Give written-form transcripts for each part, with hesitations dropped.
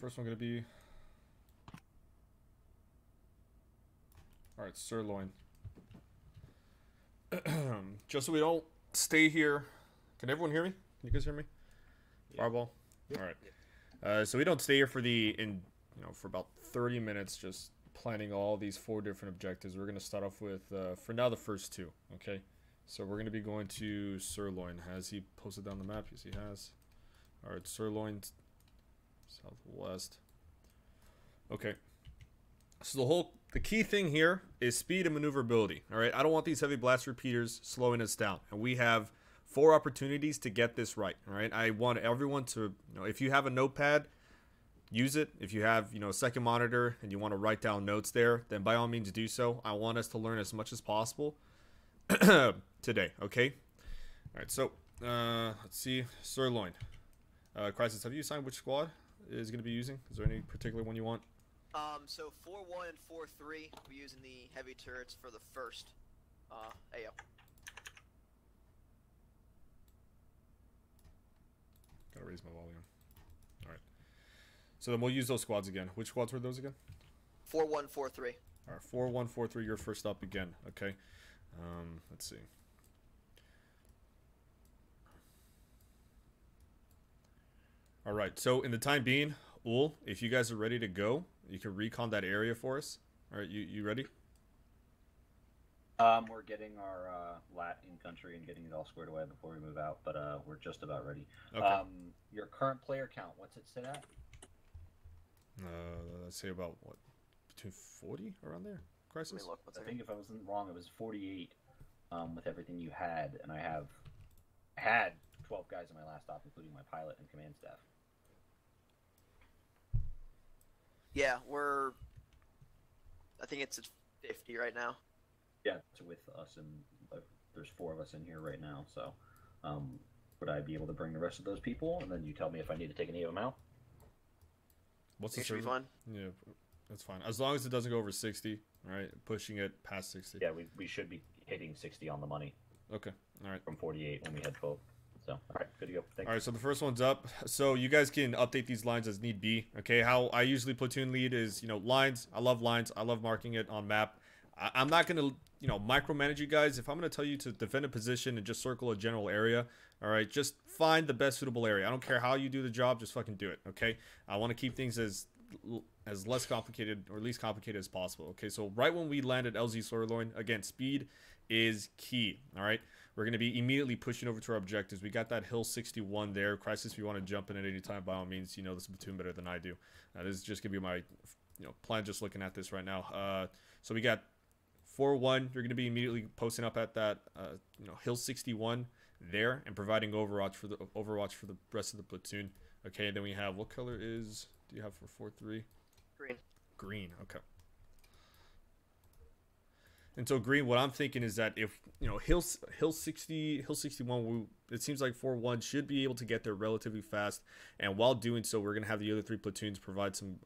first one going to be? Alright, sirloin. Just so we don't stay here. Can everyone hear me? Can you guys hear me? Yeah. Fireball? Yep. Alright. So we don't stay here for for about 30 minutes just planning all these 4 different objectives. We're going to start off with, for now, the first 2, okay? So we're going to be going to Sirloin. Has he posted down the map? Yes, he has. Alright, Sirloin, southwest. Okay. So the key thing here is speed and maneuverability, alright? I don't want these heavy blast repeaters slowing us down. And we have 4 opportunities to get this right, alright? I want everyone to, if you have a notepad, use it. If you have, a second monitor and you want to write down notes there, then by all means do so. I want us to learn as much as possible today, okay? Alright, so, let's see. Sirloin. Crisis, have you assigned which squad is going to be using? Is there any particular one you want? So 4-1 and 4-3, we're using the heavy turrets for the first, AO. Gotta raise my volume. Alright. So then we'll use those squads again. Which squads were those again? 4-1, 4-3. Alright, 4-1, 4-3, you're first up again. Okay. Let's see. Alright, so in the time being, Ul, if you guys are ready to go, you can recon that area for us. Alright, you ready? We're getting our lat in country and getting it all squared away before we move out, but we're just about ready. Okay. Your current player count, what's it sit at? Let's say about what, between 40 around there. Crisis. Let me look. I think if I wasn't wrong, it was 48 with everything you had, and I had 12 guys in my last stop, including my pilot and command staff. Yeah, I think it's at 50 right now. Yeah, it's with us, and there's 4 of us in here right now, so would I be able to bring the rest of those people, and then you tell me if I need to take any of them out? What's the server? Should be fine. Yeah, that's fine. As long as it doesn't go over 60, all right? Pushing it past 60. Yeah, we should be hitting 60 on the money. Okay, all right. From 48 when we had 12. So, all right, good to go. Thanks. All right, so the first one's up. So you guys can update these lines as need be. Okay, how I usually platoon lead is, lines. I love lines. I love marking it on map. I'm not going to, micromanage you guys. If I'm going to tell you to defend a position and just circle a general area, all right, just find the best suitable area. I don't care how you do the job, just fucking do it, okay? I want to keep things as less complicated or least complicated as possible, okay? So right when we land at LZ Sirloin, again, speed is key, all right? We're going to be immediately pushing over to our objectives. We got that Hill 61 there. Crisis, if you want to jump in at any time, by all means, you know this platoon better than I do. This is just going to be my plan just looking at this right now. So we got 4-1. You're going to be immediately posting up at that Hill 61 there and providing overwatch for the rest of the platoon. Okay, and then we have, what color do you have for 4-3? Green. Green, okay. And so green, what I'm thinking is that if Hill 61, it seems like 4-1 should be able to get there relatively fast, and while doing so, we're gonna have the other 3 platoons provide some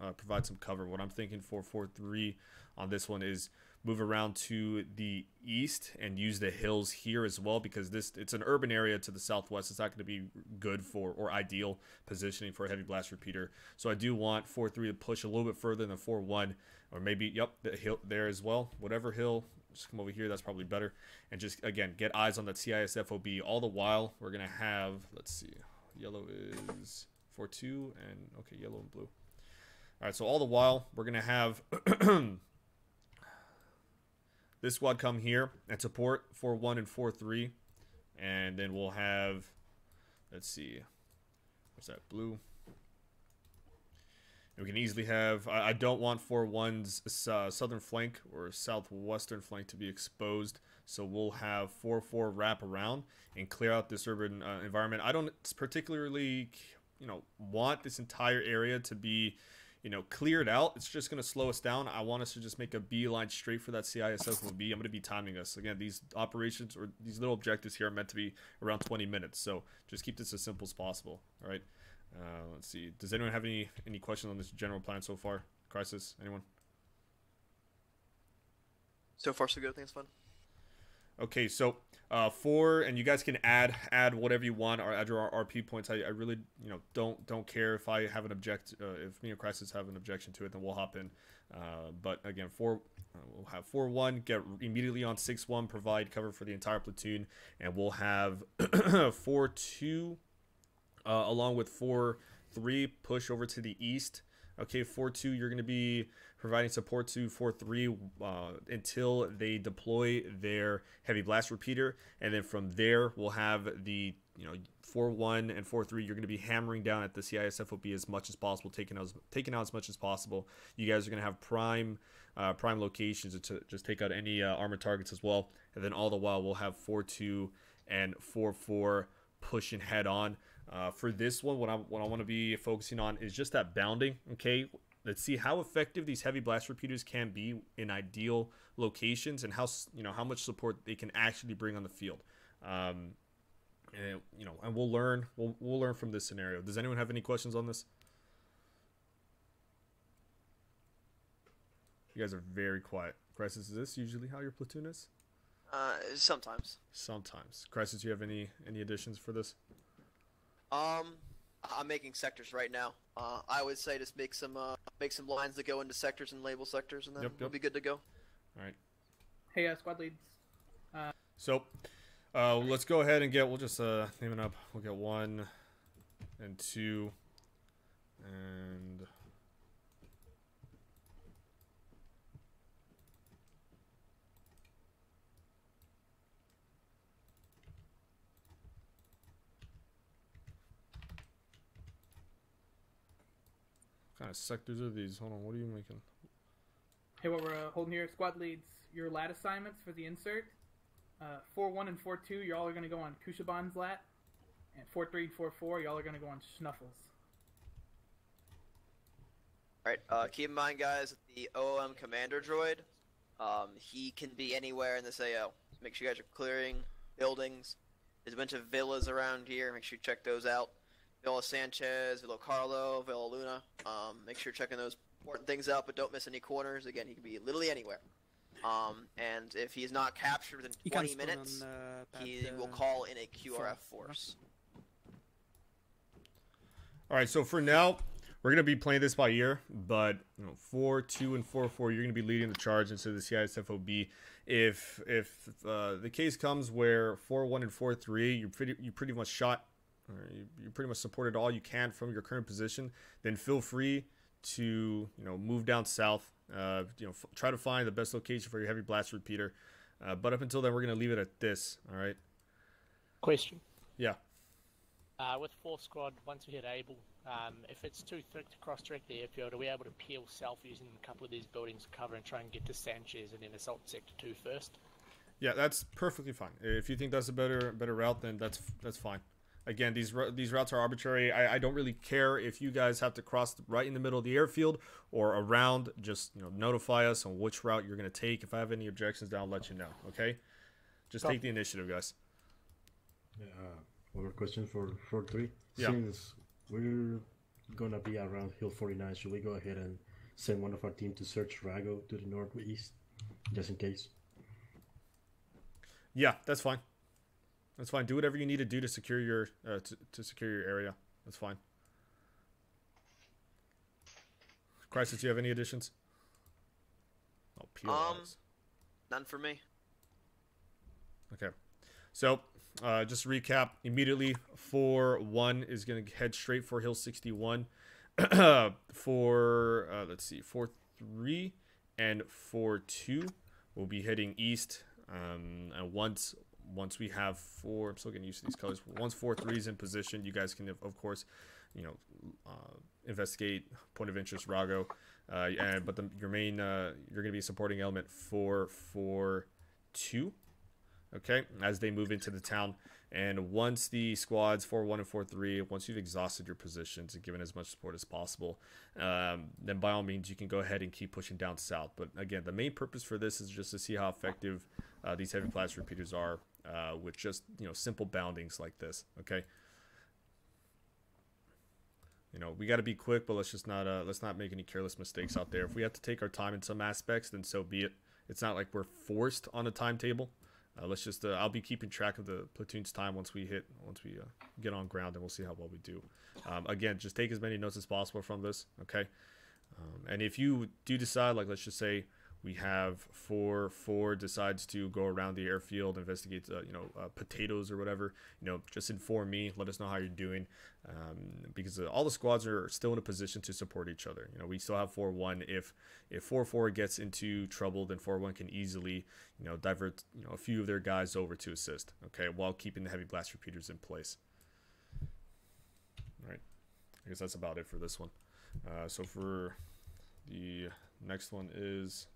cover. What I'm thinking for 4-3 on this one is move around to the east and use the hills here as well, because it's an urban area to the southwest. It's not going to be good for or ideal positioning for a heavy blast repeater. So I do want 4-3 to push a little bit further than 4-1, or maybe the hill there as well. Whatever hill, just come over here. That's probably better. And just again get eyes on that CIS FOB. All the while we're gonna have, let's see, yellow is 4-2 and okay, yellow and blue. All right, so all the while we're gonna have this squad come here and support 4-1 and 4-3, and then we'll have, let's see, what's that, blue? And we can easily have, I don't want 4-1's southern flank or southwestern flank to be exposed, so we'll have 4-4 wrap around and clear out this urban environment. I don't particularly, want this entire area to be cleared out. It's just going to slow us down. I want us to just make a beeline straight for that CISF will be. I'm going to be timing us. Again, these operations or these little objectives here are meant to be around 20 minutes. So just keep this as simple as possible. All right. Let's see. Does anyone have any questions on this general plan so far? Crisis? Anyone? So far, so good. I think it's fun. Okay, so 4, and you guys can add whatever you want, or add your RP points. I really don't care if I have an if me or Crisis have an objection to it, then we'll hop in. But again, 4. We'll have 4-1, get immediately on 6-1, provide cover for the entire platoon, and we'll have 4-2 along with 4-3 push over to the east. Okay, 4-2, you're going to be providing support to 4-3 until they deploy their heavy blast repeater, and then from there we'll have the 4-1 and 4-3. You're going to be hammering down at the CIS FOB as much as possible, taking out as much as possible. You guys are going to have prime locations to just take out any armor targets as well, and then all the while we'll have 4-2 and 4-4 pushing head on. For this one, what I want to be focusing on is just that bounding. Okay, let's see how effective these heavy blast repeaters can be in ideal locations, and how much support they can actually bring on the field. And we'll learn from this scenario. Does anyone have any questions on this? You guys are very quiet. Crisis, is this usually how your platoon is? Sometimes. Sometimes. Crisis, do you have any additions for this? I'm making sectors right now. I would say just make some lines that go into sectors and label sectors, and then we'll be good to go. All right. Hey, squad leads. So, let's go ahead and we'll just name it up. We'll get 1 and 2 and what kind of sectors are these? Hold on, what are you making? Hey, what we're holding here, squad leads, your lat assignments for the insert. 4-1 and 4-2, y'all are going to go on Kushaban's lat. And 4-3 and 4-4, y'all are going to go on Schnuffles. Alright, keep in mind, guys, the OOM commander droid, he can be anywhere in this AO. Make sure you guys are clearing buildings. There's a bunch of villas around here. Make sure you check those out. Villa Sanchez, Villa Carlo, Villa Luna. Make sure you're checking those important things out, but don't miss any corners. Again, he can be literally anywhere. And if he is not captured within 20 minutes, he will call in a QRF force. All right, so for now, we're going to be playing this by ear, but 4-2 and 4-4, you're going to be leading the charge into the CIS FOB. If the case comes where 4-1 and 4-3, you pretty much shot, or you pretty much supported all you can from your current position, then feel free to move down south. Try to find the best location for your heavy blast repeater. But up until then, we're going to leave it at this. All right. Question. Yeah. With 4th squad, once we hit Able, if it's too thick to cross direct the airfield, are we able to peel south using a couple of these buildings to cover and try and get to Sanchez and then assault Sector 2 first? Yeah, that's perfectly fine. If you think that's a better route, then that's fine. Again, these routes are arbitrary. I don't really care if you guys have to cross right in the middle of the airfield or around. Just notify us on which route you're going to take. If I have any objections, then I'll let you know. Okay? Just take the initiative, guys. Other question for 4-3. Yeah. Since we're gonna be around Hill 49, should we go ahead and send one of our team to search Rago to the northeast, just in case? Yeah, that's fine. That's fine. Do whatever you need to do to secure your to secure your area. That's fine. Crisis, do you have any additions? Oh, POIs. None for me. Okay. So, just to recap, immediately 4-1 is going to head straight for Hill 61. For, let's see, 4-3 and 4-2 will be heading east. And once we have I'm still getting used to these colors. Once 4-3 is in position, you guys can, of course, investigate point of interest Rago. But your main, you're going to be supporting element 4-4-2. Okay, as they move into the town, and once the squads 4-1 and 4-3, once you've exhausted your positions and given as much support as possible, then by all means you can go ahead and keep pushing down south. But again, the main purpose for this is just to see how effective these heavy blast repeaters are with just simple boundings like this. Okay, we got to be quick, but let's not make any careless mistakes out there. If we have to take our time in some aspects, then so be it. It's not like we're forced on a timetable. Let's just I'll be keeping track of the platoon's time once we get on ground, and we'll see how well we do. Again, just take as many notes as possible from this, okay? And if you do decide, like let's just say we have 4 decides to go around the airfield, investigate potatoes or whatever, just inform me, let us know how you're doing, because all the squads are still in a position to support each other. We still have 4-1. If 4-4 gets into trouble, then 4-1 can easily divert a few of their guys over to assist, okay, while keeping the heavy blast repeaters in place. All right, I guess that's about it for this one. So for the next one is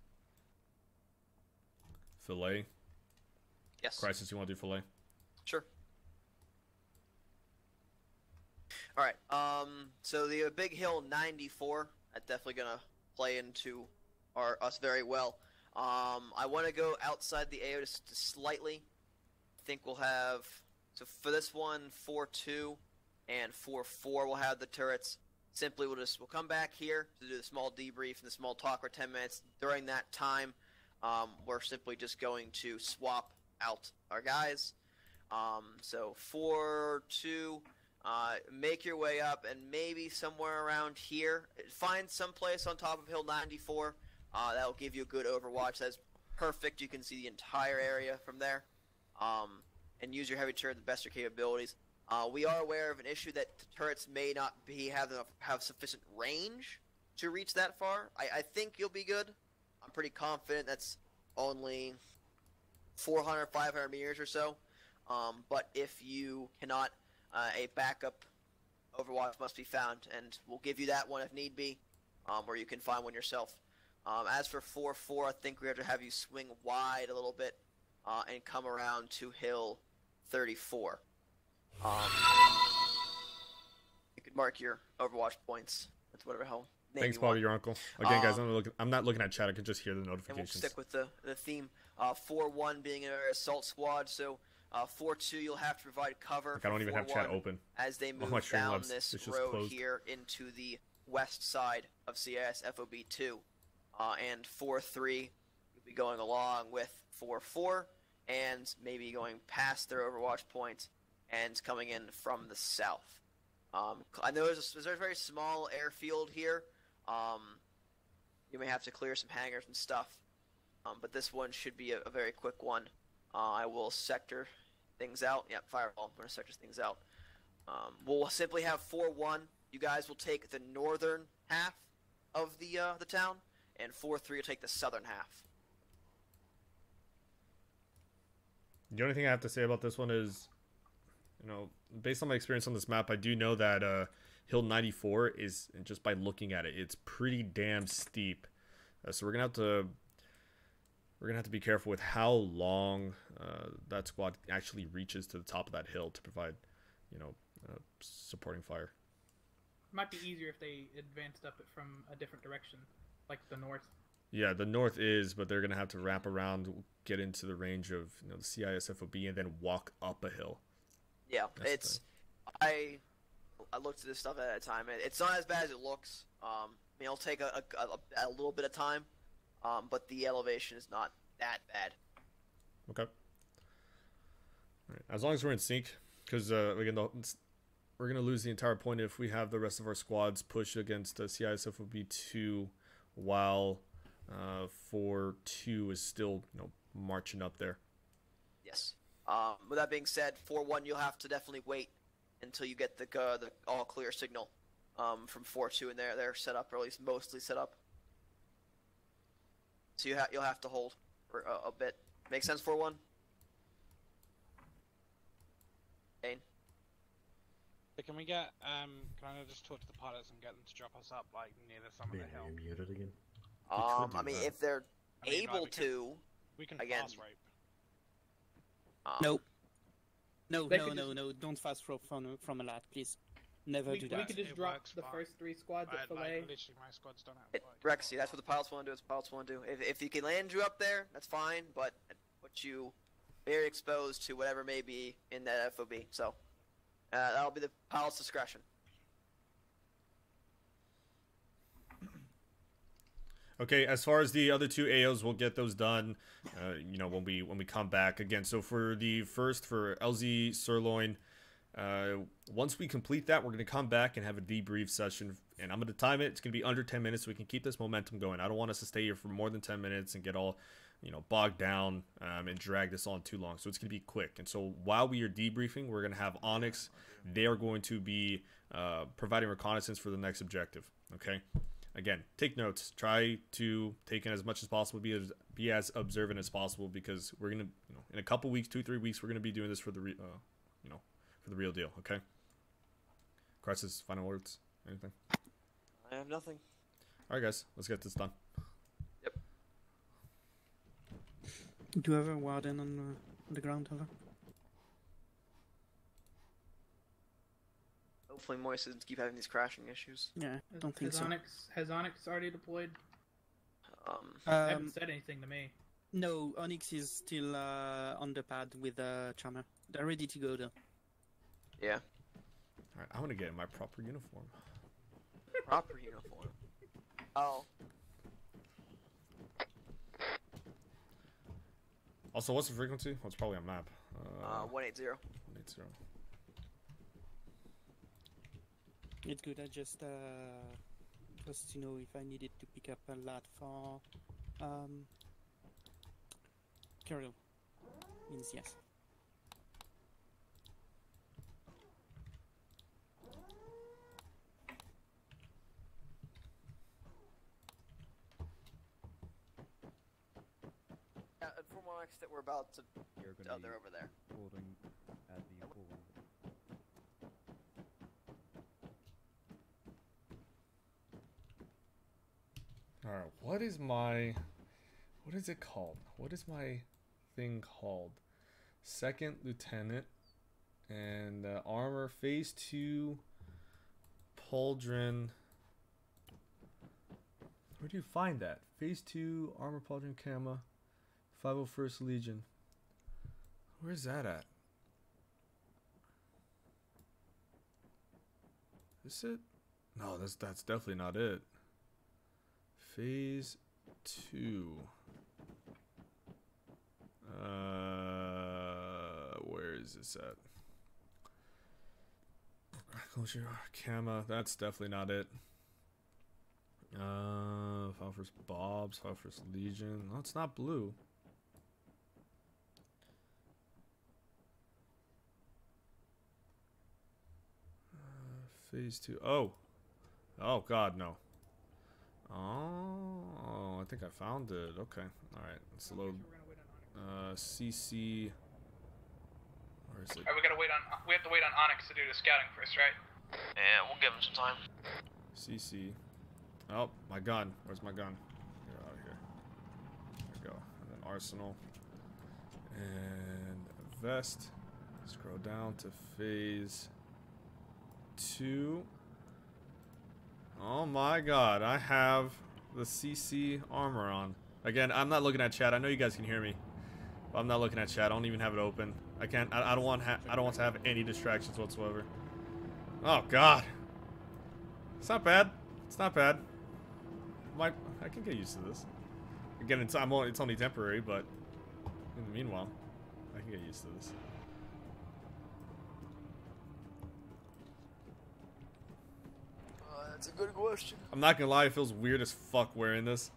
Filet. Yes. Crisis, you want to do Filet? Sure. All right. So the Big Hill 94, that's definitely gonna play into us very well. I want to go outside the AO just slightly. I think we'll have, so for this one, 4-2 and 4-4 will have the turrets. Simply, we'll come back here to do the small debrief and the small talk for 10 minutes. During that time, we're simply just going to swap out our guys. So 4-2, make your way up, and maybe somewhere around here, find some place on top of Hill 94. That'll give you a good overwatch. That's perfect. You can see the entire area from there, and use your heavy turret to the best of your capabilities. We are aware of an issue that the turrets may not have sufficient range to reach that far. I think you'll be good. I'm pretty confident that's only 400, 500 meters or so. But if you cannot, a backup overwatch must be found, and we'll give you that one if need be, or you can find one yourself. As for 4-4, I think we have to have you swing wide a little bit and come around to Hill 34. You could mark your Overwatch points. That's whatever hell name Thanks, you Bobby, want. your uncle. Again, guys, I'm not looking at chat. I can just hear the And we'll notifications. stick with the theme. 4-1 being an assault squad, so 4-2 you'll have to provide cover. Like, I don't even have chat open. As they my move down Streamlabs, this it's just road closed. here into the west side of CIS FOB 2. And 4-3 you'll be going along with 4-4 and maybe going past their Overwatch point and coming in from the south. I know there's a very small airfield here. You may have to clear some hangars and stuff, but this one should be a very quick one. I will sector things out. Yep, fireball. I'm going to sector things out. We'll simply have 4-1. You guys will take the northern half of the town, and 4-3 will take the southern half. The only thing I have to say about this one is, based on my experience on this map, I do know that Hill 94 is, just by looking at it, it's pretty damn steep. So we're gonna have to be careful with how long that squad actually reaches to the top of that hill to provide, supporting fire. Might be easier if they advanced up it from a different direction, like the north. Yeah, the north is, but they're gonna have to wrap around, get into the range of the CIS FOB, and then walk up a hill. Yeah, That's I looked at this stuff at a time. It's not as bad as it looks. It'll take a little bit of time, but the elevation is not that bad. Okay. All right. As long as we're in sync, because we're gonna lose the entire point if we have the rest of our squads push against CIS FOB 2 while 4-2 is still marching up there. Yes. With that being said, 4-1 you'll have to definitely wait until you get the all clear signal from 4-2, and they're set up, or at least mostly set up. So you'll have to hold for a bit. Make sense, 4-1? Dane? Can we get, can I just talk to the pilots and get them to drop us up, like, near the summit of the hill? You're muted again. I mean, if they're I mean, able like, to, We can again, fast rape. Nope. No, They no, could no, just- no, don't fast throw from a lat, please. Never do We that. could just It drop works the fine. first 3 squads at Like, Filet. literally, my squads don't have, Rexy, that's what the pilots want to do. That's what the pilots want to do. If you can land you up there, that's fine, but it puts you very exposed to whatever may be in that FOB. So that'll be the pilot's discretion. Okay, as far as the other 2 AOs, we'll get those done, you know, when we come back again. So for the first, for LZ Sirloin, once we complete that, we're going to come back and have a debrief session, and I'm going to time it. It's going to be under 10 minutes so we can keep this momentum going. I don't want us to stay here for more than 10 minutes and get all, you know, bogged down and drag this on too long. So it's going to be quick. And so while we are debriefing, we're going to have Onyx. They are going to be providing reconnaissance for the next objective. Okay? Again, take notes. Try to take in as much as possible. Be as observant as possible, because we're gonna, you know, in a couple weeks, 2-3 weeks, we're gonna be doing this for the, you know, for the real deal. Okay. Crisis, final words, anything? I have nothing. All right, guys, let's get this done. Yep. Do you have a warden on the ground, Heather? Hopefully Moist doesn't keep having these crashing issues. Yeah, don't think so. Has Onyx already deployed? They Um, haven't said anything to me. No, Onyx is still on the pad with Charmer. They're ready to go though. yeah. All right, I want to get in my proper uniform. Proper uniform. Oh. Also, what's the frequency? Well, it's probably on map. 180. 180. It's good. I just to know if I needed to pick up a lad for Carol. Means yes. Yeah, inform Onyx that we're about to. You're Oh, gonna they're over there. holding at the pool. All right, what is it called? What is my thing called? Second Lieutenant and Armor Phase 2 Pauldron. Where do you find that? Phase 2 Armor Pauldron Kama 501st Legion. Where's that at? Is it? No, that's definitely not it. Phase 2. Where is this at? Closure Kama. That's definitely not it. File first Bob's. File first Legion. No, it's not blue. Phase 2. Oh. Oh God, no. Oh, I think I found it. Okay. Alright, let's load. CC. Where is it? Are we gonna wait on? We have to wait on Onyx to do the scouting first, right? Yeah, we'll give him some time. CC. Oh, my gun. Where's my gun? Get out of here. There we go. And then Arsenal. And Vest. Scroll down to Phase 2. Oh my God, I have the CC armor on. Again, I'm not looking at chat. I know you guys can hear me, but I'm not looking at chat. I don't even have it open. I can't. I don't want to have any distractions whatsoever. Oh God, it's not bad. It's not bad. I can get used to this. Again, it's only temporary, but in the meanwhile, I can get used to this. That's a good question. I'm not gonna lie, it feels weird as fuck wearing this.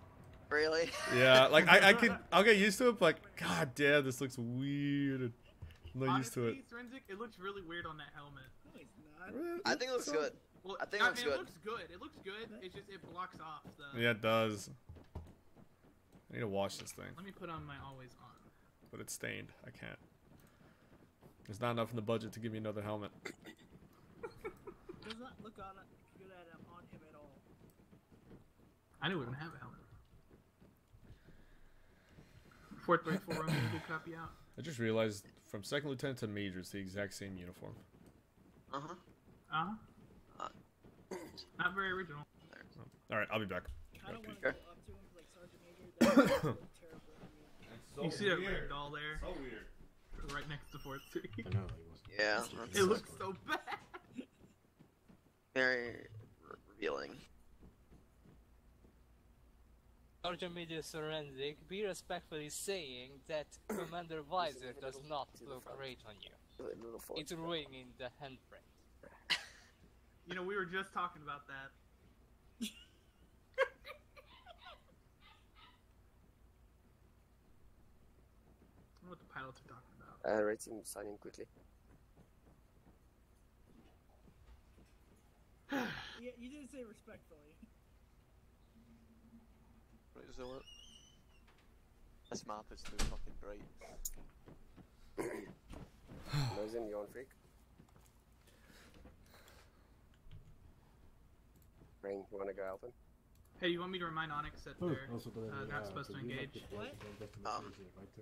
Really? Yeah, like I'll get used to it, but god damn, this looks weird. I'm not used to it. SorensiC, it looks really weird on that helmet. No, it's not. I think it looks good. Well, I think it looks good. It looks good. It looks good. It's just it blocks off the. Yeah, it does. I need to wash this thing, Let me put on my always on. but it's stained. I can't. There's not enough in the budget to give me another helmet. Does not look on good on him at all. I knew we were gonna have a helmet. 434 run, good copy out. I just realized from second lieutenant to major, it's the exact same uniform. Not very original. All right, I'll be back. I don't want to Okay. go up to him like Sergeant Major. That would be terrible. You see that red doll there? So weird. Right next to Fort City. I know, it was. Yeah. It looks so bad. Very revealing. Sergeant Major SorensiC, be respectfully saying that Commander Visor does not look great on you. It's ruining the handprint. You know, we were just talking about that. I don't know what the pilots are talking about. Red team sign in quickly. Yeah, you didn't say respectfully. Right, Zilla. This map is too fucking bright. Nosin, you on freak? Rain, you wanna go help him? Hey, you want me to remind Onyx that they're not supposed to engage? What?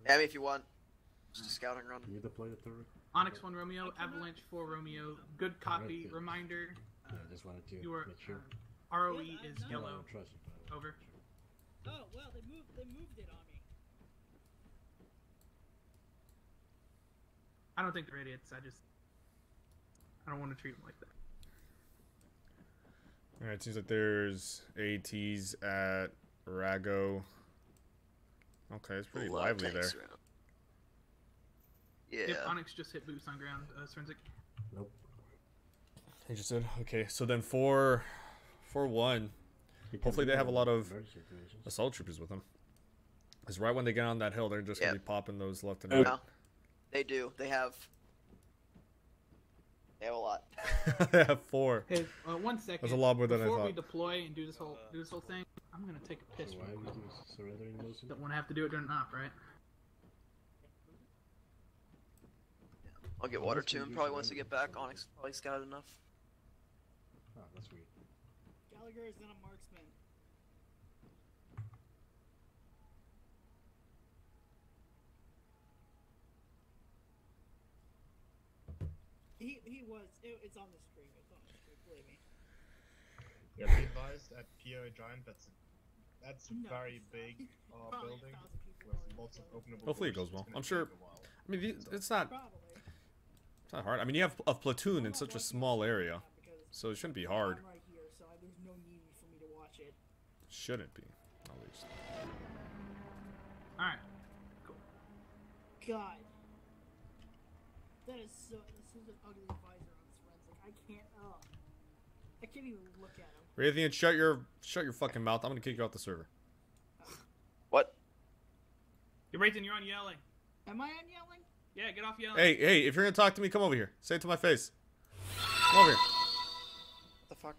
Abby, if you want. Just a scouting run. Can you deploy the turret? Onyx 1 Romeo, Avalanche 4 Romeo. Good copy. Reminder. Yeah, I just wanted to Your make sure. ROE is yellow. Trust you, Over. Oh well, they moved it on me. I don't think they're idiots. I don't want to treat them like that. Alright, seems like there's ATs at Rago. Okay, it's pretty lively there. Yeah. Yep, Onyx just hit boots on ground. SorensiC. Nope. He just did. Okay, so then 4-1. Hopefully they have a lot of assault troopers with them. Because right when they get on that hill, they're just going to be popping those left and right. Yeah, they do. They have a lot. They have 4. Hey, 1 second. That's a lot more than I Before we thought. deploy and do this whole thing, I'm gonna take a piss. So why real would quick. you surrendering those? Don't want to have to do it during an op, right? I'll get water to him probably once we get back. Onyx probably scouted enough. Oh, that's weird. Gallagher is not a marksman. He was. It's on the stream. It's on the stream. Believe me. Yeah, be advised at PO Giant. That's a very big building with lots of openable. Hopefully it doors. goes well. It's I'm gonna sure. take a while. I mean, it's not hard. I mean, you have a platoon in such a small area, so it shouldn't be hard. I'm right here, so there's no need for me to watch it. Shouldn't be, at least. All right. Cool. God, that is so. This is an ugly visor on SorensiC. I can't even look at him. Raytheon, shut your fucking mouth. I'm gonna kick you off the server. What? Hey, Rayton, you're on yelling. Am I on yelling? Yeah, get off yelling. Hey, if you're gonna talk to me, come over here. Say it to my face. Come over here. What the fuck?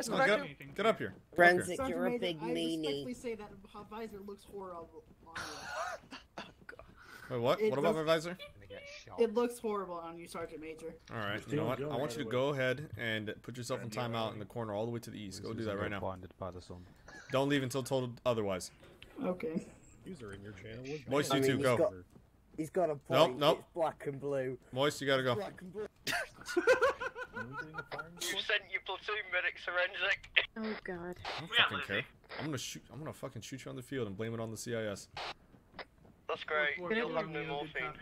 No, get up here. Get up here. SorensiC, you're a big meanie. I respectfully say that visor looks horrible on you. Wait, what? What about my visor? It looks horrible on you, Sergeant Major. All right, you know what? I want you to go ahead and put yourself in timeout in the corner all the way to the east. Go do that right now. By the sun. Don't leave until told otherwise. Okay. User in your channel. Moist, you two, go. He's got a point. Nope. It's black and blue. Moist, you gotta go. Black and blue. You sent your platoon medic, SorensiC. Oh god. I don't fucking care. I'm gonna fucking shoot you on the field and blame it on the CIS. That's great. You'll have no morphine.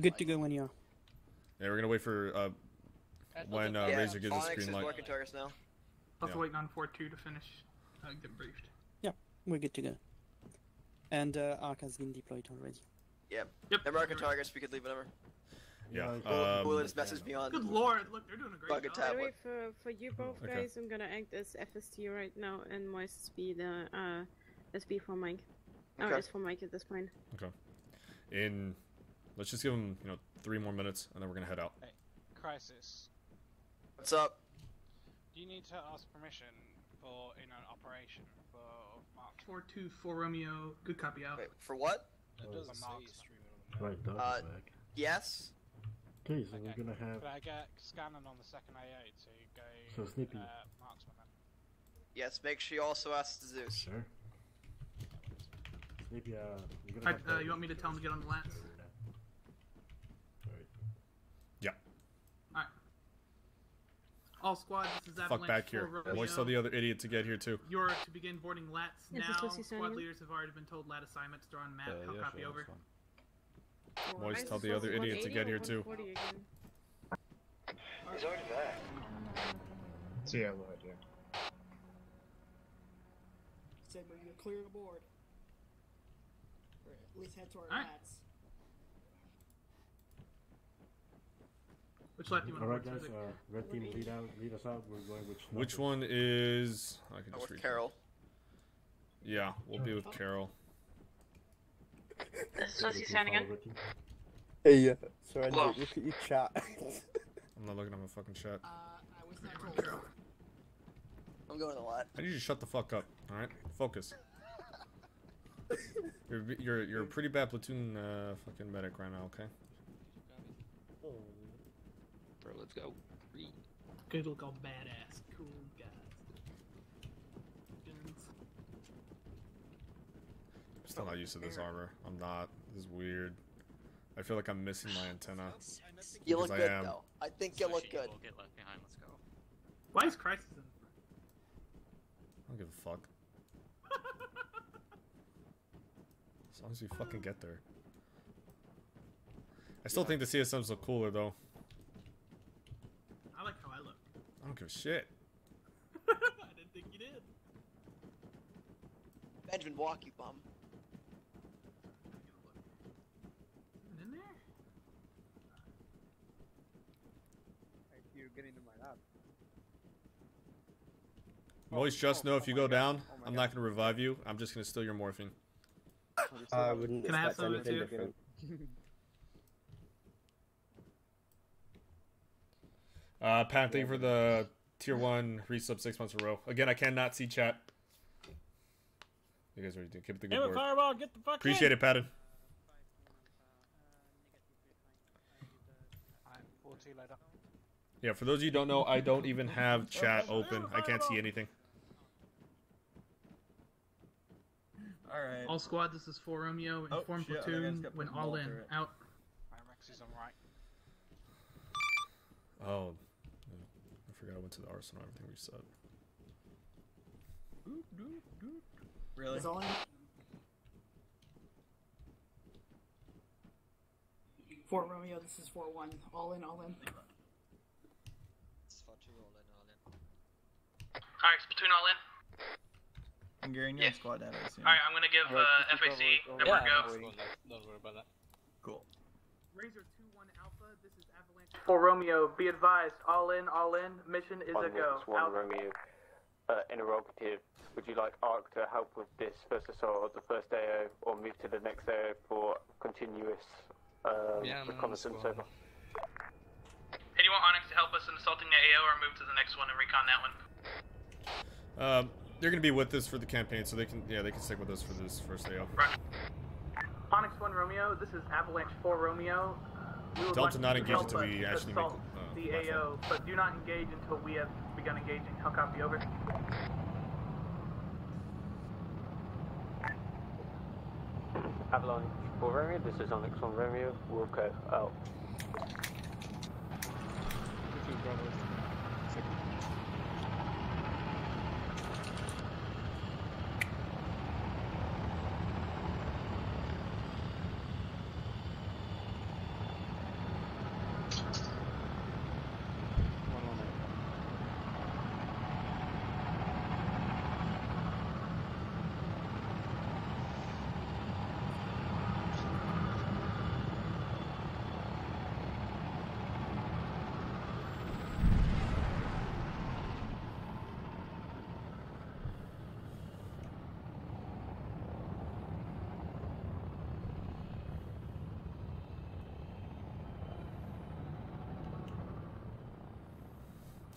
Good to go when you are. Yeah, we're gonna wait for when Razor gives us Onyx green is light. working targets now. Also waiting on 4-2 to finish. Get briefed. Yeah, we're good to go. And Arc has been deployed already. Yep. They're marking targets. We could leave whatever. Yeah. Bullet's message beyond. Good lord, look, they're doing a great Bug job. tablet. For you both Okay. guys, I'm gonna act as FST right now, and Moist be the SB for Mike. Okay. Or S for Mike at this point. Okay. Let's just give him 3 more minutes, and then we're gonna head out. Hey, Crisis. What's up? Do you need to ask permission for an operation for Mark? 4-2 for Romeo. Good copy out. Wait, for what? It doesn't say streaming. Right, dog Uh, is back. Yes. Okay, so we're gonna have. Could I get scanning on the second AA to go So Snippy. marksman then? Yes. Make sure you also ask Zeus. Sure. Maybe you're gonna Alright, have you want me to tell him to get on the lats? Alright. Yeah. Alright. All squad, this is Avalanche Fuck back here. for Romeo. Moist, tell the other idiot to get here too. You're to begin boarding lats Is this now. what you said Squad again? leaders have already been told lat assignments. They're on map. I'll yeah, copy sure, over. that's fine. Moist, tell the other idiot to get here too. He's already there. So yeah, go ahead, yeah. Sigma, you're clear the board. Or at least head to our Alright. lats. Which left you want to Alright, work guys. to? Red team, lead us out. We're going with. Which one is? I can just with read. Carol. Yeah, we'll be with Carol. So she's signing in. Hey, Soren, Hello. look at your chat. I'm not looking at my fucking chat. I was not told. I'm going a lot. I need you to shut the fuck up. All right, focus. You're a pretty bad platoon fucking medic right now. Okay. Bro, let's go. Good look all badass. Cool guys. Guns. I'm still not used to this armor. I'm not. This is weird. I feel like I'm missing my antenna. You look Because good I am. though. I think you look good. Get left behind. Let's go. Why is Crisis in front? I don't give a fuck. As long as you fucking get there. I still think the CSMs look cooler though. I like how I look. I don't give a shit. I didn't think you did. Benjamin, walk, you bum. In there? You're getting to my lab. Moist, just know if you go down, I'm not gonna revive you. I'm just gonna steal your morphine. I wouldn't Can I have expect some of it anything too? different. Pat, thank you for the tier 1 resub 6 months in a row. Again, I cannot see chat. You guys are doing keep up the good work. Fireball, get the fuck Appreciate it, Patton. We'll see you later. Yeah, for those of you who don't know, I don't even have chat open. I can't see anything. Alright. All squad, this is 4 Romeo. Inform shit, I platoon gotta when put all them all in. through it. Out. Rex is on right. Oh, I forgot I went to the arsenal. Everything reset. Really? Is all in? 4 Romeo, this is 4-1. All in, all in. It's 4-2 all in, all in. Alright, platoon all in. Hungarian, Yeah. squad data, I assume. Alright, I'm gonna give FAC everywhere go. Don't worry about that. Cool. Razor 2-1 Alpha, this is Avalanche. 4 Romeo, be advised, all in, mission is a go. Out. Romeo, interrogative. Would you like ARC to help with this first assault of the first AO, or move to the next AO for continuous reconnaissance over? Hey, do you want Onyx to help us in assaulting the AO or move to the next one and recon that one? They're gonna be with us for the campaign, so they can stick with us for this first AO. Right. Onyx 1 Romeo, this is Avalanche 4 Romeo. We would Tell like them to not you engage help until us we actually make assault the AO, but do not engage until we have begun engaging. How copy, over? Avalanche 4 Romeo, this is Onyx 1 Romeo, Wilco out.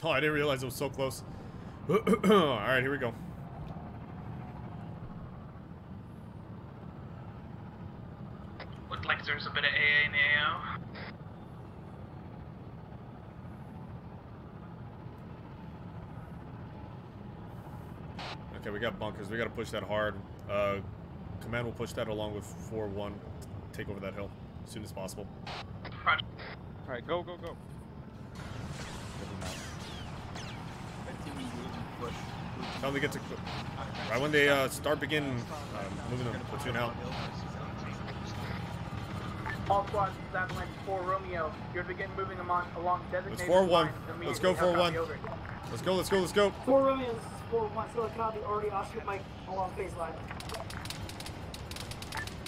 Oh, I didn't realize it was so close. Alright, here we go. Looked like there's a bit of AA in the AO. Okay, we got bunkers. We gotta push that hard. Command will push that along with 4-1 to take over that hill as soon as possible. Alright, go, go, go. Tell them to get to... Right when they start moving the platoon out. All squads, this is Avalanche 4 Romeo. You're to begin moving them along designated It's 4-1. lines Let's immediately. go, How copy, 4-1. over? Let's go, let's go, let's go. 4 Romeo, this is 4-1, still a copy, already Oscar Mike along phase line.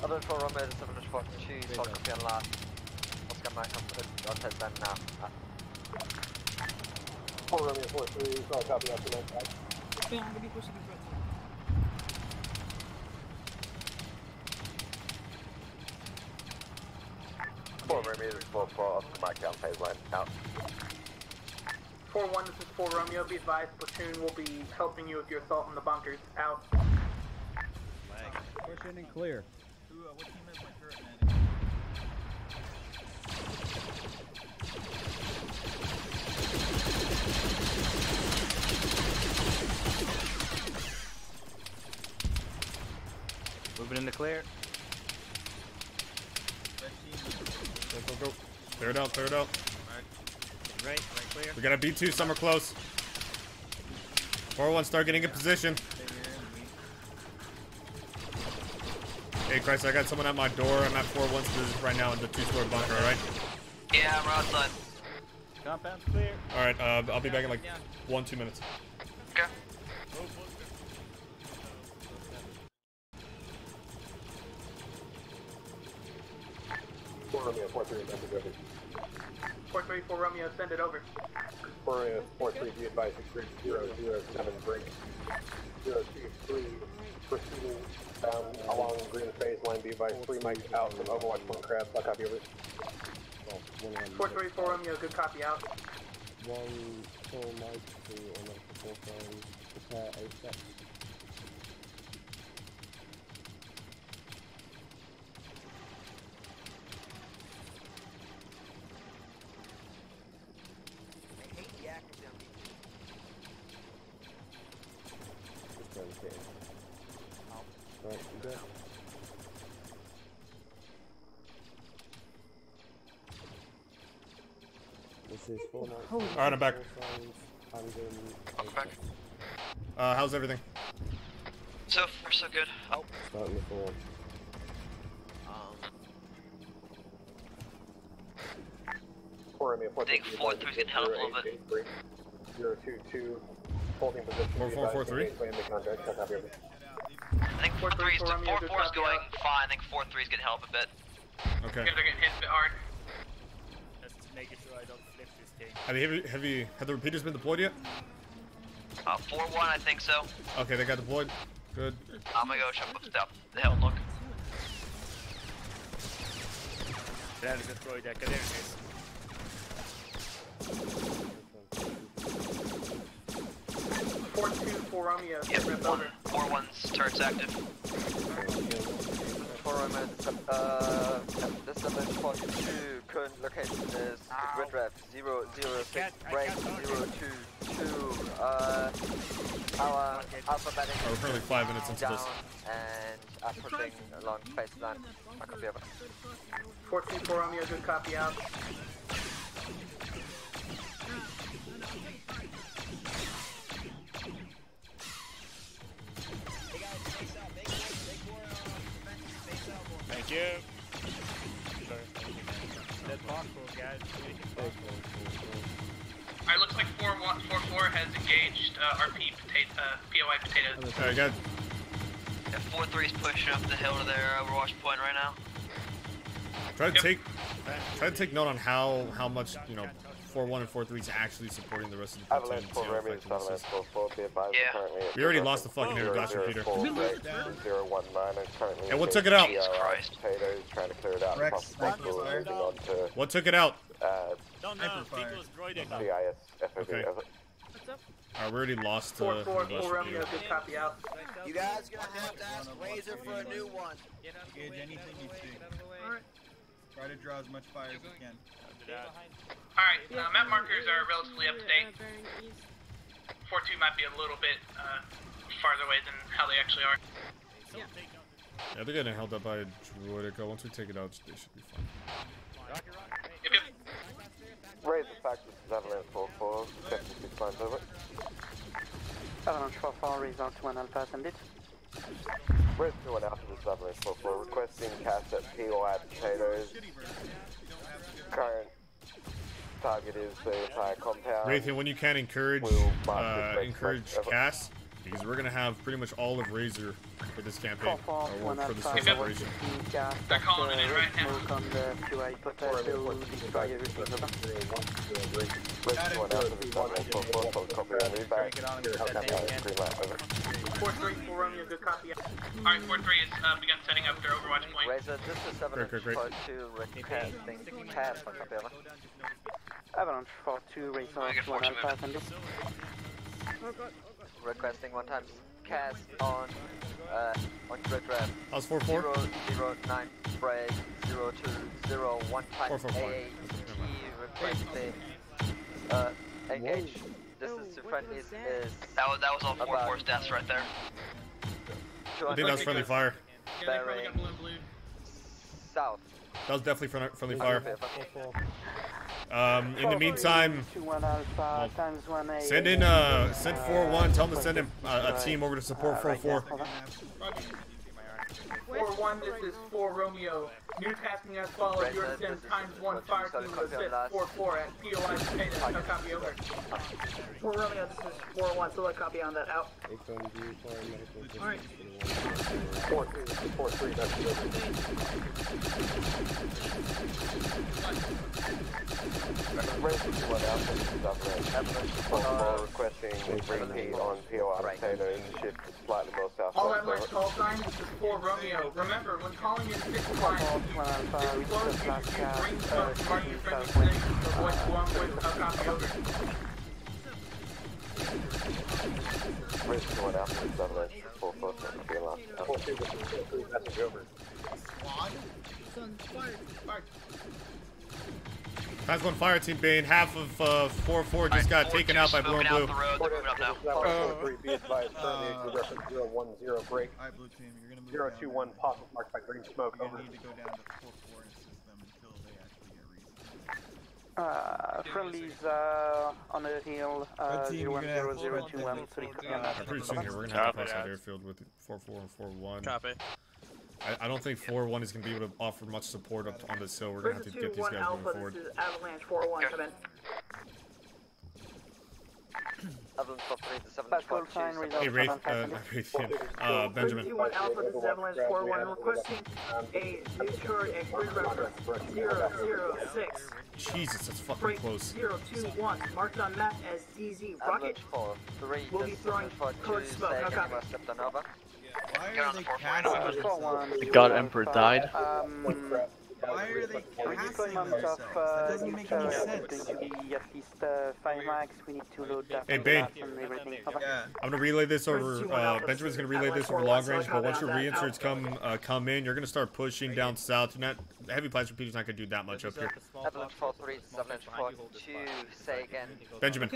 Other 4 Romeo 742, so copy on last. Oscar Mike on head bend now. 4 Romeo 4-3, so copy Oscar Mike. Okay, I'm gonna be pushing the front. 4 Romeo 4-4, Oscar Mike on phase line, out. 4-1, this is 4 Romeo. Be advised, Platoon will be helping you with your assault on the bunkers. Out. Push in and clear. What team is my turret man? Moving in the clear. Go. Clear it out, clear it out. Right clear. We got a B2, some are close. 4-1, start getting in position. Hey, Christ, I got someone at my door. I'm at 4-1's position right now in the 2-story bunker, alright? Yeah, we're outside. Compound's clear. Alright, I'll be back in like 1-2 minutes. Okay. 4 Romeo 4-3, message over. 4-3, 4 Romeo, send it over. 4 Romeo 4-3, be advised, 007 break. 023, proceeding down along green phase line, be advised, 3 mics out from Overwatch 1 crab, I'll copy over. 4-3, 4 Romeo, good copy out. 1 full mic to electrical phone, prepare ASAP. Right, you good? This is 4 nights. Alright, I'm back. I'm back. How's everything? So far, so good. Oh. Starting the 4. I think 4-3's getting held up a little bit. 022, holding position. 4-4-4-3? I think 4-3's going fine. I think 4-3's getting held up a bit. Okay. They're getting hit a bit hard. Just making sure I don't flip this thing. Have the repeaters been deployed yet? 4-1, I think so. Okay, they got deployed. Good. I'm gonna go check what the hell look. Trying to destroy the academies. 4-2, 4 Romeo, Yep, rip over. 4-1's turret's active. 4 Romeo, this is 42, current location is Red Ref 006, break 022, our alphabetic we're currently 5 minutes into down this. and pushing along phase line. I could be over. 4-2, 4 Romeo, good copy out. Thank you. That possible, guys. Alright, looks like 4-4 has engaged RP POI potatoes. Alright, good. Yeah, 4-3's pushing up the hill to their overwatch point right now. Try to take note on how much, you know, 4-1 and 4-3's actually supporting the rest of the platoon. Avalanche 4 Romeo, Avalanche 4-4, be advised currently. We already lost the fucking air dodge repeater. 019 is currently. And what took it out? Potatoes, trying to clear it out. Rex, Moving on to What took it out? Don't know. People's droiding. CIS, FOB, Okay. over. Alright, we already lost 4-4, 4 repeater. Romeo, good copy out. You guys gonna have to ask Razor for a new one. Gauge anything you see. Try to draw as much fire as you can. Alright, map markers are relatively up to date. 4-2 might be a little bit farther away than how they actually are. Yeah, they're getting held up by a droidica. Once we take it out, they should be fine. Raise the fact this is Avalanche 4-4, 76 lines over. Avalanche 4-4, result 1 Alpha ascended. Raise 2-1 Alpha, this is Avalanche 4-4, requesting cast at POI potatoes. Current target is the entire compound. Raytheon, when you can encourage We'll mark this encourage next cast, because we're gonna have pretty much all of Razor for this campaign, or for this first operation. They're calling in right now. Romeo, good copy. Alright, 4-3 is begun setting up their Overwatch point. Razor, this is 7-2 requesting CAS on copy over. Avalanche 4-2, Razor 1 Alpha, send us. Requesting 1 times CAS on Red Red. How's 4-4? 009 break 0201 times 4-4-4. AAT requesting engage. This is to friendlies is that was all 4-4 stats right there. I think that's friendly fire. Bearing south. That was definitely friendly fire. In the meantime, well, send 4-1. Tell them to send in a team over to support 4-4. 4-1, this is 4 Romeo. New tasking as follows. You are sent ×1 fire team to assist 4-4 at POI potatoes. No copy over. 4 Romeo, this is 4-1, so let copy on that. Out. Alright. 4-3, that's the requesting repeat on POI potatoes, shift slightly more south. All avalanche call signs, this is 4 Romeo. Remember, when calling in 6 lines, use close to green smoke to mark your friendly position to avoid one with a copy over. Risk to 1 after this avalanche, 4-4, be allowed. 4-2, message over. Times 1 fire team Bane. Half of 4-4 just got taken out by blue and blue. 4-3, be advised, currently reference 010 break. Alright, blue team, you're gonna move 021 pop marked by green smoke. You're Over. gonna need to go down to 4-4 and assist them until they actually get reason. Friendlies on the hill, 01002 I'm pretty soon here we're gonna have to pass that airfield with 4-4 and 4-1. Copy. I don't think 4-1 is going to be able to offer much support up on this hill. We're going to have to get these guys moving forward. This is Avalanche 4-1, come in. Hey, Wraith, Benjamin. 3-2-1 Alpha, this is Avalanche 4-1, requesting a new turret at grid reference 006. Jesus, that's fucking close. 021, marked on map as DZ Rocket. We'll be throwing code smoke. No copy. Why are they casting? The God Emperor died. Why are they casting themselves? That doesn't make any sense. Hey, Bane. I'm gonna relay this over. Benjamin's gonna relay this over long range. But once your reinserts come in, you're gonna start pushing down south. You're not heavy blast repeater's not gonna do that much up here. Benjamin.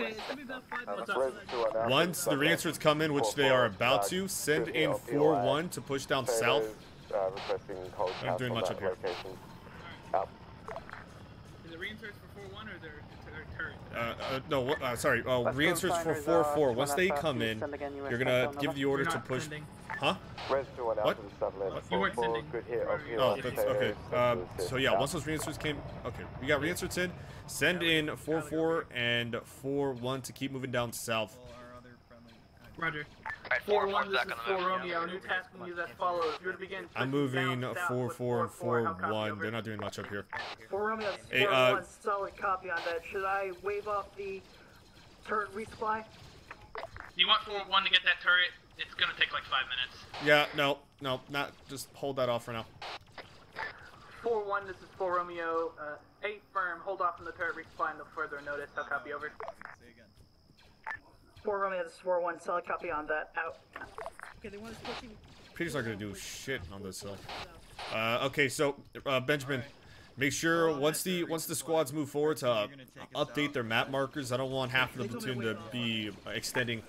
Once the reinserts come in, which they are about to, send in 4-1 to push down south. I'm not doing much up here. Is it reinserts for 4-1 or their turret? No, sorry. Reinserts for 4-4. Once they come in, you're gonna give the order to push. Huh? What? You weren't sending. Oh, that's okay. So yeah, once those reinserts came, okay, we got reinserts in. Send in 4-4 and 4-1 to keep moving down south. Roger. 4-1, this is 4 Romeo. New tasking is as follows. You're to begin. I'm moving 4-4 and 4-1. They're not doing much up here. 4 Romeo, 4-1, solid copy on that. Should I wave off the turret resupply? You want 4-1 to get that turret? It's gonna take like 5 minutes. Yeah, no, not. Just hold that off for now. 4-1, this is 4 Romeo. 8 firm. Hold off on the turret resupply until further notice. I'll copy over. 4 Romeo, this is 4-1, solid copy on that. Out. Okay, they want us pushing. Peter's not gonna do shit on this hill. Okay, so Benjamin, make sure once the squads move forward to update their map markers. I don't want half of the platoon to be extending.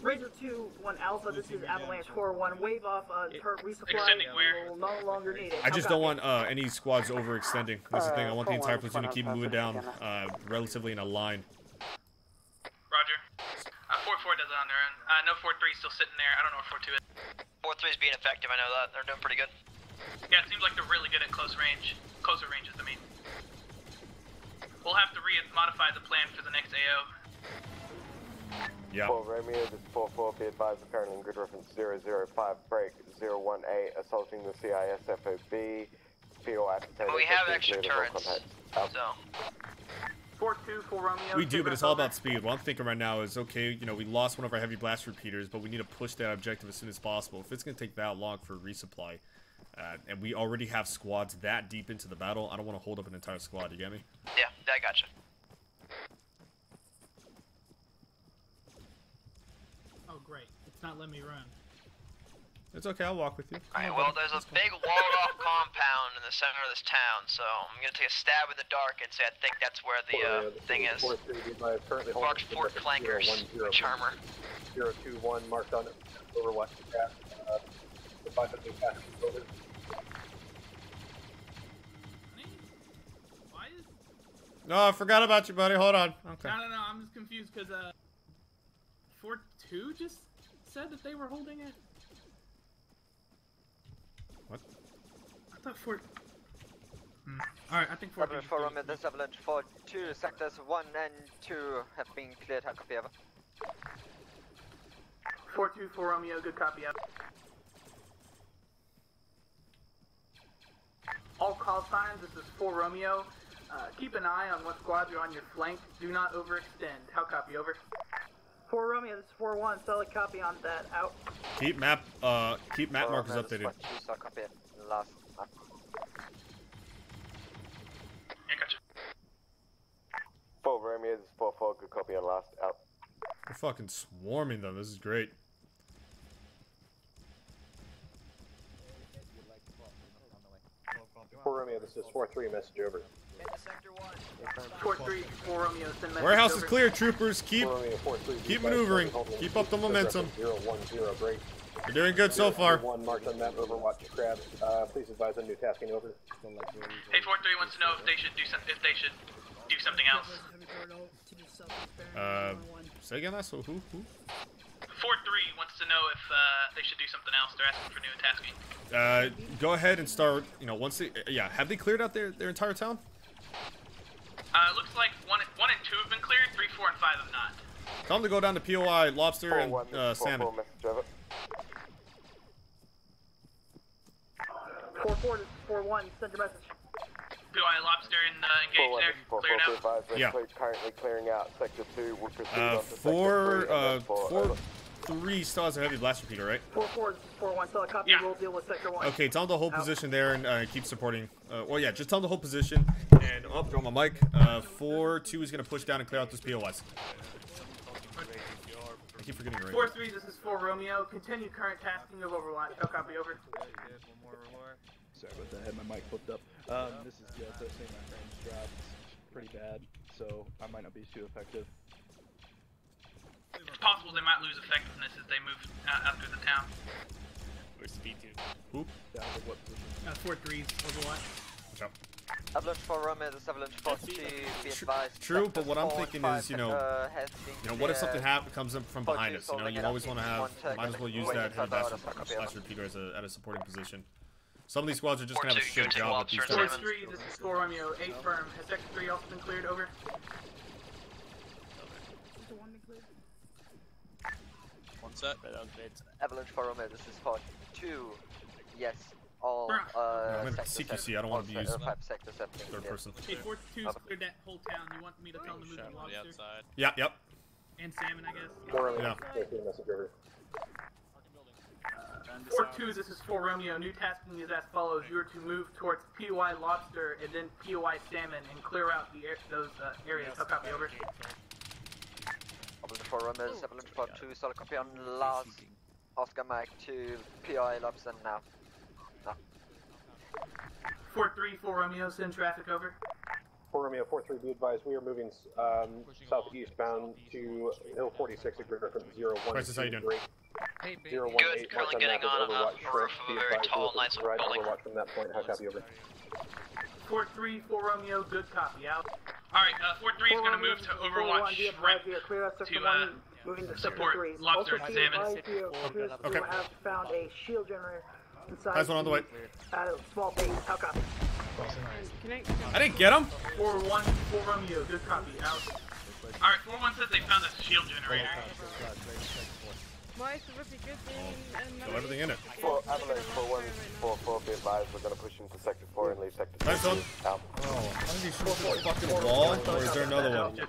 Razor 2-1 Alpha, this is Avalanche 4-1. Wave off turret resupply. Extending where? We'll no longer need it. I just don't want any squads overextending. That's the thing. I want the entire platoon to keep moving down relatively in a line. Roger. 4-4 does it on their own. No 4-3 is still sitting there. I don't know what 4-2 is. 4-3 is being effective, I know that. They're doing pretty good. Yeah, it seems like they're really good at close range. Closer ranges, I mean. We'll have to modify the plan for the next AO. Yeah. 4 Romeo, this is 4-4, be advised, apparently in grid reference 005, break 018, assaulting the CISFOB, POI. We have extra turrets, so. 4-2, full Romeo. We do, but it's all about speed. What I'm thinking right now is, okay, you know, we lost one of our heavy blast repeaters, but we need to push that objective as soon as possible. If it's going to take that long for resupply, and we already have squads that deep into the battle, I don't want to hold up an entire squad, you get me? Yeah, I gotcha. Oh, great. It's not letting me run. It's okay, I'll walk with you. Alright, well, there's a big walled-off compound in the center of this town, so I'm gonna take a stab in the dark and say I think that's where the thing is. Marked Fort Flankers, Charmer. 021 marked on Overwatch. Why is... No, I forgot about you, buddy. Hold on. Okay. No, I'm just confused because 4-2 just said that they were holding it. What? I thought Fort... Alright, I think 4-2. Avalanche 4 Romeo, this Avalanche 4-2, sectors 1 and 2 have been cleared. How copy over? 4-2, 4 Romeo, good copy out. All call signs, this is 4 Romeo. Keep an eye on what squads are on your flank. Do not overextend. How copy over? 4 Romeo, this is 4-1, solid copy on that, out. Keep map markers updated. Last. Yeah, gotcha. 4 Romeo, this is 4-4, good copy on last, out. We're fucking swarming them. This is great. For Romeo, this is 4-3, message over. 4-3, 4 Romeo, send message Warehouse over. is clear, troopers. Keep maneuvering. Keep up the momentum. 010, break. You're doing good so far. 1 marked on map, Overwatch crabs. Please advise on new tasking over. Hey, 4-3 wants to know if they should do something else. Say again, that's who? 4-3 wants to know if they should do something else. They're asking for new tasking. Go ahead and start. You know, once they, have they cleared out their entire town? Looks like 1 and 2 have been cleared. 3, 4, and 5 have not. Tell them to go down to POI, lobster, and salmon. 4-4, this is 4-1, send your message. POI, lobster, and engage there. Cleared out. Yeah. Currently clearing out sector 2. We'll proceed on to 4-3 still has a heavy blast repeater, right? 4-4, this is 4-1, solid copy, we'll deal with sector 1. Okay, tell them to hold position there and keep supporting. Well, yeah, just tell them to hold position. And throw my mic. 4-2 is going to push down and clear out those POIs. I keep forgetting your 4-3, this is 4 Romeo. Continue current tasking of Overwatch. How copy over? Sorry about that, I had my mic flipped up. This is Joe, saying my range dropped pretty bad, so I might not be too effective. It's possible they might lose effectiveness as they move out through the town. Or speed too. Who? Down to what position? 4-3's Overwatch. Yep. Avalanche 4 Romeo, this Avalanche 4-2, be advised. True, but what I'm thinking is, you know, what if something comes up from behind us? You know, you always want to have, might as well use that heavy blast repeater as a supporting position. Some of these squads are just gonna have a shit job with these 4-3, this is 4 Romeo, 8 firm. Has sector 3 also been cleared? Over. One set. Avalanche 4 Romeo, this is 4-2. Yes, all I'm gonna CQC, I don't want to be used 5 sectors have been third person. Hey, 4-2's cleared that whole town. You want me to tell them to move the lobster? Yep. And salmon, I guess. Yeah. 4-2, this is 4 Romeo. New tasking is as follows. You are to move towards POI Lobster and then POI Salmon and clear out those areas. How copy over? Avalanche 4 Romeo, Avalanche 4-2, solid copy on last. Oscar Mike to POI Lobster now. 4-3, 4 Romeo, send traffic over. 4 Romeo, 4-3, be advised, we are moving southeast bound to Hill 46 at grid reference 0-1. Crisis, how you doing? Hey, good, currently getting on the roof of a very tall, nice building. Overwatch from that point, how copy over? 4-3, 4 Romeo, good copy, out. Alright, 4-3 is going to move to Overwatch Shrimp to support lobster and salmon. Okay. Have found a shield generator inside. Nice one on the way. At a small base, how copy? I didn't get him. 4-1, 4 Romeo, good copy, out. Alright, 4-1 says they found a shield generator. Moist, repeat good Kill everything in it. For Avalanche 4144, be advised, we're gonna push into Sector 4 and leave Sector 3 Nice one. out. Oh, how did he shoot the fucking wall? Or is there another one?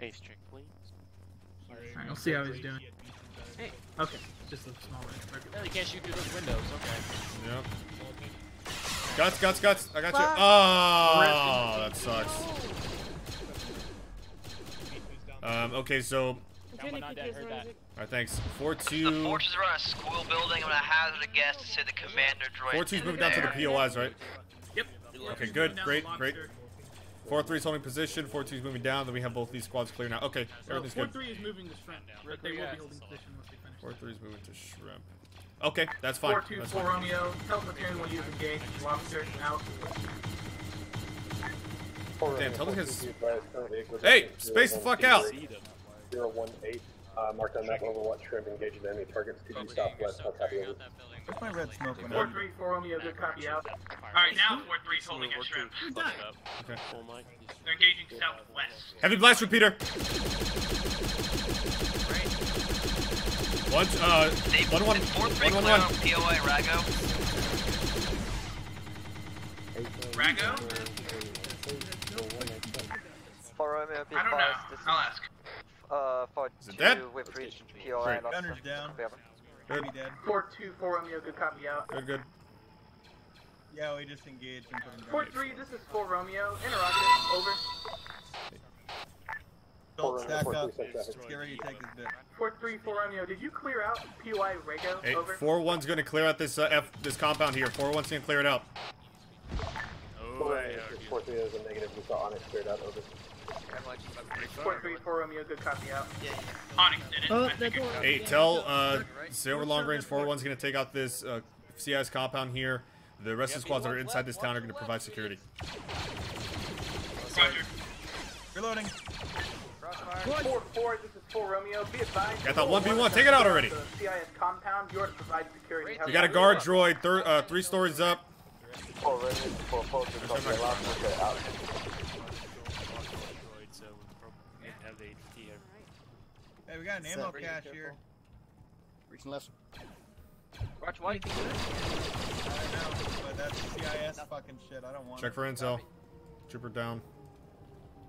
Ace check, please. Alright, we'll see how he's doing. Hey. Okay, just a small one. Yeah, you can't shoot through those windows, okay. Yep. Guts, I got you. Oh, that sucks. Okay, so. Alright, thanks. 4-2. The fortress is around a school building. I'm gonna hazard a guess to say the commander droid. 4-2's moving down to the POIs, right? Yep. Okay, good, great. 4-3's holding position. 4-2's moving down. Then we have both these squads clear now. Okay, everything's good. 4-3 is moving to shrimp, but they will be holding position once they finish. 4-3's moving to shrimp. Okay, that's fine. 4-2, 4 Romeo. Tell platoon when you engage. Lobster out. Damn, tell them his. Hey, space the fuck out! 018. Marked on map Overwatch shrimp engaging enemy targets to the southwest. I'll copy over. Where's my red smoke when 4-3, 4 Romeo, good copy out. Alright, now 4-3's holding a shrimp. Okay. They're engaging southwest. Heavy blast repeater. One, 1-1. POI Rago. Rago? For Romeo, be I don't know. advised, I'll ask. For Is it dead? we've reached POI. Gunner's down. Good. Be dead. 4-2, 4 Romeo, good copy out. Good. Yeah, we just engaged and put him down. 4-3, this is 4 Romeo. Interrogative, over. Don't stack up. Let's get ready to take this bit. 4-3, 4 Romeo, did you clear out POI Rago? Hey, Over. 4-1's gonna clear out this this compound here. 4-1's gonna clear it out. 4-3 is a negative. We saw Onyx cleared out. Over. 4-3, 4 Romeo, good copy out. Onyx did it. Oh, that door. Hey, tell Silver Long Range 4-1's gonna take out this CIS compound here. The rest of the squads that are inside this town are gonna provide security. Roger. Reloading. 4-4, this is 4 Romeo. Be advised. Got that 1v1. Take it out already. The CIS compound, you are to provide security. We got a guard droid, 3 stories up. 4 Romeo, 4-4, just copy the last one, get out. Hey, we got an ammo cache here. Reaching left. Watch white. I know, but that's CIS fucking shit. I don't want Check for intel. Trooper down.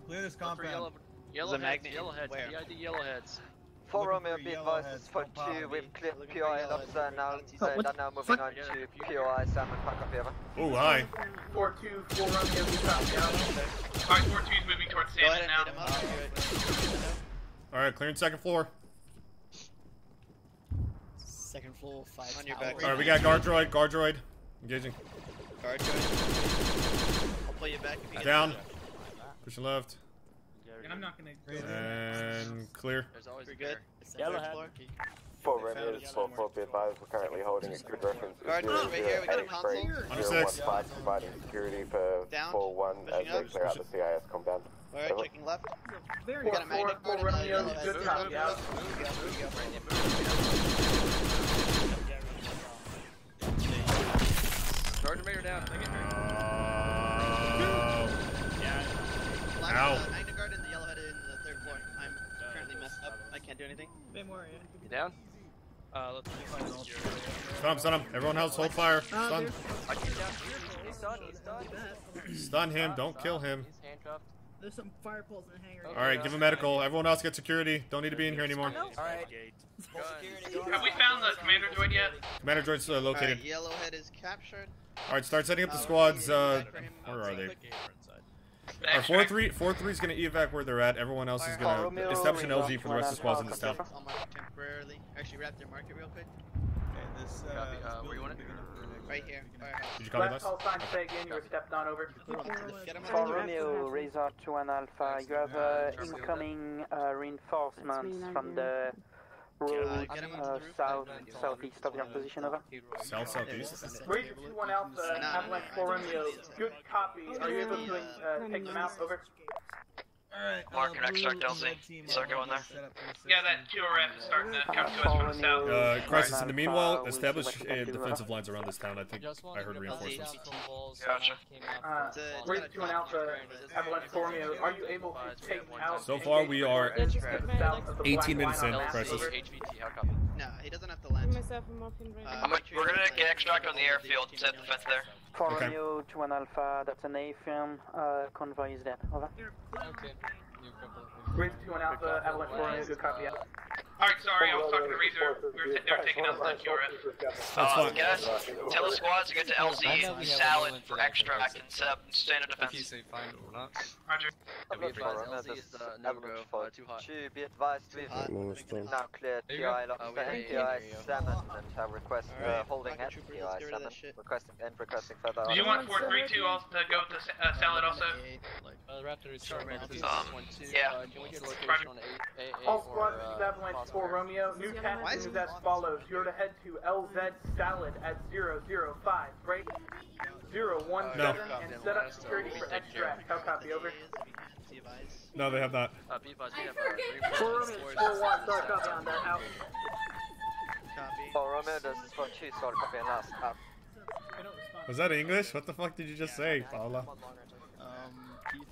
Clear this compound. Yellowheads, PID yellowheads. 4 Romeo, be advised, it's Foot 2, we've cleared POI and officer now. They're now moving on to POI, Salmon, pack up over. Oh, hi. 4-2, 4 Romeo, good copy out. Alright, 4-2's moving towards Salmon now. Alright, clearing second floor. Second floor, 5 On your back. Alright, we got guard droid. Engaging. Guard droid. I'll pull you back if you get Down. Pushing left. And I'm not gonna go And clear. There's always We're good. Yellowhead. 4 Romeo, 4-4, be advised, we're currently holding a good reference. Guard right here, we got a 008 console. break, On 6. 015, providing security for Down. 4-1 as Pushing they up. clear out the CIS compound. Alright, checking left. Very We got a magnet 4 guard in Romeo, the good copy out. Sergeant Major down. Ow. Magnet guard in the yellowhead in the 3rd floor. I'm currently messed up. I can't do anything. You down? Let's Stun him. Everyone else hold fire. Stun. I get down here. He's done. Stun him. Don't kill him. He's handcuffed. There's some fire poles in the hangar. Alright, give him medical. Everyone else get security. Don't need to be in here anymore. Alright. Have we found the commander droid yet? Commander droid's located. Yellowhead is captured. Alright, start setting up the squads. Where are they? 4-3's gonna evac where they're at. Everyone else is gonna establish an LZ for the rest of the squads in this town. I'll mark temporarily. Actually, wrap their market real quick. Okay, this, Where you want it? Right here. Firehouse. Did you copy Last that? call sign, say again, you were stepped on over. Get him. 4 Romeo, Razor 2 and Alpha, you have incoming reinforcements from the road southeast of your position, over. Southeast? Razor 2-1 Alpha, Avalanche 4 Romeo, good copy. Are you able to take them out, over? Alright, Mark an extract LZ. Start going there. Yeah, that 2RF is starting to come to us from the south. Crisis. In the meanwhile, establish defensive lines around this town. I think I heard reinforcements. Gotcha. Raise 2 and Alpha, Avalanche Romeo, are you able to take out... So far, we are 18 minutes in, Crisis. No, he doesn't have to land. We're gonna get extract on the airfield, set defense there. Romeo 2 and Alpha, that's an A film, convoy is dead, over. Okay. Raise 2 and Alpha, Avalanche Romeo, good copy out. Alright, sorry, I was talking to Razor. They were taking out the QRF. Guys, tell the squads to get to LZ, salad for extract, and set up standard defense. If you say fine or not. Roger. Be advised, LZ is no-go, too hot. Be advised, we've now cleared PI Lobster, PI Salmon, and have request holding at PI Salmon, requesting further. Do you want 432 also to go to salad also? Raptor is yeah. Can we get a location on AA All squads, Avalanche 4 Romeo, new task is as follows. You're to head to LZ Salad at 005, break 017, and set up security for extract. How copy, over? No, they have not. 4 Romeo, 4-1, sorry, copy on that, out. 4 Romeo does 4-2, sorry, copy on last, out. Was that English? What the fuck did you just say, Paula?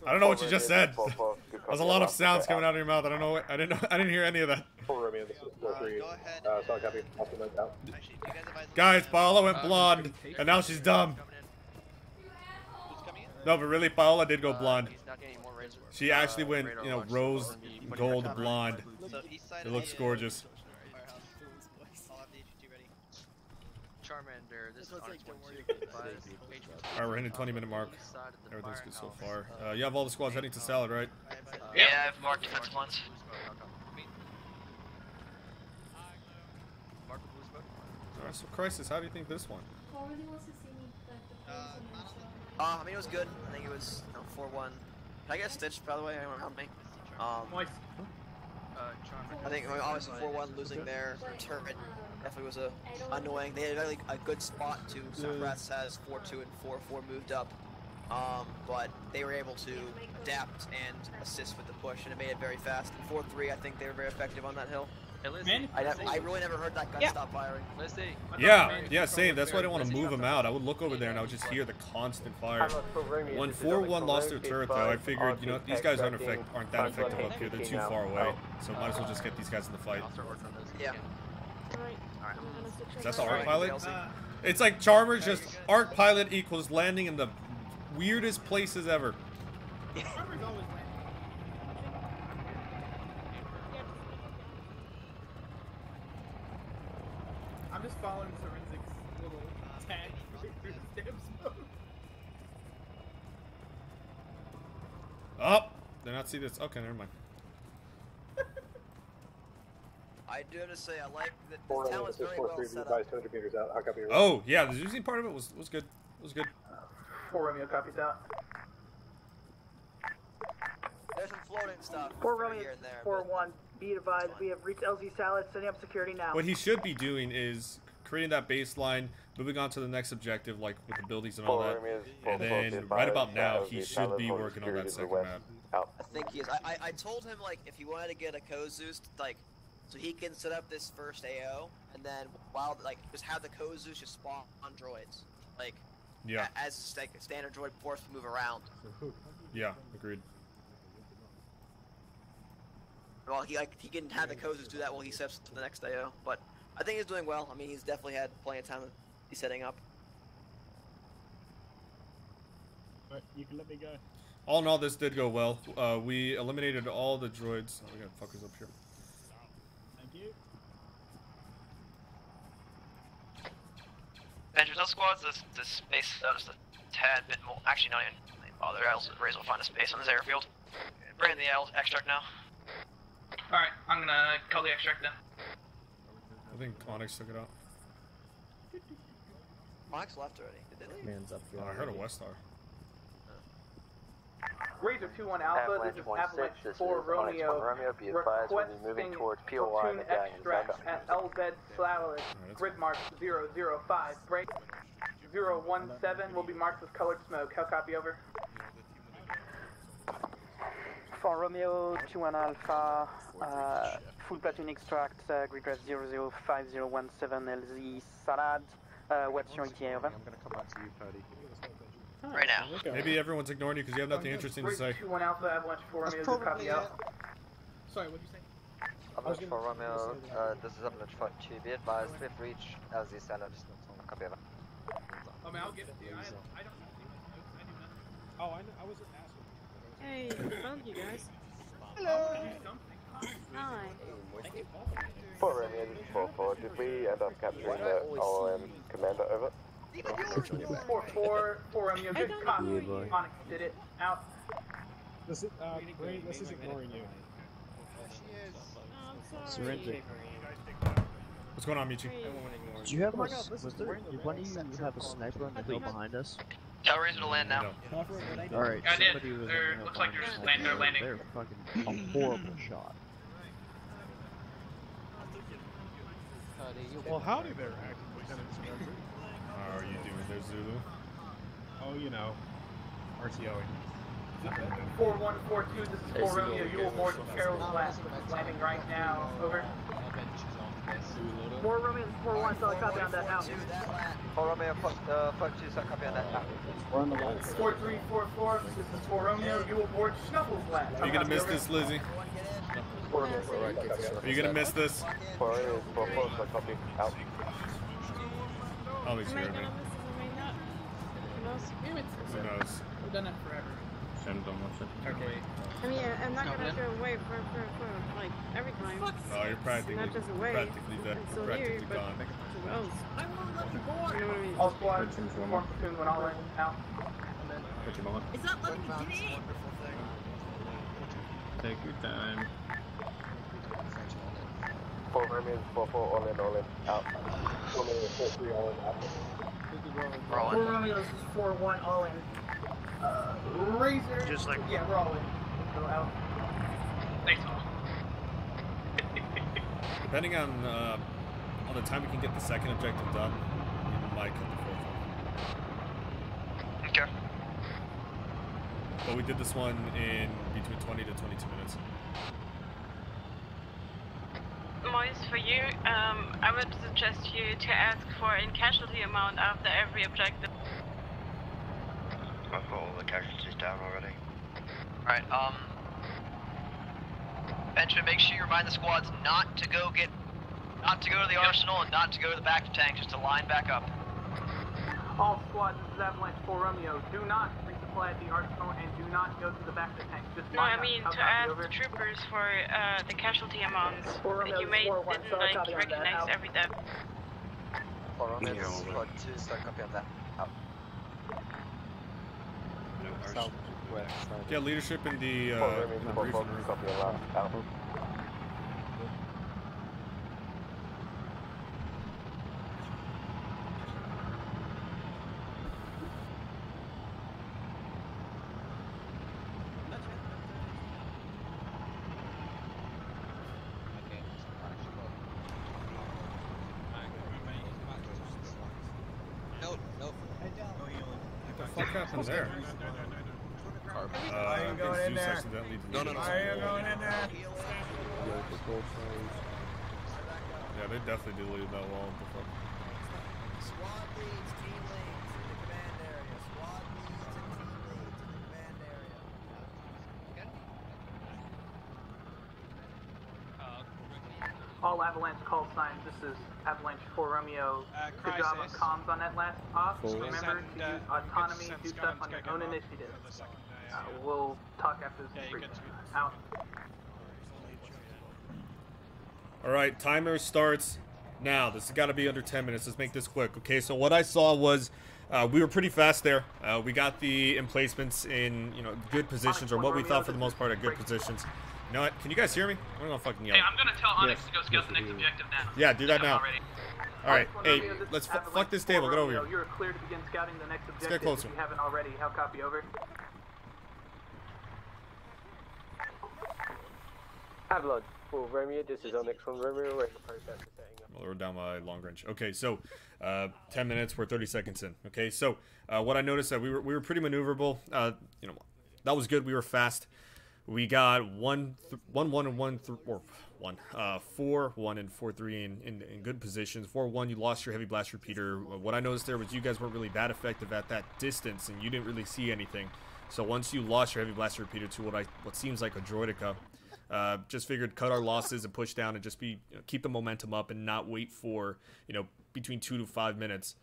I don't know what you just said. There's a lot of sounds coming out of your mouth. I don't know. I didn't hear any of that. Guys, Paola went blonde, and now she's dumb. No, but really, Paola did go blonde. She actually went, you know, rose gold blonde. It looks gorgeous. Charmander, this is Onyx 1-2. Alright, we're hitting the 20-minute mark. Everything's good so far. You have all the squads heading to salad, right? Yeah, I've marked defensive lines. Alright, so Crisis, how do you think this one? I mean, it was good. I think it was 4-1. I get stitched, by the way, around me. I think obviously 4-1 losing their turret definitely was annoying. They had a good spot to suppress as 4-2 and 4-4 moved up, but they were able to adapt and assist with the push, and it made it very fast. And 4-3, I think they were very effective on that hill. I really never heard that gun stop firing. Yeah, same. That's why I didn't want to move them out. I would look over there and I would just hear the constant fire. When 4-1 lost their turret, though, I figured, you know, these guys aren't that effective up here. They're too far away, so might as well just get these guys in the fight. Yeah. Is that the arc pilot? It's like Charmer's just arc pilot equals landing in the weirdest places ever. I'm just following SorensiC's little tag through the stamp smoke. Oh, did not see this. Okay, never mind. I do have to say, I like that the town was very well set up. Oh, yeah, the zoozing part of it was good. It was good. 4 Romeo copies out. There's some floating stuff 4 Romeo, here and there. 4-1, be advised, we have reached LZ Salad, setting up security now. What he should be doing is creating that baseline, moving on to the next objective, like with the buildings and all that. And then, right about now, he should be working on that second map. I think he is. I told him, like, if he wanted to get a Kozus, like, so he can set up this first AO, and then while, like, just have the Kozus just spawn on droids, like, as like a standard droid force to move around. Yeah, agreed. Well, he can have the Kozus do that while he steps to the next AO, but I think he's doing well. I mean, he's definitely had plenty of time to be setting up. Alright, you can let me go. All in all, this did go well. We eliminated all the droids. Oh, we got fuckers up here. Thank you. Avengers, those squads, this space just a tad bit more. Actually, not even bother. Razor will find a space on this airfield. Bring in the extract now. Alright, I'm gonna call the extract then. I think Onyx took it out. Onyx left already, didn't he? Man's up here. Oh, I heard a Westar. Razor 2-1 Alpha, this is Avalanche 4 Romeo, be advised when you're moving towards POI and Platoon extract at LZ Flower, grid mark 005, break 017 will be marked with colored smoke. How copy, over? For Romeo, 2 and Alpha, full platoon extract, grid drive 005017 LZ Salad. What's your ETA, over? I'm gonna come back to you, Cody. Right now. Maybe everyone's ignoring you because you have nothing interesting to say. 2-1 Alpha, Avalanche 4 Romeo, good copy out. Sorry, what did you say? Avalanche 4 Romeo, this is Avalanche 4 2, be advised, we've reached LZ Salad. Copy over. I mean, I'll get it to you. I don't know. I do nothing. Oh, I wasn't asking. Hey, I found you guys. Hello. Hi. 4 Romeo, this is 4-4. Did we end up capturing the OLM commander, over? 4-4 Romeo, good copy. Onyx did it. Out. This is ignoring you. SorensiC. What's going on, Michi? Do you have one of you have a sniper on the hill behind us? Tell Razor to land now. Alright, I did. somebody was Looks like they're just landing. They're fucking a horrible shot. Well, howdy there, Acting Lieutenant SorensiC. How are you doing there, Zulu? Oh, you know, RTOing. 4142, this is 4 Romeo, you will board Carol's last. Landing right now, over. 4 Romeo, 4-1, so copy on that, out. 4 Romeo, fuck 2, so copy on that, out. We're on the line. 4344, this is 4 Romeo, you will board Snuffles last. Are you gonna miss this, Lizzie? Are you gonna miss this? 4 is 4-4, so copy, out. I'll be sure. Who Who knows? We've done that forever. Okay. I mean, I'm not gonna go away for like every time. Oh, you're practically Not just away. practically dead. I'm still Practically here, but gone. who else? I won't let you board. You know what I mean? All squads, form platoon when all in, out. It's not letting me get in. Take your time. 4 Romeo, 4-4, all in, out. 4 Romeo, 4-3, all in, out. 4 Romeo, this is 4-1, all in. Razor. Just like yeah, we're all in. Go out. Thanks, all. Depending on the time we can get the second objective done, we might cut the fourth one. Okay. But we did this one in between 20 to 22 minutes. Moise, for you, I would suggest you to ask for a casualty amount after every objective. I've got all the casualties down already. Alright, Benjamin, make sure you remind the squads not to go to the arsenal and not to go to the back to tank, just to line back up. All squads, this is Avalanche 4 Romeo. Do not resupply at the arsenal and do not go to the back of the tank. Just No, I line mean up. to ask the troopers for the casualty amounts. You may didn't like recognize every death. 4 Romeo, this is 4 2, so copy on that, out. Yeah, leadership in the briefing room. Copy on that, out. What the fuck happened there? I ain't going in there. No. I ain't going in there. Yeah, they definitely deleted that wall. What the fuck? Squad leads, team leads in the command area. Squad leads and team leads in the command area. All Avalanche call signs. This is Avalanche 4 Romeo. Good job on comms on that last op. Remember to use autonomy, do stuff on your own initiative. We'll talk after this brief. Out. Alright, timer starts now. This has got to be under 10 minutes. Let's make this quick. Okay, so what I saw was we were pretty fast there. We got the emplacements in, good positions, or what we thought for the most part are good positions. You know what? Can you guys hear me? I'm gonna fucking yell. Hey, I'm gonna tell Onyx to go scout the next objective now. Yeah, do that now. Alright, hey, let's fuck this table. Get over here. You're clear to begin scouting the next objective. Let's get closer. If you haven't already, how copy over? Avalanche 4 Romeo, this is Onyx 1 Romeo, we're in the process of setting up. Well, we're down by long range. Okay, so 10 minutes, we're 30 seconds in. Okay, so what I noticed that we were pretty maneuverable. That was good. We were fast. We got 1-1 and 4-1 and 4-3 in good positions. 4-1, you lost your heavy blast repeater. What I noticed there was you guys weren't really that effective at that distance, and you didn't really see anything. So once you lost your heavy blast repeater to what seems like a droidica, just figured cut our losses and push down and just keep the momentum up and not wait for between 2 to 5 minutes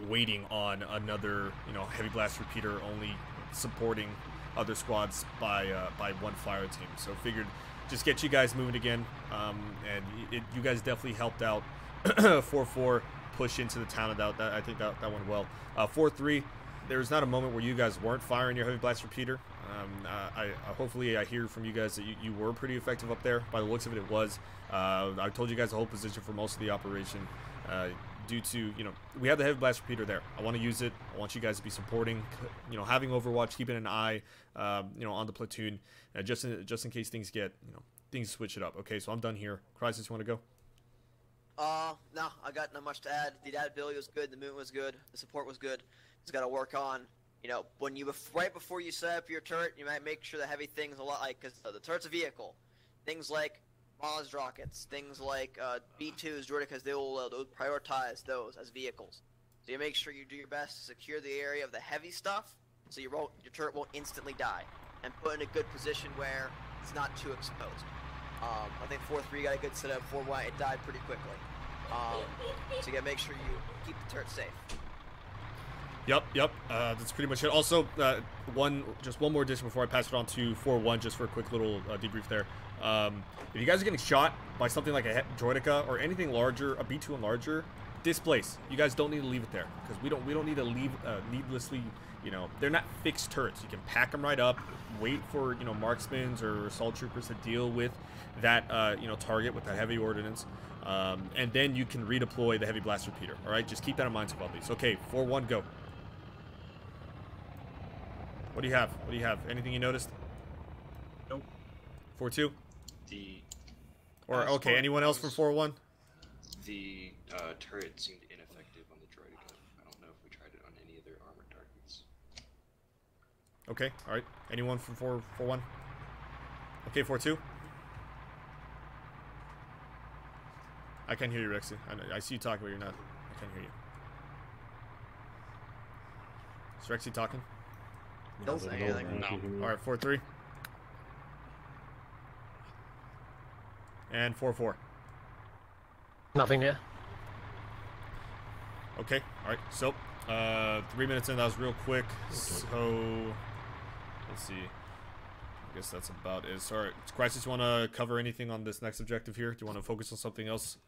waiting on another heavy blast repeater only supporting other squads by one fire team. So figured just get you guys moving again, and you guys definitely helped out. 4-4 push into the town. I think that went well. 4-3, there's not a moment where you guys weren't firing your heavy blast repeater. Hopefully I hear from you guys that you were pretty effective up there. By the looks of it was. I told you guys the whole position for most of the operation. Due to, we have the heavy blast repeater there. I want to use it. I want you guys to be supporting, having Overwatch, keeping an eye, on the platoon, just in case things things switch it up. Okay, so I'm done here. Crisis, you want to go? No, I got not much to add. The adaptability was good. The movement was good. The support was good. Just got to work on, when right before you set up your turret, you might make sure the heavy things a lot because the turret's a vehicle. Things like Maz rockets, things like B2s, droidicas, they'll prioritize those as vehicles. So you make sure you do your best to secure the area of the heavy stuff, so your turret won't instantly die, and put in a good position where it's not too exposed. I think 4-3 got a good setup. 4-1 it died pretty quickly. So you gotta make sure you keep the turret safe. Yep. That's pretty much it. Also, just one more addition before I pass it on to 4-1, just for a quick little debrief there. If you guys are getting shot by something like a droidica or anything larger, a B2 and larger, displace. You guys don't need to leave it there because we don't need to leave needlessly. They're not fixed turrets. You can pack them right up, wait for marksmen or assault troopers to deal with that target with the heavy ordnance, and then you can redeploy the heavy blast repeater. All right, just keep that in mind about these. Okay, 4-1, go. What do you have? Anything you noticed? Nope. 4-2? Okay, anyone else for 4-1? The turret seemed ineffective on the droidica. I don't know if we tried it on any other armored targets. Okay, alright. Anyone from 4-1? Okay, 4-2? I can't hear you, Rexy. I see you talking, but you're not. I can't hear you. Is Rexy talking? Don't say anything. No. Alright, 4-3. And 4-4. Nothing yet. Okay, alright. So, 3 minutes in, that was real quick. So, let's see. I guess that's about it. So, alright. Crisis, you want to cover anything on this next objective here? Do you want to focus on something else?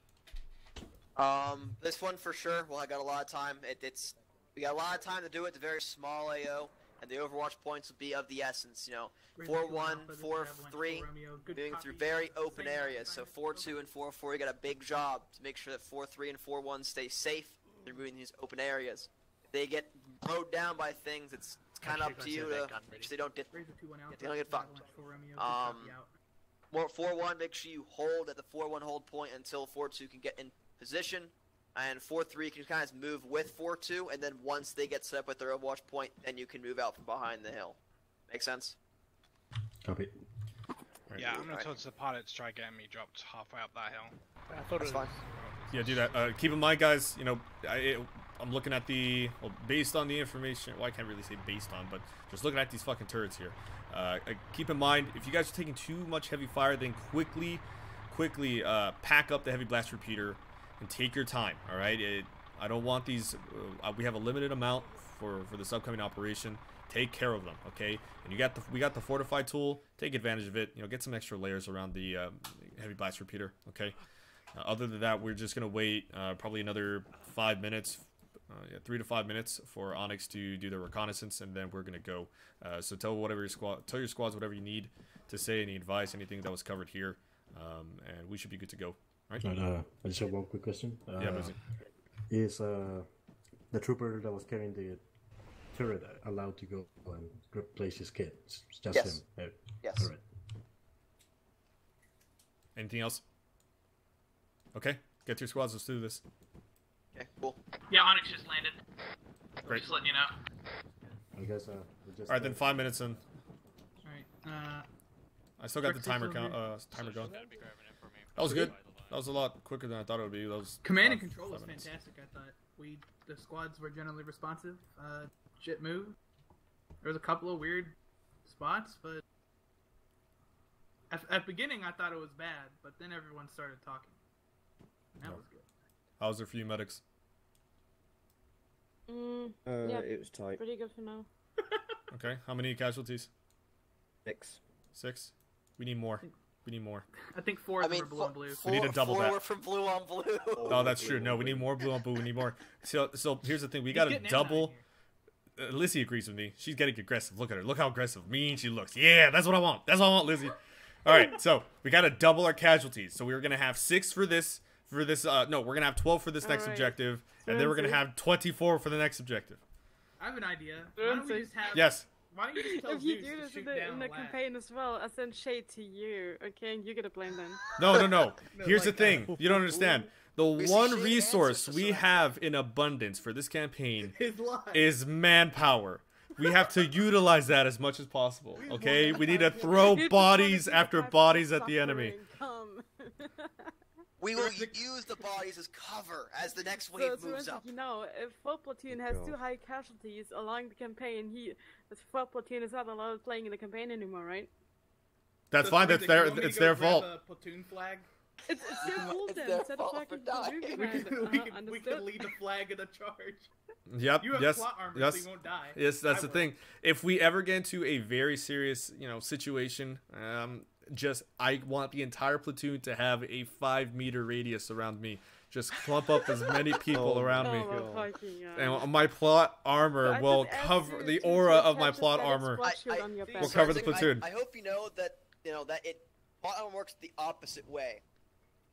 This one for sure. Well, I got a lot of time. We got a lot of time to do it. It's a very small AO, and the Overwatch points will be of the essence. 4-1, 4-3, moving through very open areas. So 4-2 and 4-4, you got a big job to make sure that 4-3 and 4-1 stay safe. They're moving these open areas. If they get mowed down by things, it's kind of up to you to make sure they don't get fucked. 4-1, make sure you hold at the 4-1 hold point until 4-2 can get in position, and 4-3 can kind of move with 4-2, and then once they get set up with their Overwatch point, then you can move out from behind the hill. Make sense? Copy. Yeah, I'm gonna towards the pilots try getting me dropped halfway up that hill. I thought it was fine. Yeah, do that. Keep in mind, guys, I'm looking at based on the information, well, I can't really say based on, but just looking at these fucking turrets here. Keep in mind, if you guys are taking too much heavy fire, then quickly pack up the heavy blast repeater and take your time. All right, I don't want these. We have a limited amount for this upcoming operation. Take care of them, okay? And we got the fortified tool. Take advantage of it. Get some extra layers around the heavy blast repeater, okay? Other than that, we're just gonna wait probably another 5 minutes, 3 to 5 minutes for Onyx to do their reconnaissance, and then we're gonna go. So tell your squads whatever you need to say, any advice, anything that was covered here, and we should be good to go. Right? I just have one quick question. Yeah, Boozy. Is the trooper that was carrying the turret allowed to go and replace his kit? It's just yes. him. Yes. All right. Anything else? Okay, get to your squads. Let's do this. Okay, cool. Yeah, Onyx just landed. Great. Just letting you know. I guess All right, then 5 minutes in. All right. I still got the timer count. Timer going. That was good. That was a lot quicker than I thought it would be. That was command and control was fantastic. I thought the squads were generally responsive. Shit moved. There was a couple of weird spots, but at the beginning I thought it was bad, but then everyone started talking. That was good. How was it for you, medics? Yeah, it was tight. Pretty good for now. Okay, how many casualties? 6. 6? We need more. We need more. I think 4 were blue on blue. We need to double that. 4 were from blue on blue. Oh, that's true. No, we need more blue on blue. We need more. So here's the thing. We got to double. Lizzie agrees with me. She's getting aggressive. Look at her. Look how aggressive, mean she looks. Yeah, that's what I want. That's what I want, Lizzie. All right, so we got to double our casualties. So we were gonna have 6 for this. No, we're gonna have 12 for this next objective, and then we're gonna have 24 for the next objective. I have an idea. Why don't we just have? Yes. Why don't you just tell If you Zeus do to this shoot in down the lab? campaign as well, I send shade to you, okay? And you get a blame then. No. Here's the thing. You don't understand. The one resource we have in abundance for this campaign is manpower. We have to utilize that as much as possible, okay? We need to throw bodies after bodies at the enemy. We will use the bodies as cover as the next wave moves up. You know, if full platoon has 2 high casualties along the campaign, full platoon is not allowed playing in the campaign anymore, right? That's fine. That's their. It's their fault. Platoon flag. It's their fault then. Set a fucking platoon. We can lead the flag in a charge. Yep. You have plot armor, so you won't die. Yes, that's the thing. If we ever get into a very serious, situation, I want the entire platoon to have a 5-meter radius around me. Just clump up as many people around me, and my plot armor will cover the aura of my plot armor. Will cover the platoon. I hope you know that plot armor works the opposite way.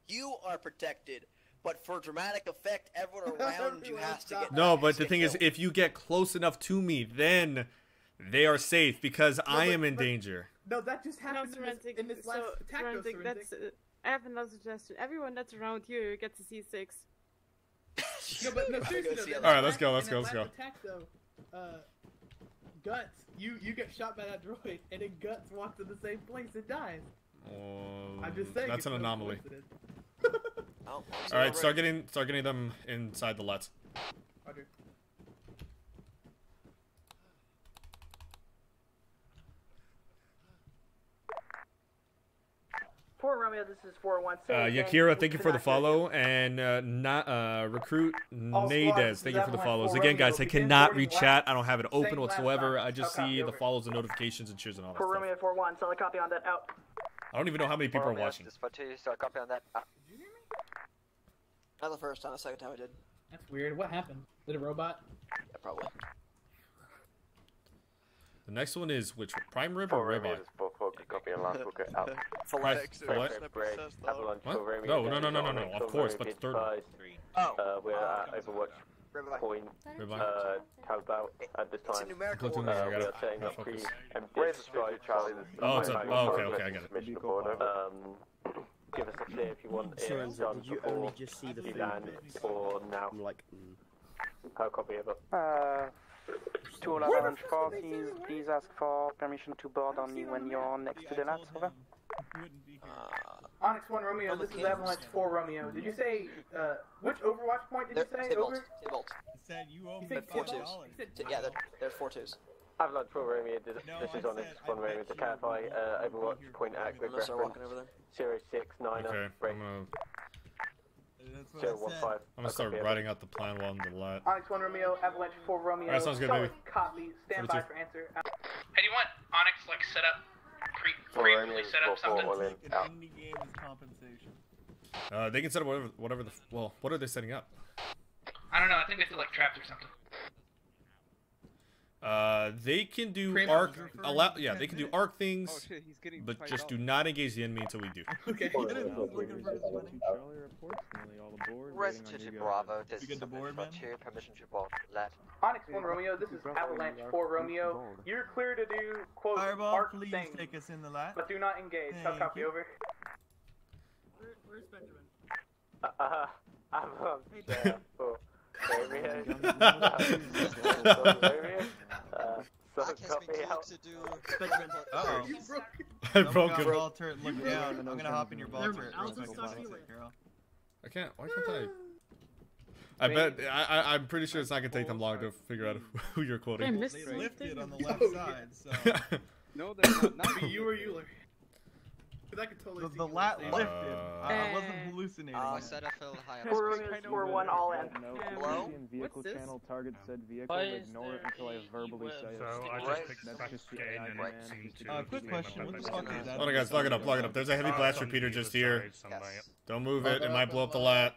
You are protected, but for dramatic effect, everyone around you has to get. No, but the thing is, if you get close enough to me, then they are safe because I am in danger. No, that just happened in this last attack. I have another suggestion. Everyone that's around you gets a C6. No, but no, seriously. All right, let's go. Attack though, Guts, you get shot by that droid, and then Guts walks to the same place and dies. I'm just saying. That's an anomaly. All right, start getting them inside the LUTs. Roger. Fort Romeo, this is 416. Yakira, thank you for the follow, and recruit Nades, thank you for the follows. Again, guys, I cannot read chat. I don't have it open whatsoever. I just see the follows and notifications and cheers and all that Fort stuff. Romeo 41, solid copy on that out. I don't even know how many people are watching. Solid copy on that out. Not the first time, the second time I did. That's weird. What happened? Did a robot? Yeah, probably. The next one is which? Prime Rib or Ribeye? Copy and last look out. What? No. Of course, but the third one. We're at Overwatch point. Countdown at this time. Platoon, we are setting up focus. Where's the strike, Charlie? Okay, I get it. Give us a say if you want it done did you only just see the food or now. How copy ever? To all avalanche forces, please ask for permission to board only when you're next to the labs, over. Onyx 1 Romeo, this is Avalanche 4 Romeo. Did you say, which Overwatch point did you say? Over? Tybalt. You said 4-2s. Yeah, there's 4-2s. Avalanche 4 Romeo, this is Onyx 1 Romeo. To clarify, Overwatch point at grid reference 069er, break 015. I'm gonna start writing out the plan while I'm in the LUT. Onyx 1 Romeo, Avalanche 4 Romeo. Alright, sounds good, baby. Copy, stand by for answer. Hey, do you want Onyx set up? Briefly set up something? They can set up whatever the. Well, what are they setting up? I don't know. I think they feel like trapped or something. They can do arc. They can do arc things, but just do not engage the enemy until we do. Okay. Resident to Bravo, this is Frontier, permission to board let. Onyx 1 Romeo, this is Avalanche 4 Romeo. You're clear to do, quote, arc things, take us in the lab. but do not engage. How copy over? Where's Benjamin? So copy Uh-oh. I broke it. Ball turret, look down. I'm gonna hop in your ball turret. I'll just talk to you later. Girl. I can't. Why can't I? I bet. I'm pretty sure it's not gonna take them long to figure out who you're quoting. They lifted on the left side, so. No, they're not. You or Euler. I could totally the lat lifted. I wasn't hallucinating. I said I fell high. 4-1 all in. Hello? Vehicle channel target said vehicle. Ignore it until I verbally say it. So I just picked back gain and quick question. What the fuck is that? Hold on, guys. Log it up. There's a heavy blast repeater just here. Don't move it. It might blow up the lat.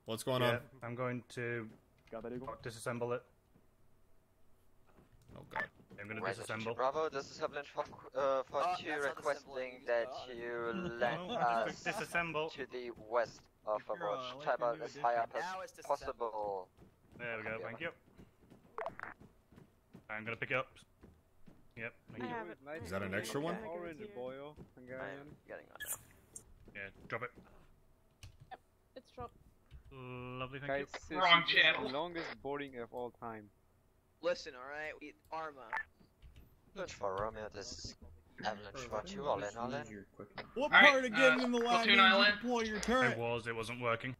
What's going on? I'm going to disassemble it. Oh god. I'm going to disassemble. Bravo, this is Avalanche 4-2 requesting that you land us disassemble to the west of Overwatch. Try about as high up as possible. There we go, thank you. I'm going to pick it up. Yep, thank you. Is that an extra one? Orange boil. I'm getting on now. Yeah, drop it. Yep, it's dropped. Lovely, thank you. Wrong channel. Longest boarding of all time. Listen, alright, we Arma. Avalanche 4 Romeo, this is Avalanche 4-2, all in. What part of getting in the line Platoon means all you in? deploy your turret? It wasn't working.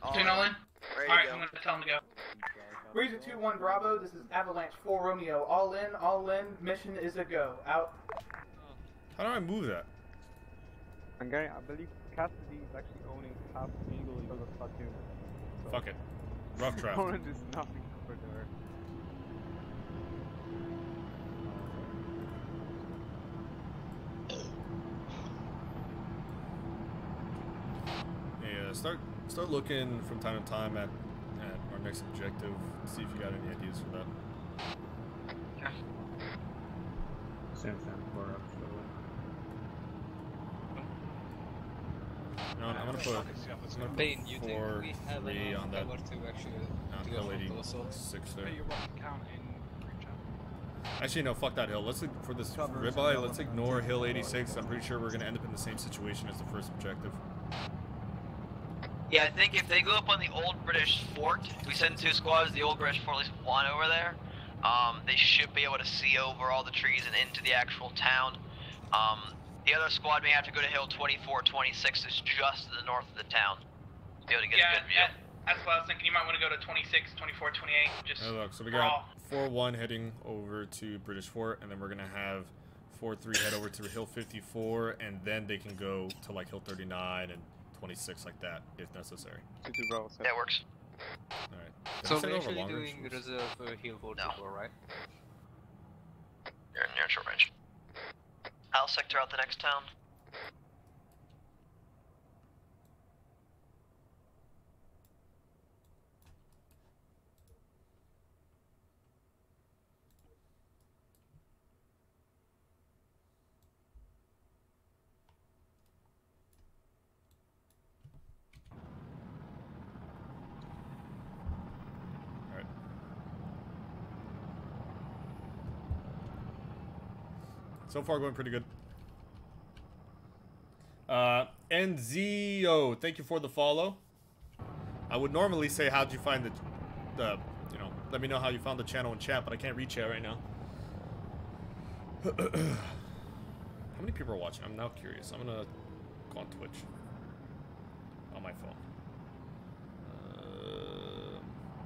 Platoon all in? Alright, I'm gonna tell him to go. Razor 2-1 Bravo, this is Avalanche 4 Romeo. All in, mission is a go. Out. How do I move that? I believe Cassidy is actually owning half Eagle because of Platoon. So Fuck it. Rough draft. Orange is nothing for her. Yeah, start looking from time to time at our next objective. See if you got any ideas for that. Same thing. We're up. No, I'm gonna put 4-3 on that. On hill 86 there. Actually, no, fuck that hill. Let's for this ribeye. Let's ignore hill 86. I'm pretty sure we're gonna end up in the same situation as the first objective. Yeah, I think if they go up on the old British fort, we send 2 squads, the old British fort, at least 1 over there, they should be able to see over all the trees and into the actual town. The other squad may have to go to hill 24, 26, is just to the north of the town, to be able to get a good view. That's what I was thinking. You might want to go to 26, 24, 28. Just hey, look, so we got 4-1 heading over to British Fort, and then we're gonna have 4-3 head over to hill 54, and then they can go to like hill 39 and 26 like that if necessary. That works. Alright. So we're actually doing reserve hill 44, right? You're in short range. I'll sector out the next town. So far, going pretty good. NZO, thank you for the follow. I would normally say, how'd you find the you know, let me know how you found the channel in chat, but I can't read chat right now. How many people are watching? I'm now curious. I'm gonna go on Twitch. On my phone.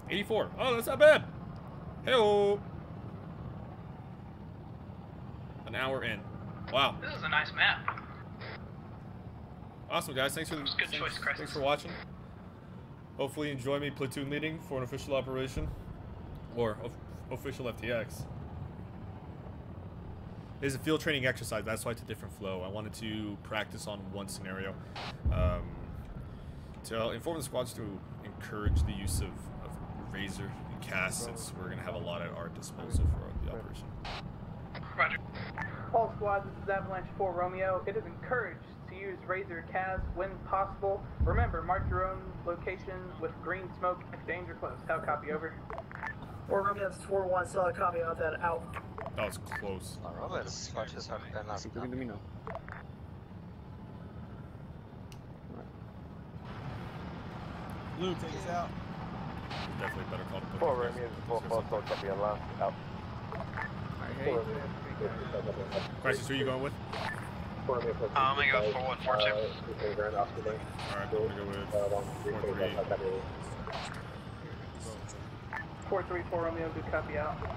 84. Oh, that's not bad. Hey-oh. An hour in. Wow. This is a nice map. Awesome, guys. Thanks for watching. Hopefully you enjoy me platoon leading for an official operation. Or official FTX. It is a field training exercise. That's why it's a different flow. I wanted to practice on one scenario. To inform the squads to encourage the use of Razor and CAS, since we're going to have a lot at our disposal for the operation. Roger. All squads, this is Avalanche 4 Romeo. It is encouraged to use Razor CAS when possible. Remember, mark your own location with green smoke if danger close. How copy, over? 4 Romeo, that's 4-1, solid copy about that, out. That was close. Blue, take us out. Definitely better call to put 4 Romeo, 4-4, copy and last, out. Crisis, who are you going with? I'm gonna go 4142. Alright, I'm gonna go with 43. 434 Romeo, good copy out. The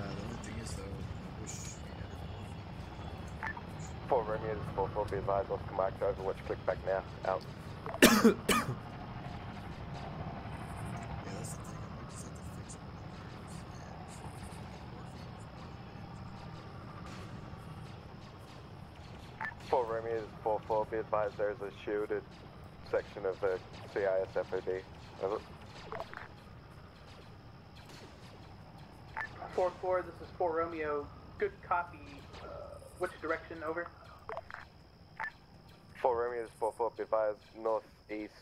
only thing is though, I wish we had 4 Romeo, this is 44, be advised, let's come back to Overwatch, click back now, out. Yeah, that's the thing, I might just have to fix it. 4 Romeo, this is 44, be advised there is a shielded section of the CIS FOD. Over. 4-4, this is 4 Romeo, good copy. Which direction, over? 4 Romeo, this is 44, be advised, northeast.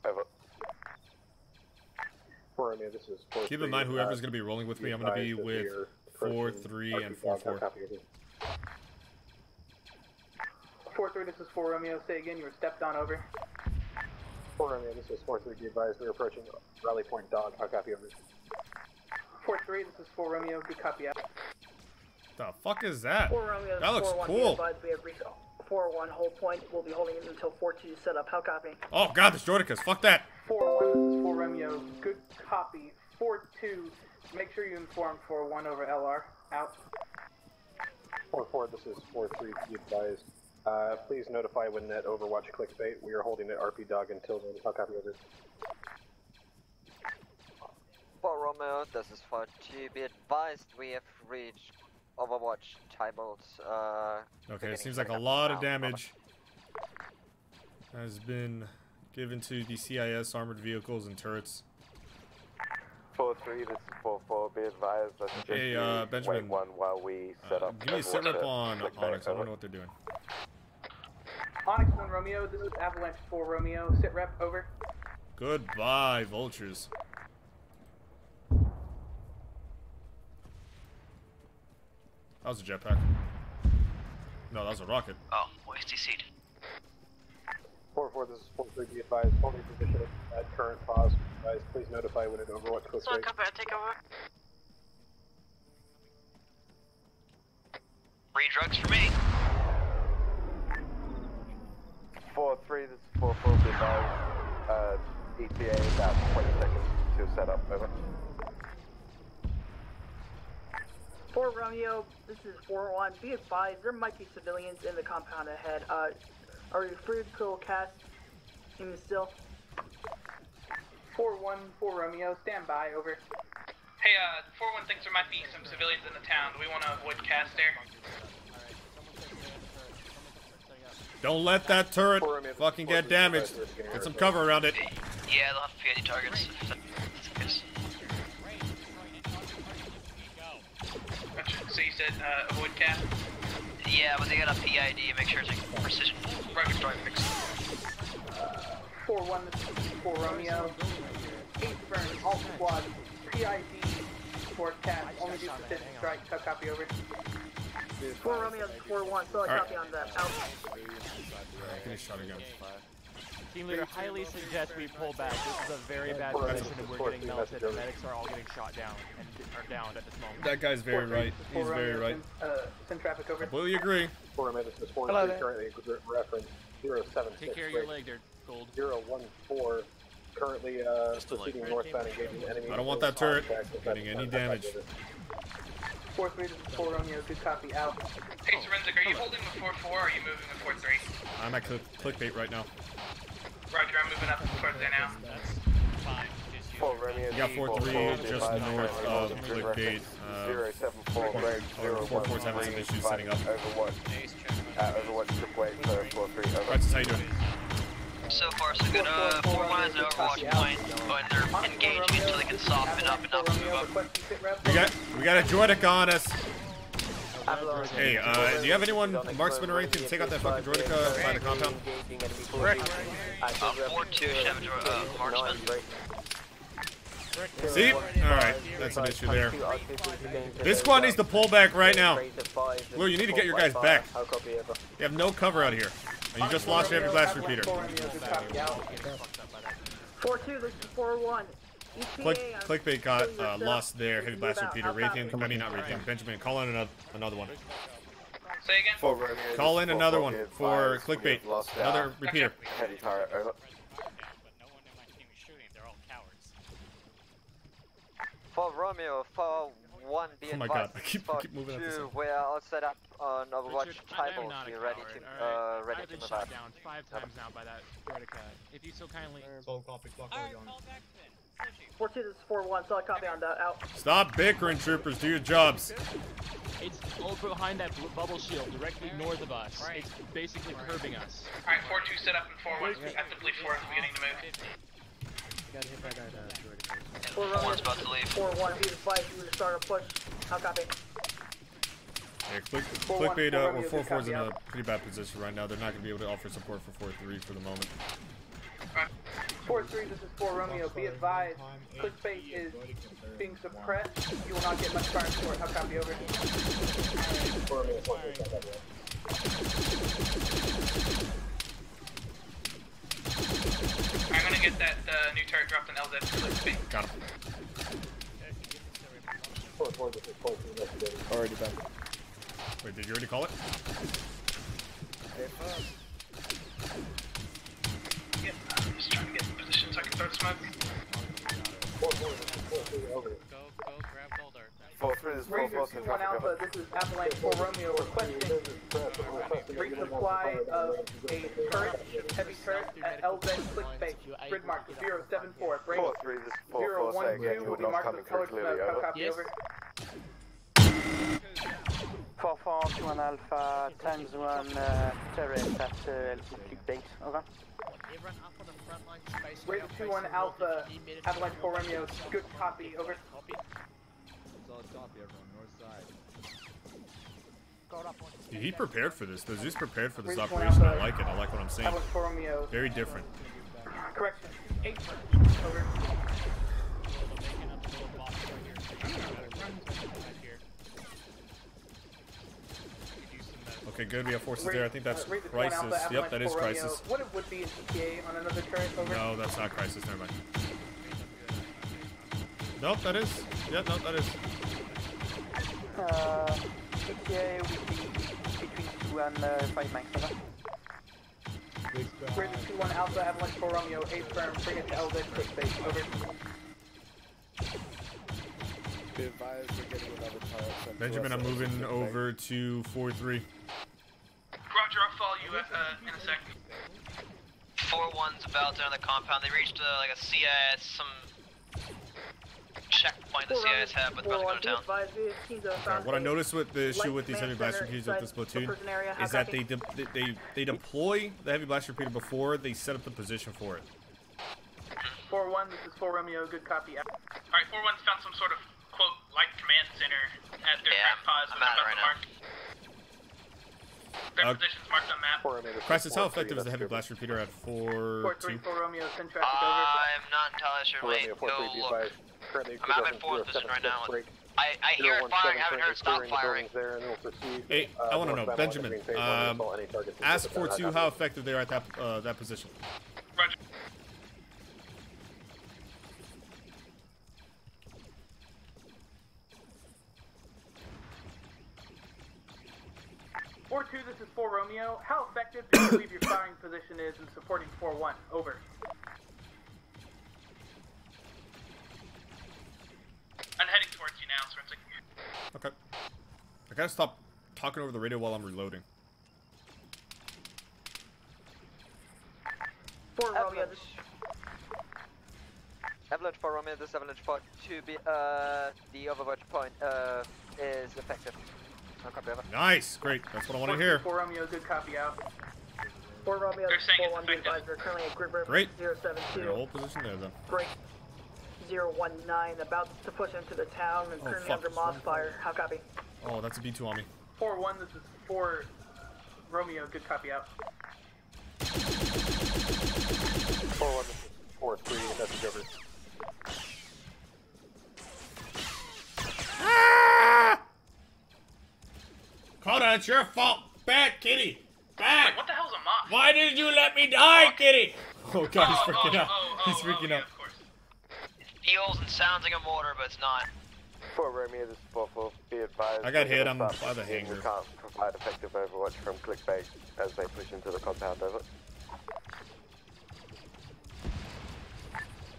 Over. 4 Romeo, this is 4-3. Keep in mind, whoever's going to be rolling with me, I'm going to be with 4-3 and 4-4. 4-3, this is 4 Romeo, say again, you were stepped on, over. 4 Romeo, this is 4-3, be advised, we're approaching Rally Point Dog, how copy, over. 4-3, this is 4 Romeo, good copy out. The fuck is that? 4 Romeo, That looks 4-1, cool. we have reached 4-1 hold point. We'll be holding it until 4-2 set up. How copy? Oh god, there's Droidicas. Fuck that. 4-1, this is 4 Romeo, good copy. 4-2, make sure you inform 4-1 over LR, out. 4-4, this is 4-3, be advised. Please notify when that Overwatch clickbait. We are holding it RP Dog until then. How copy, over. 4 Romeo, this is 4-2, be advised, we have reached Overwatch tables. Okay, it seems like a lot of damage has been given to the CIS armored vehicles and turrets. 4-3, this is 4-4, be advised, let's just Benjamin, wait one while we set up. give me a sit rep on Onyx, I don't know what they're doing. Onyx 1 Romeo, this is Avalanche 4 Romeo, sit rep, over. Goodbye, vultures. That was a jetpack. No, that was a rocket. Oh, wasty seed. 4-4, this is 4-3, be advised, holding position at current pause. Guys, please notify when an Overwatch clickbait. So, copy, I take over. Free drugs for me. 4-3, this is 4-4, be advised, ETA about 20 seconds to set up, over. 4 Romeo, this is 4-1. Be advised, there might be civilians in the compound ahead. Are you free to go cast even still? 4-1, 4 Romeo, stand by, over. Hey, 4-1 thinks there might be some civilians in the town. Do we want to avoid cast there? Don't let that turret fucking get damaged. Get some cover around it. Yeah, they'll have PID targets. So you said avoid cast? Yeah, but they got a PID, make sure it's like precision. Rocket strike fix. 4-1, this is 4 Romeo. 8 burn, all squad, PID for cast, only do precision strike, cut copy, over. 4 Romeo, 4-1, so I copy on that. Out. Finish shot again. Team leader highly suggests we pull back. This is a very bad position and we're getting melted. The medics are all getting shot down and are downed at this moment. That guy's very right. He's very right. Send traffic over. Completely agree. 4 Romeo, this is 4-3, currently reference 076. Take care of your leg there, Gold. 014, currently proceeding northbound, engaging enemy. I don't want that turret getting any damage. 4-3, this is 4 Romeo, good copy, out. Hey, SorensiC, are you holding with 4-4 or are you moving with 4-3? I'm at clickbait right now. Roger, I'm moving up towards there now. That's fine. 4 Romeo, You got 4-3 just north of clickbait. 074, grade 4-4's having some issues setting up. Overwatch. Overwatch took way for 4-3, over. Right, how you doing? So far, so good. 4-1 has an Overwatch point, but they're engaging until they can soften up and not move up. We got a Droidic on us. Hey, do you have anyone, marksman or anything, to take out that fucking Droidica by the compound? 4-2 should have a marksman. See? Alright, that's an issue there. This squad needs to pull back right now. Lou, you need to get your guys back. You have no cover out here. And you just lost your heavy blast repeater. 4-2, this is 4-1. Clickbait got lost there. Heavy Blaster Repeater. Raytheon, I mean not Raytheon. Benjamin, call in another one. Say again? Call in another one for Clickbait. Another repeater. Heavy fire, over. For Romeo, for 1, be Oh my advised. god, I keep moving up this Two, side. we are all set up on Overwatch Richard, tables. I am Be not a ready coward, to alright? ready I've to been move shot out. down 5 times now by that Vertica. If you so kindly... 4-2, this is 4-1, solid copy on that, out. Stop bickering, troopers. Do your jobs. It's over behind that bubble shield, directly north of us. It's basically curbing us. Alright, 4-2 set up and 4-1 actively for us beginning to move. Got hit by that 4-1's about to leave. 4-1, be advised, you would start a push. How copy? Yeah, Clickbait or 4-4's in a pretty bad position right now. They're not going to be able to offer support for 4-3 for the moment. 4-3, this is 4 Romeo. Be advised, Clickbait is being suppressed. You will not get much fire support. How copy, over? I'm gonna get that new turret dropped on LZ for Clickbait. Got him. 4-4, this is 4-3, Already back. Wait, did you already call it? Yep, I'm just trying to get in position so I can start smoke. 4-4, over. Go, grab Goldar. 4-3, this is 4-4, Ranger 2-1 Alpha, this is Avalanche 4 Romeo requesting resupply of a turret, heavy turret at LZ Clickbait. Grid mark 074. Break 4-3, this is 4-4, say again, you will are be not marked coming with color through smoke. clearly, How over. copy, over? 4-4, 2-1 Alpha, times 1 turret at Clickbait, over. Ranger 2-1 Alpha, Avalanche 4 Romeo, good copy, over. He prepared for this. The Zeus prepared for this operation. I like it. I like what I'm saying. Avalanche 4 Romeo. Very different. Correction, 8, over. Okay, good. We have forces there. I think that's Ranger 2-1 Crisis. Alpha, Yep, that is Avalanche 4 Romeo. Crisis. What would be an ETA on another turret, over? No, that's not Crisis. Never mind. Nope, that is. Yep, nope, that is. ETA will be between 2 and 5 max, over. Ranger 2-1 Alpha, Avalanche 4 Romeo, 8 firm, bring it to LZ Clickbait, over. Be advised, we're getting another turret sent to Benjamin, us I'm at moving Clickbait. over to 4-3. Roger, I'll follow you in a sec. 4-1's about to enter the compound. They reached like a CIS, some checkpoint the CIS have, but they're about to go to town. Okay, what I noticed with the issue with these heavy blaster repeaters with this platoon is that they deploy the heavy blaster repeater before they set up the position for it. 4-1, this is 4 Romeo, good copy. Alright, 4-1's found some sort of, quote, light command center at their crack pods I'm at it right now. Their position's marked on map. Crisis, how effective is the heavy blaster repeater at 4-2? 4 Romeo, send traffic over. I'm not entirely sure. Wait, go look. I'm at 4th position right now. I hear it firing, I haven't heard it stop firing. Hey, I want to know, Benjamin, ask 4-2 how effective they are at that position. Roger. This is 4 Romeo. How effective do you believe your firing position is in supporting 4-1? Over. I'm heading towards you now, SorensiC. Okay. I gotta stop talking over the radio while I'm reloading. 4 Romeo, Avalanche 4 Romeo, this Avalanche 4 to be, the Overwatch point, is effective. No copy, over. Nice, great. That's what I want to hear. 4 Romeo, good copy out. 4 Romeo, They're saying 4-1, be advised, they're currently at grid Great. reference 072. Hold position there then. Break 019, about to push into the town and currently fuck. under Moss fire. How copy? Oh, that's a B2 on me. 4-1, this is 4 Romeo, good copy out. 4-1, this is 4-3, message over. Coda, it's your fault. Back, kitty. Back. Wait, what the hell's a moth? Why did you let me die, kitty? Oh god, he's freaking out. He's freaking out. Of course. Feels and sounds like a mortar, but it's not. 4 Romeo, this is 4-4. Be advised. I got hit. I'm by the hangar. We can't provide effective overwatch from clickbait as they push into the compound. Over.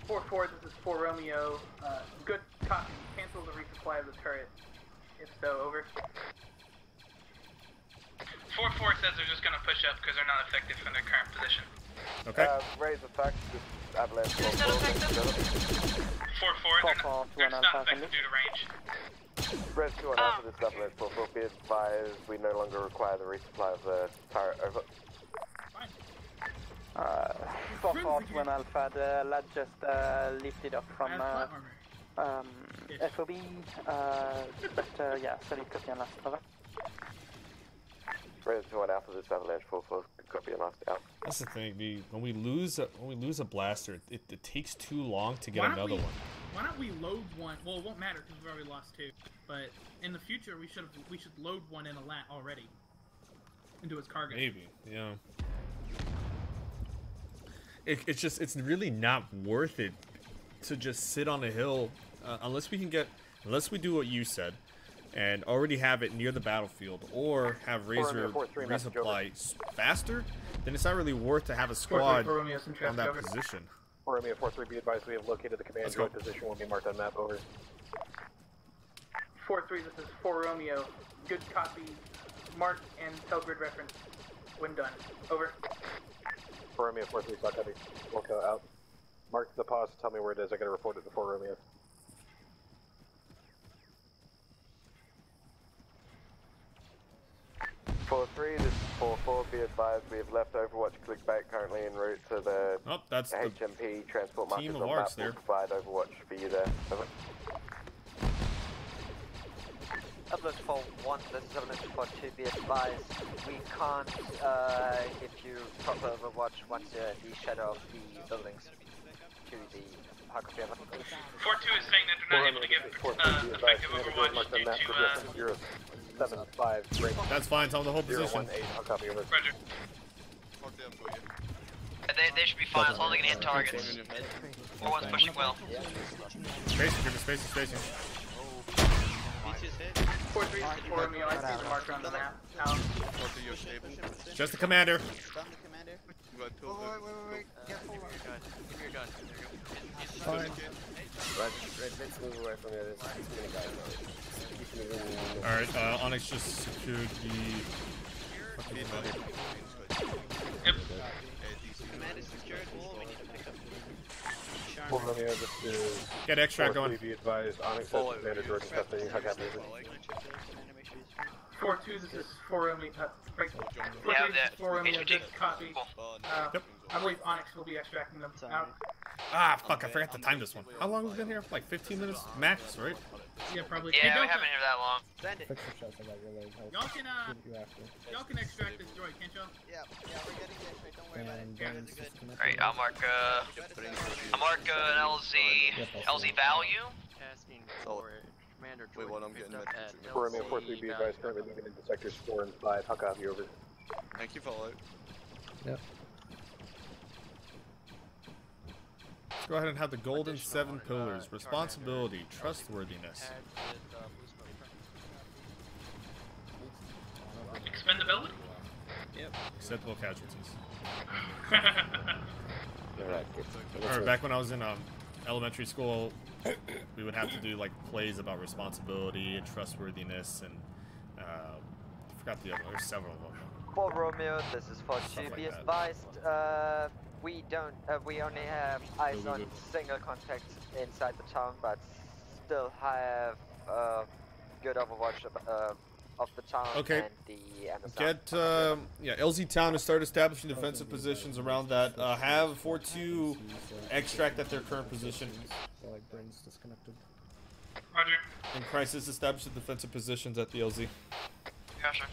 4-4, this is 4 Romeo. Good copy. Cancel the resupply of the turret. If so, over. 4-4 says they're just gonna push up because they're not effective from their current position. Okay. Raise effect. This is avalanche 4-4. 4-4, they're not effective due to range. Res 2 on after this avalanche 4-4. Be advised, we no longer require the resupply of the turret. Over. 4-4 to 1 Alpha, the lad just lifted up from FOB, but yeah, solid copy on last. Over. Res 2 on Alpha, this avalanche 4-4. Copy on last out. That's the thing. When we lose a blaster, it takes too long to get another one. Why don't we load one? Well, it won't matter because we've already lost 2. But in the future, we should load one in a lat already into its cargo. Maybe, yeah. It's really not worth it to just sit on a hill unless we do what you said and already have it near the battlefield or have Razor resupply faster. Then it's not really worth to have a squad on that position. 4 Romeo 4-3, be advised we have located the command droid position. Will be marked on map. Over. 4-3, this is 4 Romeo. Good copy. Mark and tell grid reference when done. Over. 4 Romeo 4-3, slot copy. Wilco out. Mark the pause. Tell me where it is. I gotta report it to 4 Romeo. This is 4-4. Be advised, we have left Overwatch clickbait currently en route to the that's HMP transport markers team of on map. arcs there. We'll provide Overwatch for you there. Over. Avalanche 4-1, this is Avalanche 4-2, be advised, we can't give you proper Overwatch once you're in the shadow of the buildings to the Hakafia. 4-2 is saying that they're not able to give effective Overwatch due to 075. That's fine. Tell them the whole position. 018. I'll copy over. Roger. They should be fine as long as they can hit targets. 4-1's pushing well. Spacing. 4-3, 4 Romeo, I see the marker on the map. Out. Just the commander. Wait. Careful. Give me your gun. Fine. Let's move away from it. There's too many guys. Alright, Onyx just secured the fucking commander. Yep. Command is secured. We need to pick up the 4 Romeo, this is... Get extract going. Be advised, Onyx has Commander Jordan custody. How copy is it? 4-2, this is 4 Romeo. Break. 4 Romeo, good copy. I believe Onyx will be extracting them out. Ah, fuck, I forgot to time this one. How long have we been here? Like 15 minutes max, right? Yeah, probably. Yeah, we haven't been here that long. Send it. Y'all can extract this droid, can't y'all? Yeah, we're getting the extract, don't worry about it. Alright, I'll mark an LZ value. Tasking for Commander Wait, what? I'm getting that. 4 Romeo 4-3, be advised, currently moving into sectors 4 and 5. How copy over? Thank you, follow. Yep. Let's go ahead and have the golden 7 pillars. Responsibility, trustworthiness. Expendability? Yep. Acceptable casualties. Alright, back when I was in elementary school, we would have to do like plays about responsibility and trustworthiness, and I forgot the other. There's several of them. 4 Romeo, this is 4-2, be advised, we only have eyes on single contacts inside the town, but still have good overwatch of the town and the Amazon. Get LZ town to start establishing defensive positions around that. Have 4-2 extract at their current position. Like brains disconnected. Roger. In crisis, establish the defensive positions at the LZ. Yeah, sure.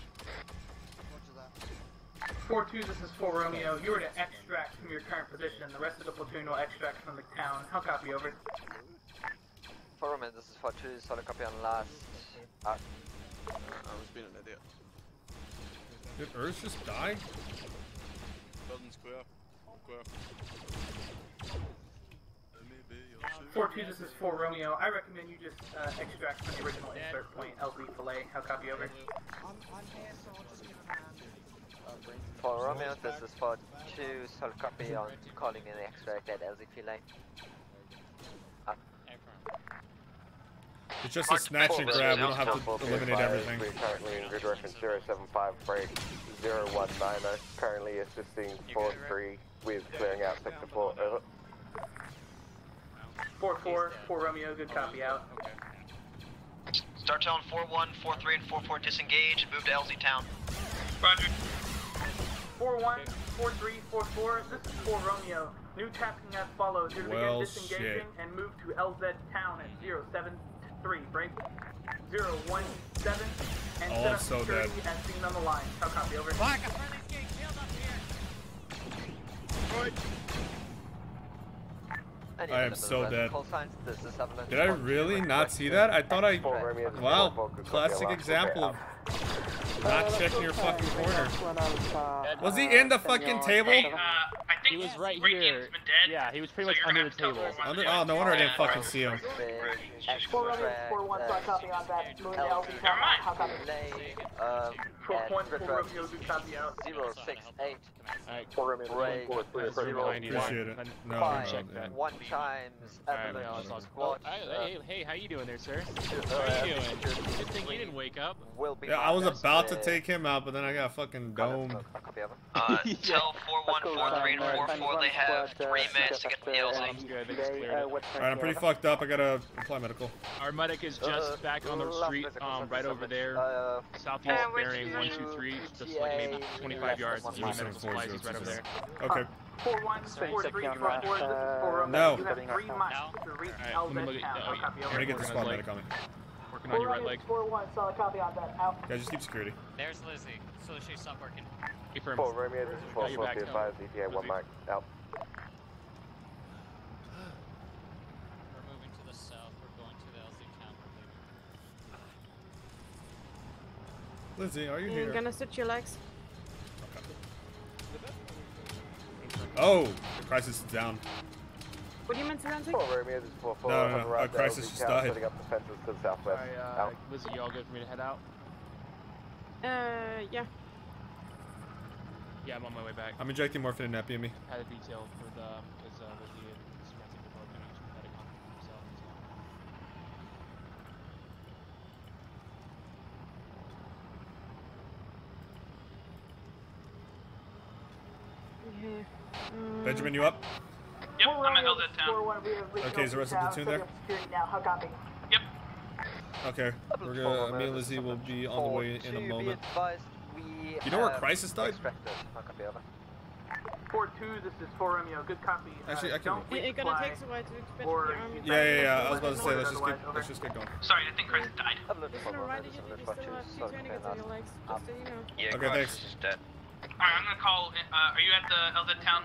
4-2, this is 4 Romeo. You are to extract from your current position. The rest of the platoon will extract from the town. How copy over? 4 Romeo, this is 4-2, solid copy on last. I was being an idiot. Did Earth just die? Building square. 4-2, this is 4 Romeo. I recommend you just extract from the original insert point, LZ Filet. How copy over? For Romeo, this is 4-2, sol copy on calling in extract at LZ Filet. It's just a snatch and grab, we don't have to eliminate everything. We're currently in grid reference 075 break 0190, currently assisting 4-3 with clearing out sector 4, over. 4-4, 4 Romeo, good copy out. Start telling 4-1, 4-3, and 4-4 disengage and move to LZ Town. Roger. 4-1, 4-3, 4-4, this is 4 Romeo. New tasking as follows. You're to begin disengaging and move to LZ Town at 073. Break 017 and set up security as seen on the line. How copy over? Black, a friendly's getting killed up here. I am so dead. Did I really not see that? I thought I... Wow. Classic example of not checking your fucking corner. Was he in the fucking table? I think he was right here. Yeah, he was pretty much under the table. Oh, no wonder I didn't fucking see him. 4 Romeo, 4-1, so I copy on that. Moving to LZ Town. How copy? 4-1, 4 Romeo, good copy out. 068. Alright, 4 Romeo, 4-3, appreciate it. No, check that. 1 times squad. Hey, how you doing there, sir? How you doing? Good thing you didn't wake up. Yeah, I was about to take him out, but then I got fucking domed. Tell 4-1, 4-3, and 4-4 they have 3 minutes to get to the LZ. Alright, I'm pretty fucked up. I gotta apply medical. Our medic is just back on the street, right over there. Southeast bearing 123, just like maybe 25 yards. Medical supplies is right over there. Okay. 4-1, 4-3, 4-4, this is 4 Romeo. No. You have 3 miles to reach LZ Town. How copy over? I'm gonna get the spot medic on me. Working on your right leg. 4-1, solid copy on that. Out. Yeah, just keep security. There's Lizzie, so she stopped working. Confirm. 4 Romeo, this is 4-4, be advised, ETA 1 mic, out. We're moving to the south, we're going to the LZ Town. Lizzie, are you You're here? gonna switch your legs. Oh, the crisis is down. What do you meant to run to? 4 Romeo, this is 4-4, No, crisis just died. setting up defenses to the southwest, out. Lizzie, you all good for me to head out? Yeah. Yeah, I'm on my way back. I'm injecting morphine and epi in me. Had a detail for the, because Lizzie is renting the broken and medic on himself. Benjamin, you up? Yep, I'm at LZ Town. Okay, is the rest of the platoon there? Now, how copy? Yep. Okay, we're gonna, me and Lizzie will be on the way in a moment. You know where Crisis died? 4-2, this is 4 Romeo, good copy. Actually, I can... It gonna take a while to expect the army. Yeah, I was about to say, let's just get going. Sorry, I think Crisis died. Listen, Ryder, you still have 2 tourniquets on your legs, just so you know. Yeah, okay, thanks. is dead. Alright, I'm gonna call, are you at the LZ Town?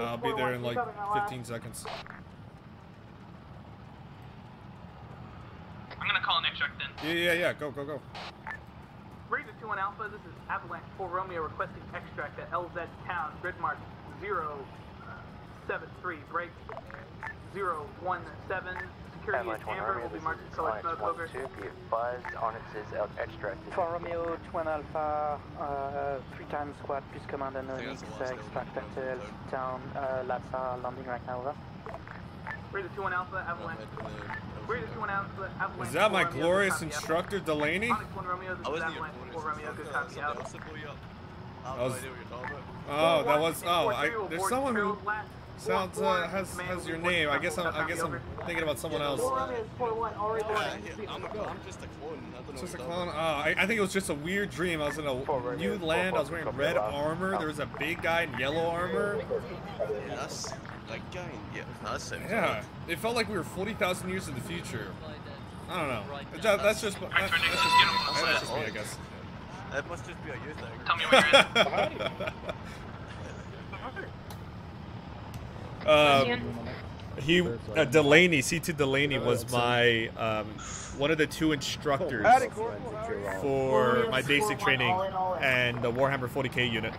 I'll be there in like 15 seconds. I'm gonna call an extract then. Yeah, go. Read the 2-1 Alpha, this is Avalanche 4 Romeo requesting extract at LZ Town, grid mark 073, break 017, security is Amber, will be marked as color smoke over. Be advised, Onyx is extract. 4 Romeo, 2-1 Alpha, 3 times squad, plus command and Onyx, extract at LZ Town, labs are landing right now, over. Read the 2-1 Alpha, Avalanche. Read the 2-1 Alpha, Avalanche. Is that my glorious instructor, Delaney? Onyx 1 Romeo, this is Avalanche 4 Romeo, good copy out. That was, there's someone who sounds, has your name. I guess I'm thinking about someone else. I'm just a clone. Just a clone? I think it was just a weird dream. I was in a new land. I was wearing red armor. There was a big guy in yellow armor. Yeah, that's that guy. Yeah, it felt like we were 40,000 years in the future. I don't know. That's just me, I guess. That must just be a you thing. Tell me where you're at. Delaney, C2 Delaney was my, one of the 2 instructors for my basic training and the Warhammer 40k unit.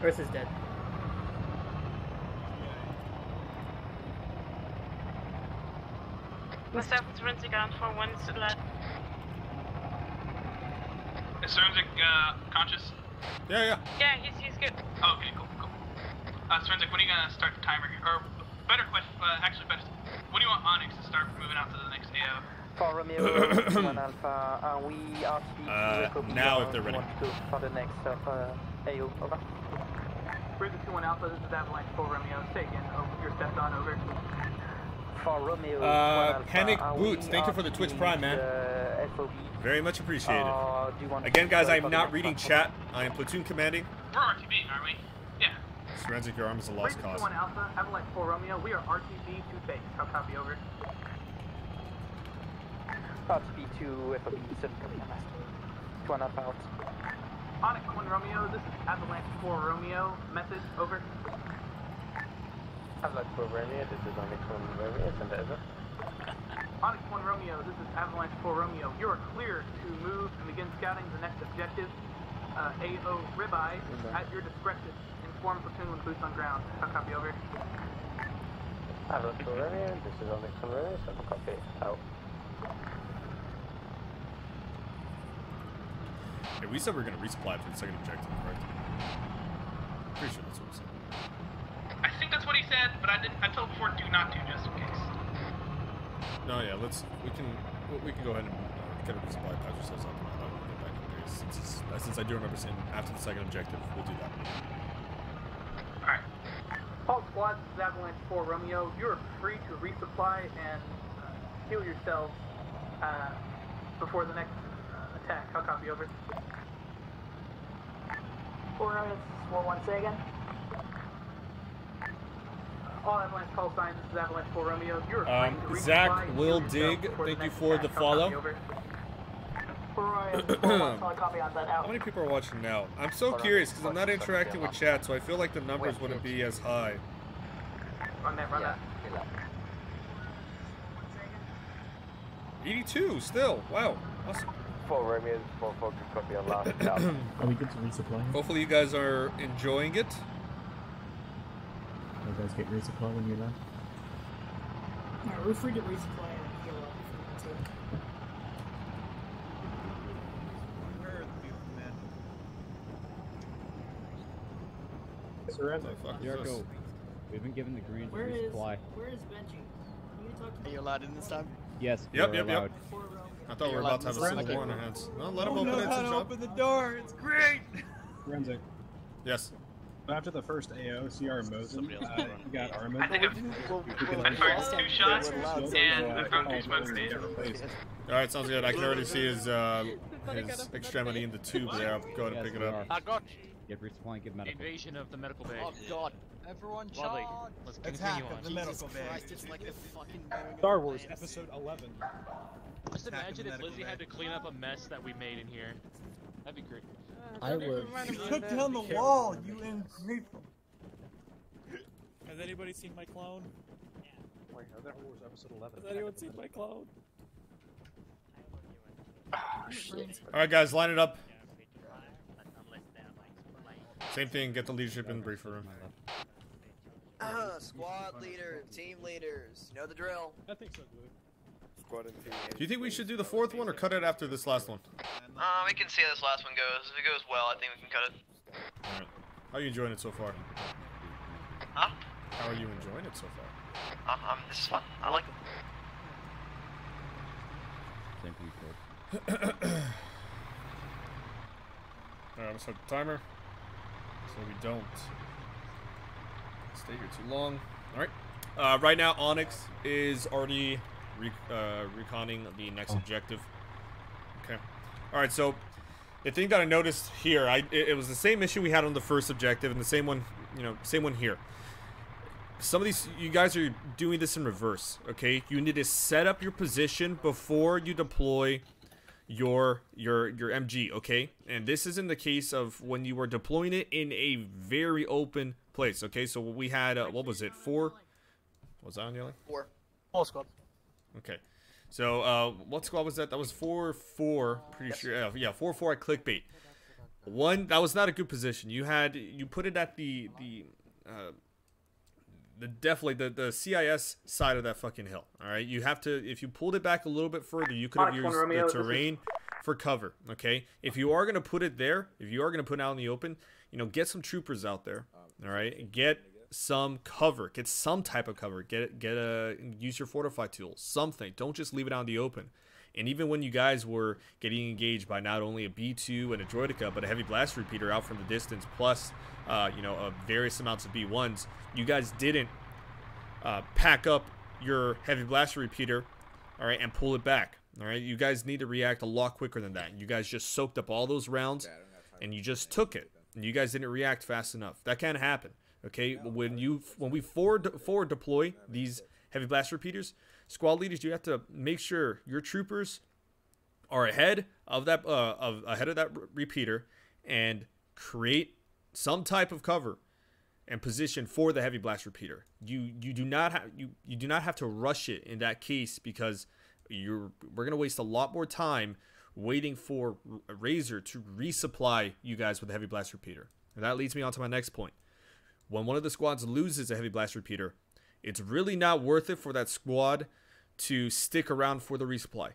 Earth is dead. Myself and SorensiC on 4-1 to the left. Is SorensiC conscious? Yeah. Yeah, he's good. Oh, okay, cool. SorensiC, when are you gonna start the timer here? Or better question, better. When do you want Onyx to start moving out to the next AO? For Romeo 1 Alpha, are we RTB now if they're ready. For the next AO, over. Bridge 2-1 Alpha, this is Avalanche 4 Romeo. Say again, over. You're stepped on, over. For Romeo 1 Alpha, Panic Boots, thank you for the Twitch Prime, man. Very much appreciated. Again, guys, I am not reading chat. I am platoon commanding. We're RTB, aren't we? Yeah. SorensiC, your arm is a lost cause. 2-1 Alpha, Avalanche 4 Romeo. We are RTB to base. How copy, over? RTB to FOB, 7 coming on last. 2-1 Alpha out. Onyx 1 Romeo, this is Avalanche 4 Romeo. Message, over. Avalanche 4 Romeo, this is Onyx 1 Romeo, send it over. Onyx 1 Romeo, this is Avalanche 4 Romeo. You are clear to move and begin scouting the next objective. AO Ribeye, at your discretion. Inform platoon when boots on ground. How copy, over? Avalanche 4 Romeo, this is Onyx 1 Romeo, send a copy, out. Yeah, we said we were going to resupply for the second objective, correct? Pretty sure that's what we said. I think that's what he said, but I told before do not do just in case. No, yeah, we can go ahead and get a resupply, patch ourselves up, and get back up there. Since I do remember saying after the second objective, we'll do that. Alright. All squads, this is Avalanche 4 Romeo. You're free to resupply and heal yourselves before the next attack. How copy, over? 4 Romeo, 4-1, say again. All Avalanche call signs, this is Avalanche 4 Romeo. You're free to resupply. Zach Will Dig, thank you for the follow. How many people are watching now? I'm so curious because I'm not interacting with chat, so I feel like the numbers wouldn't be as high. Run that. 82 still. Wow. Awesome. 4 Romeo, 4 good copy on last. Are we good to resupply? Hopefully you guys are enjoying it. You guys get resupply when you're done? No, we're free to resupply and heal up if we need to. Where are the people, man? Surrender. Yarko, we've been given the green to Where resupply. Where is Benji? Can you talk to me? Are you allowed in this time? Yes. Yep. I thought we were about to have a civil war on our hands. No, let him open it. How to open the door. It's great. SorensiC. Yes. After the first AO, CR Mosin, you got Arma. I think I've fired 2 shots and I've thrown 2 smoke grenades. Alright, sounds good. I can already see his extremity in the tube there. I'll go ahead and pick it up. I got Get resupply and get medical. invasion of the medical bay. Oh god. Everyone Lovely. charge! Let's Attack continue of on. the medical bay. Christ, it's like the fucking Star Wars Episode 11. Just imagine if Lizzie had to clean up a mess that we made in here. That'd be great. I would. You took down the wall, you ungrateful. Has anybody seen my clone? Wait, Star Wars Episode 11. Has anyone seen my clone? Alright guys, line it up. Same thing, get the leadership in the briefer room. Squad leader, team leaders, you know the drill. I think so, dude. Squad and team. Do you think we should do the 4th one or cut it after this last one? We can see how this last one goes. If it goes well, I think we can cut it. Alright. How are you enjoying it so far? Huh? How are you enjoying it so far? This is fun. I like it. Same for you, Alright, let's start the timer. So we don't stay here too long. Alright. Right now, Onyx is already reconning the next objective. Okay. Alright, so the thing that I noticed here, it was the same issue we had on the first objective and the same one, same one here. Some of these, you guys are doing this in reverse, okay? You need to set up your position before you deploy your MG, okay? And this is in the case of when you were deploying it in a very open place, okay? So we had, what was it, 4? What was that on yelling? 4. All squad. Okay. So, what squad was that? That was 4-4, pretty sure. Yeah, 4-4 at clickbait. That was not a good position. You put it at the definitely the CIS side of that fucking hill. All right, you have to. If you pulled it back a little bit further, you could have used the terrain for cover. Okay, if you are gonna put it there, if you are gonna put it out in the open, you know, get some troopers out there. All right, get some cover, get some type of cover. Use your fortify tools, something. Don't just leave it out in the open. And even when you guys were getting engaged by not only a B2 and a Droideka, but a heavy blast repeater out from the distance, plus, you know, various amounts of B1s, you guys didn't pack up your heavy blast repeater, all right, and pull it back. All right, you guys need to react a lot quicker than that. You guys just soaked up all those rounds, and you just took it. And you guys didn't react fast enough. That can happen. Okay, when we forward deploy these heavy blast repeaters, squad leaders, you have to make sure your troopers are ahead of that repeater and create some type of cover and position for the heavy blast repeater. You do not have to rush it in that case, because we're gonna waste a lot more time waiting for Razor to resupply you guys with a heavy blast repeater. And that leads me on to my next point. When one of the squads loses a heavy blast repeater, it's really not worth it for that squad to stick around for the resupply.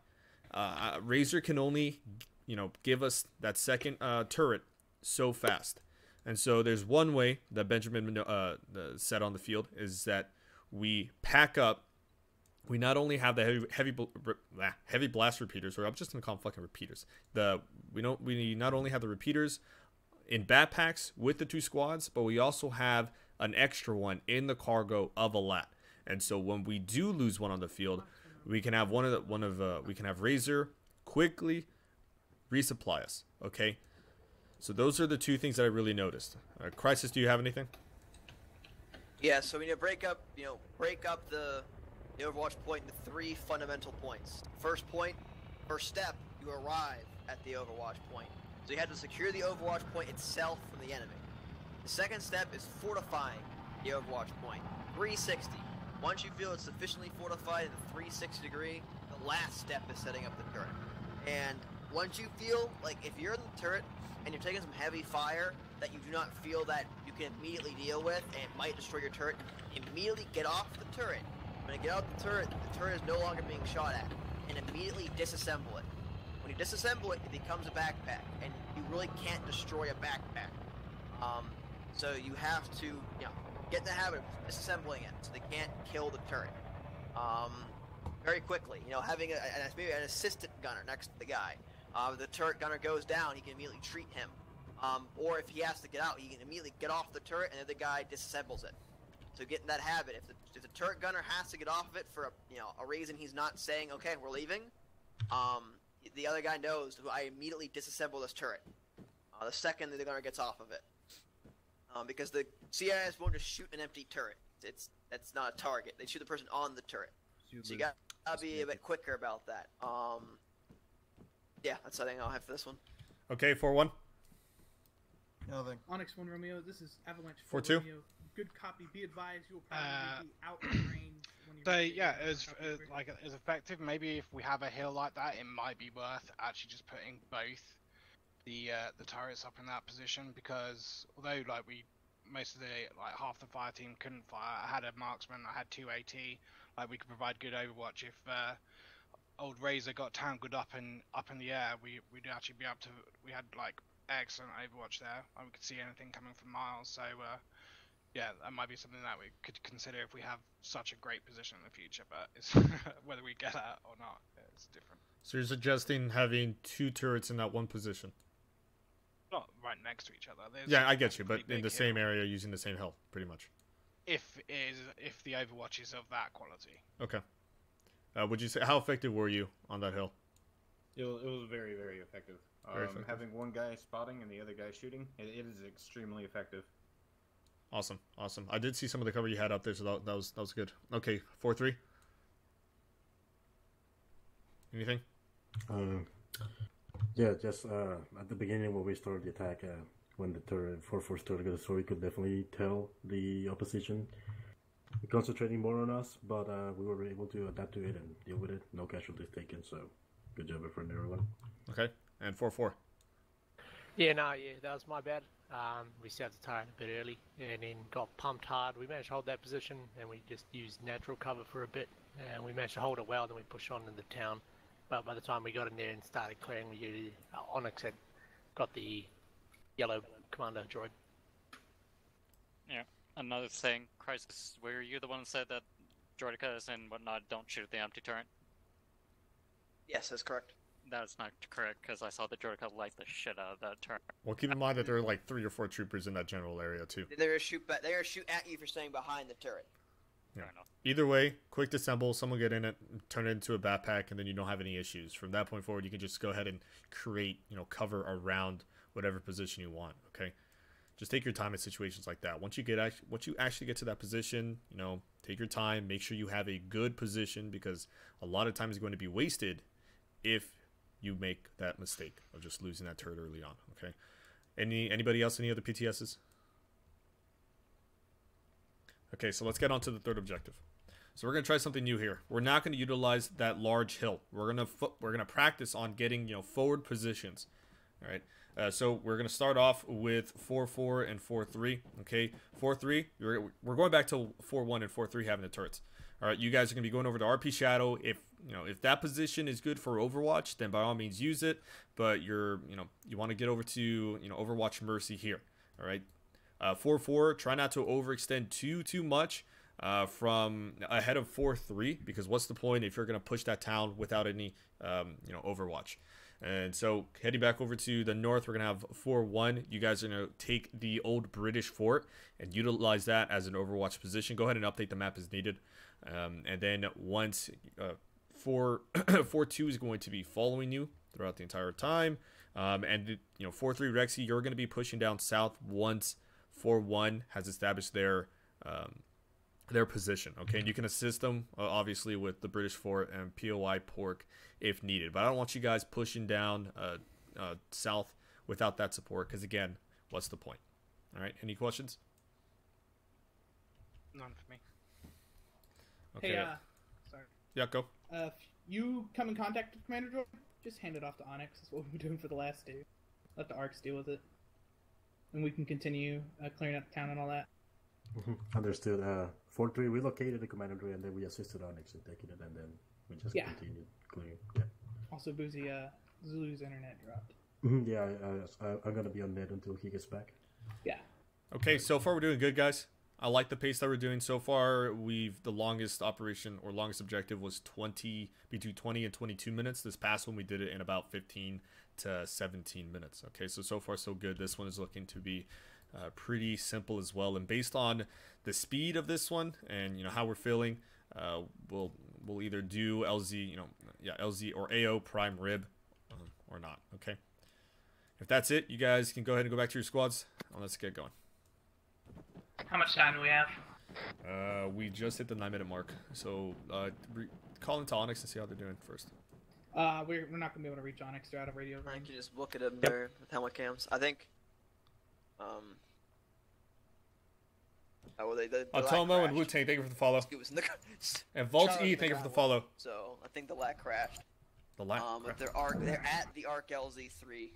Razor can only, you know, give us that second turret so fast. And so there's one way that Benjamin said on the field is that we pack up. We not only have the heavy blast repeaters, or I'm just gonna call them fucking repeaters. We not only have the repeaters in backpacks with the two squads, but we also have an extra one in the cargo of a lat. And so when we do lose one on the field, we can have we can have Razor quickly resupply us. Okay, so those are the two things that I really noticed. Crisis, do you have anything? Yeah, so we need to break up the Overwatch point into 3 fundamental points. First step, you arrive at the Overwatch point. So you have to secure the Overwatch point itself from the enemy. The second step is fortifying the Overwatch point. 360. Once you feel it's sufficiently fortified in the 360 degree, the last step is setting up the turret. And once you feel like if you're in the turret and you're taking some heavy fire that you do not feel that you can immediately deal with and it might destroy your turret, immediately get off the turret. When you get out the turret is no longer being shot at, and immediately disassemble it. When you disassemble it, it becomes a backpack, and you really can't destroy a backpack. So you have to, you know, get in the habit of disassembling it, so they can't kill the turret. Very quickly, you know, having maybe an assistant gunner next to the guy. The turret gunner goes down, he can immediately treat him. Or if he has to get out, he can immediately get off the turret, and the other guy disassembles it. So get in that habit. If the turret gunner has to get off of it for a reason he's not saying, okay, we're leaving, the other guy knows I immediately disassemble this turret. The second the gunner gets off of it. Because the CIS won't just shoot an empty turret. That's not a target. They shoot the person on the turret. So you gotta be a bit quicker about that. Yeah, that's the thing I'll have for this one. Okay, 4-1. Nothing. Onyx 1 Romeo, this is Avalanche 4-2. Romeo. Good copy. Be advised, you'll probably be out of range when you. So yeah, as effective. Maybe if we have a hill like that, it might be worth actually just putting both the turrets up in that position, because although most of half the fire team couldn't fire, I had a marksman, I had 2 AT, we could provide good overwatch. If old Razor got tangled up in the air, we'd actually be able to. We had excellent overwatch there, and we could see anything coming from miles. So yeah, that might be something that we could consider if we have such a great position in the future, but it's whether we get that or not, it's different. So you're suggesting having 2 turrets in that one position? Not right next to each other. Yeah, I get you, but in the same area using the same hill, pretty much. If the overwatch is of that quality. Okay. Would you say, how effective were you on that hill? It was very, very effective. Having one guy spotting and the other guy shooting, it is extremely effective. Awesome. I did see some of the cover you had up there, so that was good. Okay, 4-3. Anything? Yeah, just at the beginning when we started the attack, when the turret 4-4 started, so we could definitely tell the opposition concentrating more on us, but we were able to adapt to it and deal with it. No casualties taken, so good job for everyone. Okay, and 4-4. Yeah, that was my bad. We started the turret a bit early and then got pumped hard. We managed to hold that position and we just used natural cover for a bit and we managed to hold it well. Then we pushed on into town. But by the time we got in there and started clearing, Onyx had got the yellow commander droid. Yeah, another thing, Crisis, were you the one that said that droidicas and whatnot don't shoot at the empty turret? Yes, that's correct. That's not correct, because I saw the droidica light the shit out of that turret. Well, keep in mind that there are like 3 or 4 troopers in that general area too. They're gonna shoot back. They're gonna shoot at you for staying behind the turret. Yeah. Either way, quick disassemble, someone get in it, turn it into a backpack, and then you don't have any issues. From that point forward, you can just go ahead and create, cover around whatever position you want. Okay, just take your time in situations like that. Once you actually get to that position, take your time. Make sure you have a good position because a lot of time is going to be wasted if you make that mistake of just losing that turret early on. Okay, anybody else? Any other PTSs? Okay, so let's get on to the third objective. So we're gonna try something new here. We're not gonna utilize that large hill. We're gonna practice on getting forward positions. All right. So we're gonna start off with 4-4 and 4-3. Okay, 4-3. We're going back to 4-1 and 4-3 having the turrets. All right, you guys are gonna be going over to RP Shadow. If that position is good for Overwatch, then by all means use it. But you want to get over to Overwatch Mercy here. All right. 4-4, try not to overextend too much from ahead of 4-3, because what's the point if you're going to push that town without any Overwatch. And so heading back over to the north, we're going to have 4-1. You guys are going to take the old British fort and utilize that as an Overwatch position. Go ahead and update the map as needed. And then once 4-2 is going to be following you throughout the entire time. And 4-3 Rexy, you're going to be pushing down south once 4-1 has established their position. Okay, and you can assist them obviously with the British fort and POI pork if needed. But I don't want you guys pushing down south without that support, because again, what's the point? All right, any questions? None for me. Okay. Hey, sorry. Yeah, go. If you come in contact with Commander Jordan, just hand it off to Onyx. That's what we've been doing for the last two. Let the ARCs deal with it. And we can continue clearing up the town and all that. Understood. 4-3 relocated the commander droid, and then we assisted Onyx in taking it, and then we just continued clearing. Yeah. Also, Boozy, Zulu's internet dropped. Yeah, I'm gonna be on net until he gets back. Yeah. Okay, so far we're doing good, guys. I like the pace that we're doing so far. The longest operation or longest objective was between 20 and 22 minutes. This past one we did it in about 15 to 17 minutes. Okay, so far so good. This one is looking to be pretty simple as well. And based on the speed of this one and how we're feeling, we'll either do LZ, LZ or AO prime rib or not. Okay. If that's it, you guys can go ahead and go back to your squads. Let's get going. How much time do we have? We just hit the 9-minute mark, so call into Onyx and see how they're doing first. We're not gonna be able to reach Onyx. They're out of radio. I can just look at them there with helmet cams. I think. Atomo and Wu-Tang, thank you for the follow. And Vault E, thank you for the follow. So I think the lat crashed. The lat. But they're at the Arc LZ3. They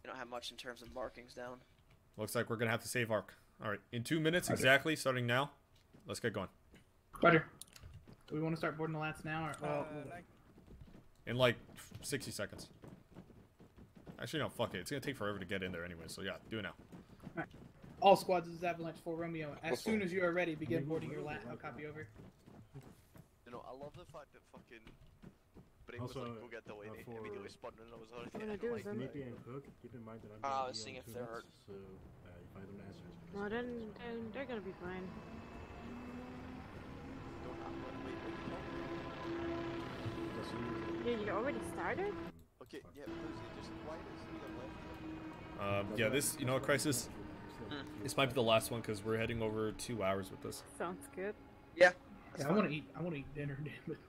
don't have much in terms of markings down. Looks like we're gonna have to save Arc. All right, in 2 minutes exactly, starting now. Let's get going. Roger. Do we want to start boarding the lats now, or in like 60 seconds? Actually, no. Fuck it. It's gonna take forever to get in there anyway. So yeah, do it now. All right. All squads, this is Avalanche 4 Romeo. As soon as you are ready, begin boarding your lat. I'll copy over. I love the fact that fucking Brain was like, go get the lady, immediately spun and I was already like, Nippy and Hook, keep in mind that I'm I was seeing if they're hurt. So if I don't answer, it's No, then they're gonna be fine. Yeah, you already started? Okay, yeah, just why does he left? Yeah, this, Crisis, this might be the last one because we're heading over 2 hours with this. Sounds good. Yeah. I want to eat dinner, damn it.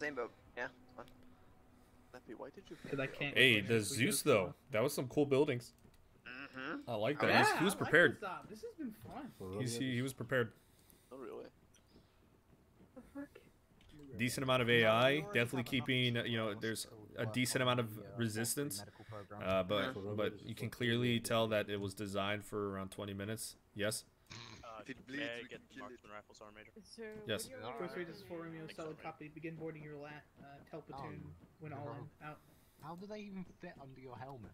Same boat. Yeah. Why did you? Because I can't. Hey, the Zeus though, that was some cool buildings. I like that. Yeah, he was prepared. Like this has been fun. He was prepared. Oh really? The fuck? Decent amount of AI, definitely keeping, there's a decent amount of resistance. but you can clearly tell that it was designed for around 20 minutes. Yes. If it bleeds, we get can kill it. marksman rifles, Major. Yes. First rate, this is 4 Romeo, solid copy. Begin boarding your lat. Tell Platoon when all in, out. How do they even fit under your helmet?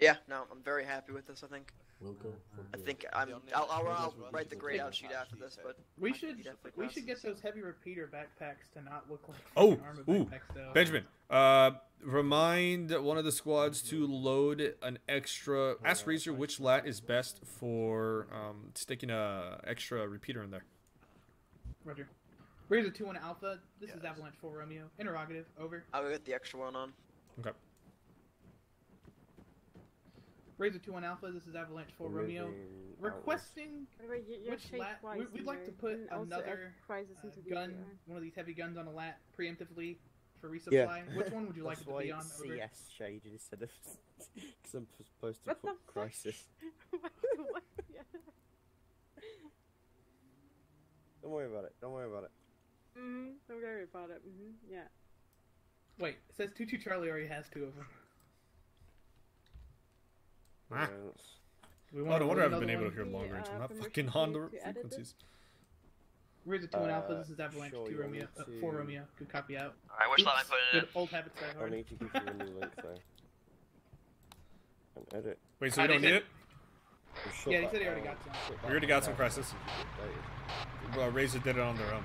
Yeah, no, I'm very happy with this. I think. Welcome. I think I'll write the grade out sheet after this, but we should get those heavy repeater backpacks to not look like Arma ooh, backpacks, though. Benjamin. Remind one of the squads to load an extra. Ask Razor which lat is best for sticking a extra repeater in there. Roger. Razor 2-1 Alpha. This is Avalanche 4 Romeo. Interrogative. Over. I'll get the extra one on. Okay. Razor 2-1 Alpha, this is Avalanche 4 Romeo. Requesting which lat. We'd like to put another gun, one of these heavy guns on a lat preemptively for resupply. Yeah. Which one would you like it to be on? That's why it's CS shaded instead of... Because I'm supposed to put Crisis. Don't worry about it. Don't worry about it. Don't worry about it. Yeah. Wait, it says 2-2 Charlie already has 2 of them. Ah. No wonder I haven't been able to hear long range. I'm not fucking on the frequencies. Razor 2-1 Alpha, this is Avalanche 2 Romeo, 4 Romeo. Good copy out. Alright, which line am I putting it in? Good old habits die hard. I need to give you a new link though. And edit. Wait, so you don't need it? Yeah, he said he already got some. We already got some Crisis. Well, Razor did it on their own.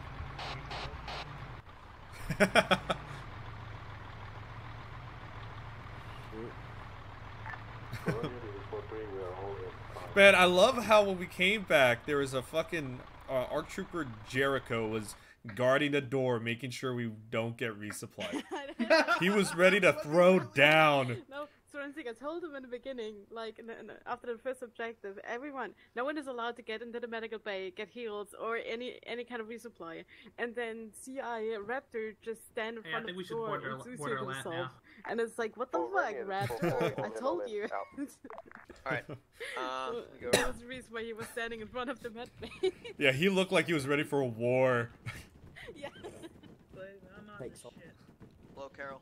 Man, I love how when we came back, there was a fucking ARC Trooper Jericho was guarding the door, making sure we don't get resupplied. He was ready to throw down. No, SorensiC, I told him in the beginning, like after the first objective, no one is allowed to get into the medical bay, get heals, or any kind of resupply. And then CI Raptor just stand in front of the door and Zuzu himself. And it's like, what the fuck, Raptor? I told you. Alright. That was the reason why he was standing in front of the med bay. Yeah, he looked like he was ready for a war. Yeah. Hello, Carol.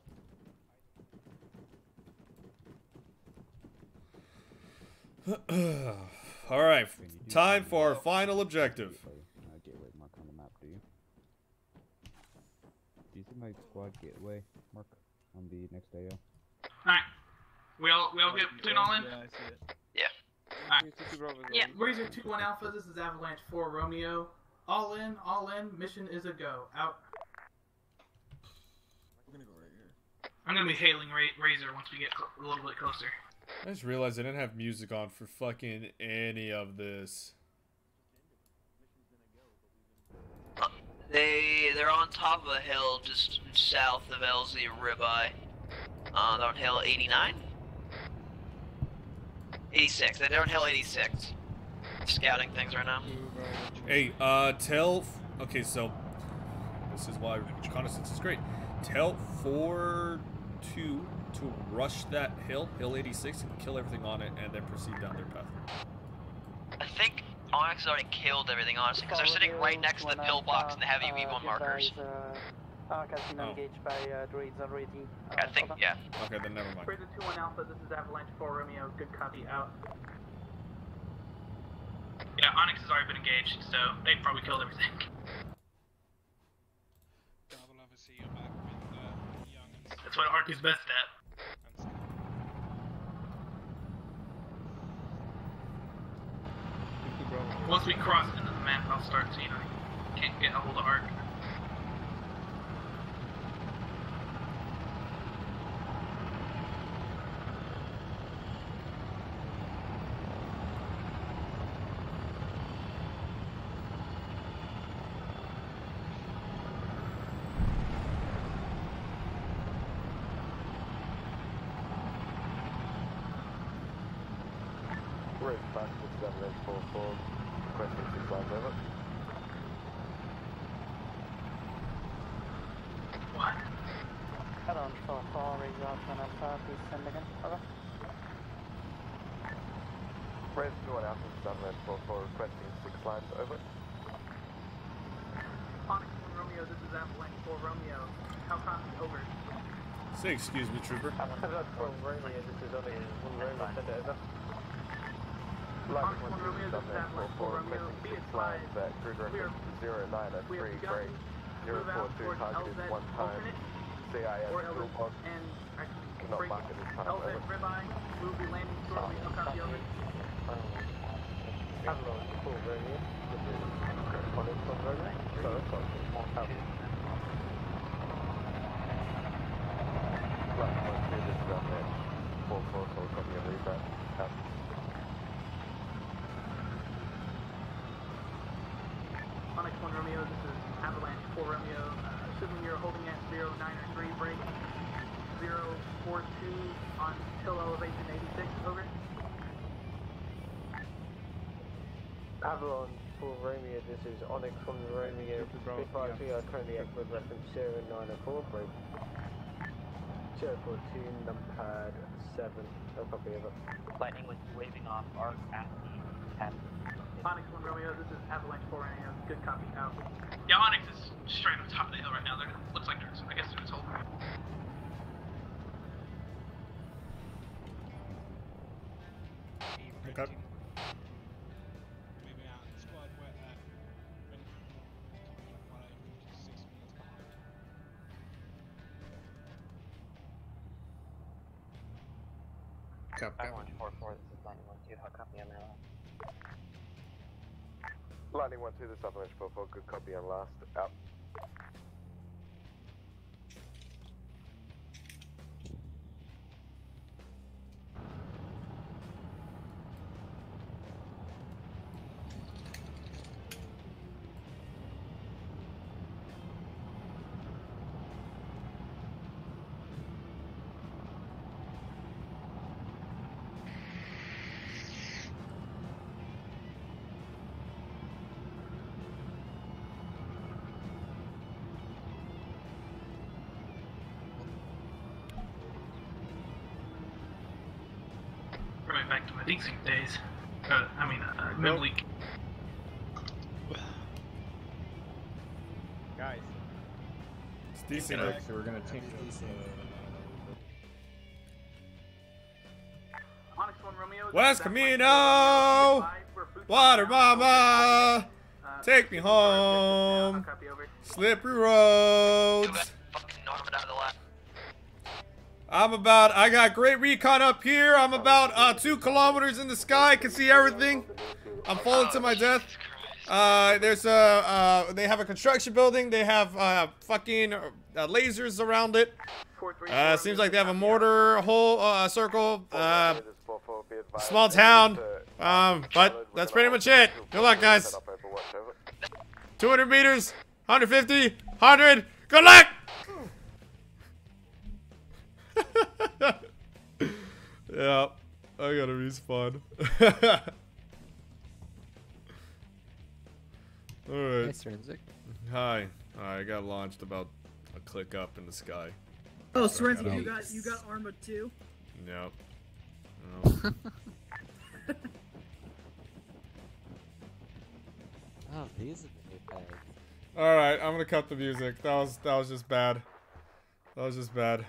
Alright, time for our final objective. Gateway mark on the map, do you? Do you see my squad gateway mark on the next AO? Alright. We all get Platoon all in? Yeah, I see it. Yeah. Alright. Yeah. Razor 2-1 Alpha, this is Avalanche 4 Romeo. All in, mission is a go. Out. We're gonna go right here. I'm gonna be hailing Razor once we get a little bit closer. I just realized I didn't have music on for fucking any of this. They're on top of a hill just south of LZ Ribeye. They're on hill 89? 86. They're on hill 86. Scouting things right now. Hey, okay, so this is why reconnaissance is great. Tell 4-2 to rush that hill 86, and kill everything on it, and then proceed down their path. I think Onyx already killed everything, honestly, because they're sitting right next to the pillbox and the heavy V1 markers. Engaged by droids already. I think, yeah. Okay, then never mind. Razor 2-1 Alpha, this is Avalanche 4 Romeo. Good copy. Out. Yeah, Onyx has already been engaged, so they probably killed everything. That's what Ark is best at. Once we cross into the map, I'll start to, can't get a hold of Ark. Requesting 6 lines over. What? Head on 4-4, raise up and Alpha, please send again. Over. Res 2-1 Alpha, Avalanche 4-4, requesting 6 lines over. Onyx 1 Romeo, this is Avalanche 4 Romeo. How copy? Over. Say excuse me, trooper. Cannot mark at this time. LZ ribeye will be landing shortly. I'll copy over. Hello, cool, very This is Onyx from Vernon. Flight 12, this is Avalanche. 4-4, so copy of reset. Onyx 1 Romeo, this is Avalanche 4 Romeo. Assuming you're holding at 093, break 042 on till elevation 86, over. Avalon for Romeo, this is Onyx from Romeo. Before we are currently at with reference 094, break 042, numpad 7, no copy of it. Lightning was waving off our ASCII 10. Onyx 1 Romeo, this is Avalanche 4 Romeo, good copy, out. Yeah, Onyx is straight on top of the hill right now. Looks like there's, I guess there's a hole. Okay. Copy. 9144, this is 912, how copy on that? Lightning 1-2, this is Avalanche 4-4, good copy on last, out. Right back to my desync days. Mem leak. Guys. It's decent. So we're gonna change this. Onyx 1 Romeo. West Camino! Water mama! Take me home! Slippery roads! I got great recon up here. I'm about 2 kilometers in the sky. I can see everything. I'm falling to my death. There's they have a construction building. They have fucking lasers around it. Seems like they have a mortar hole circle. Small town. But that's pretty much it. Good luck, guys. 200 meters, 150, 100. Good luck. Yeah, I gotta respawn. Alright. Hey, SorensiC. Hi. I got launched about a click up in the sky. Oh, SorensiC, you got Arma too? Yep. Oh, these are the new bags. Alright, I'm gonna cut the music. That was just bad. That was just bad.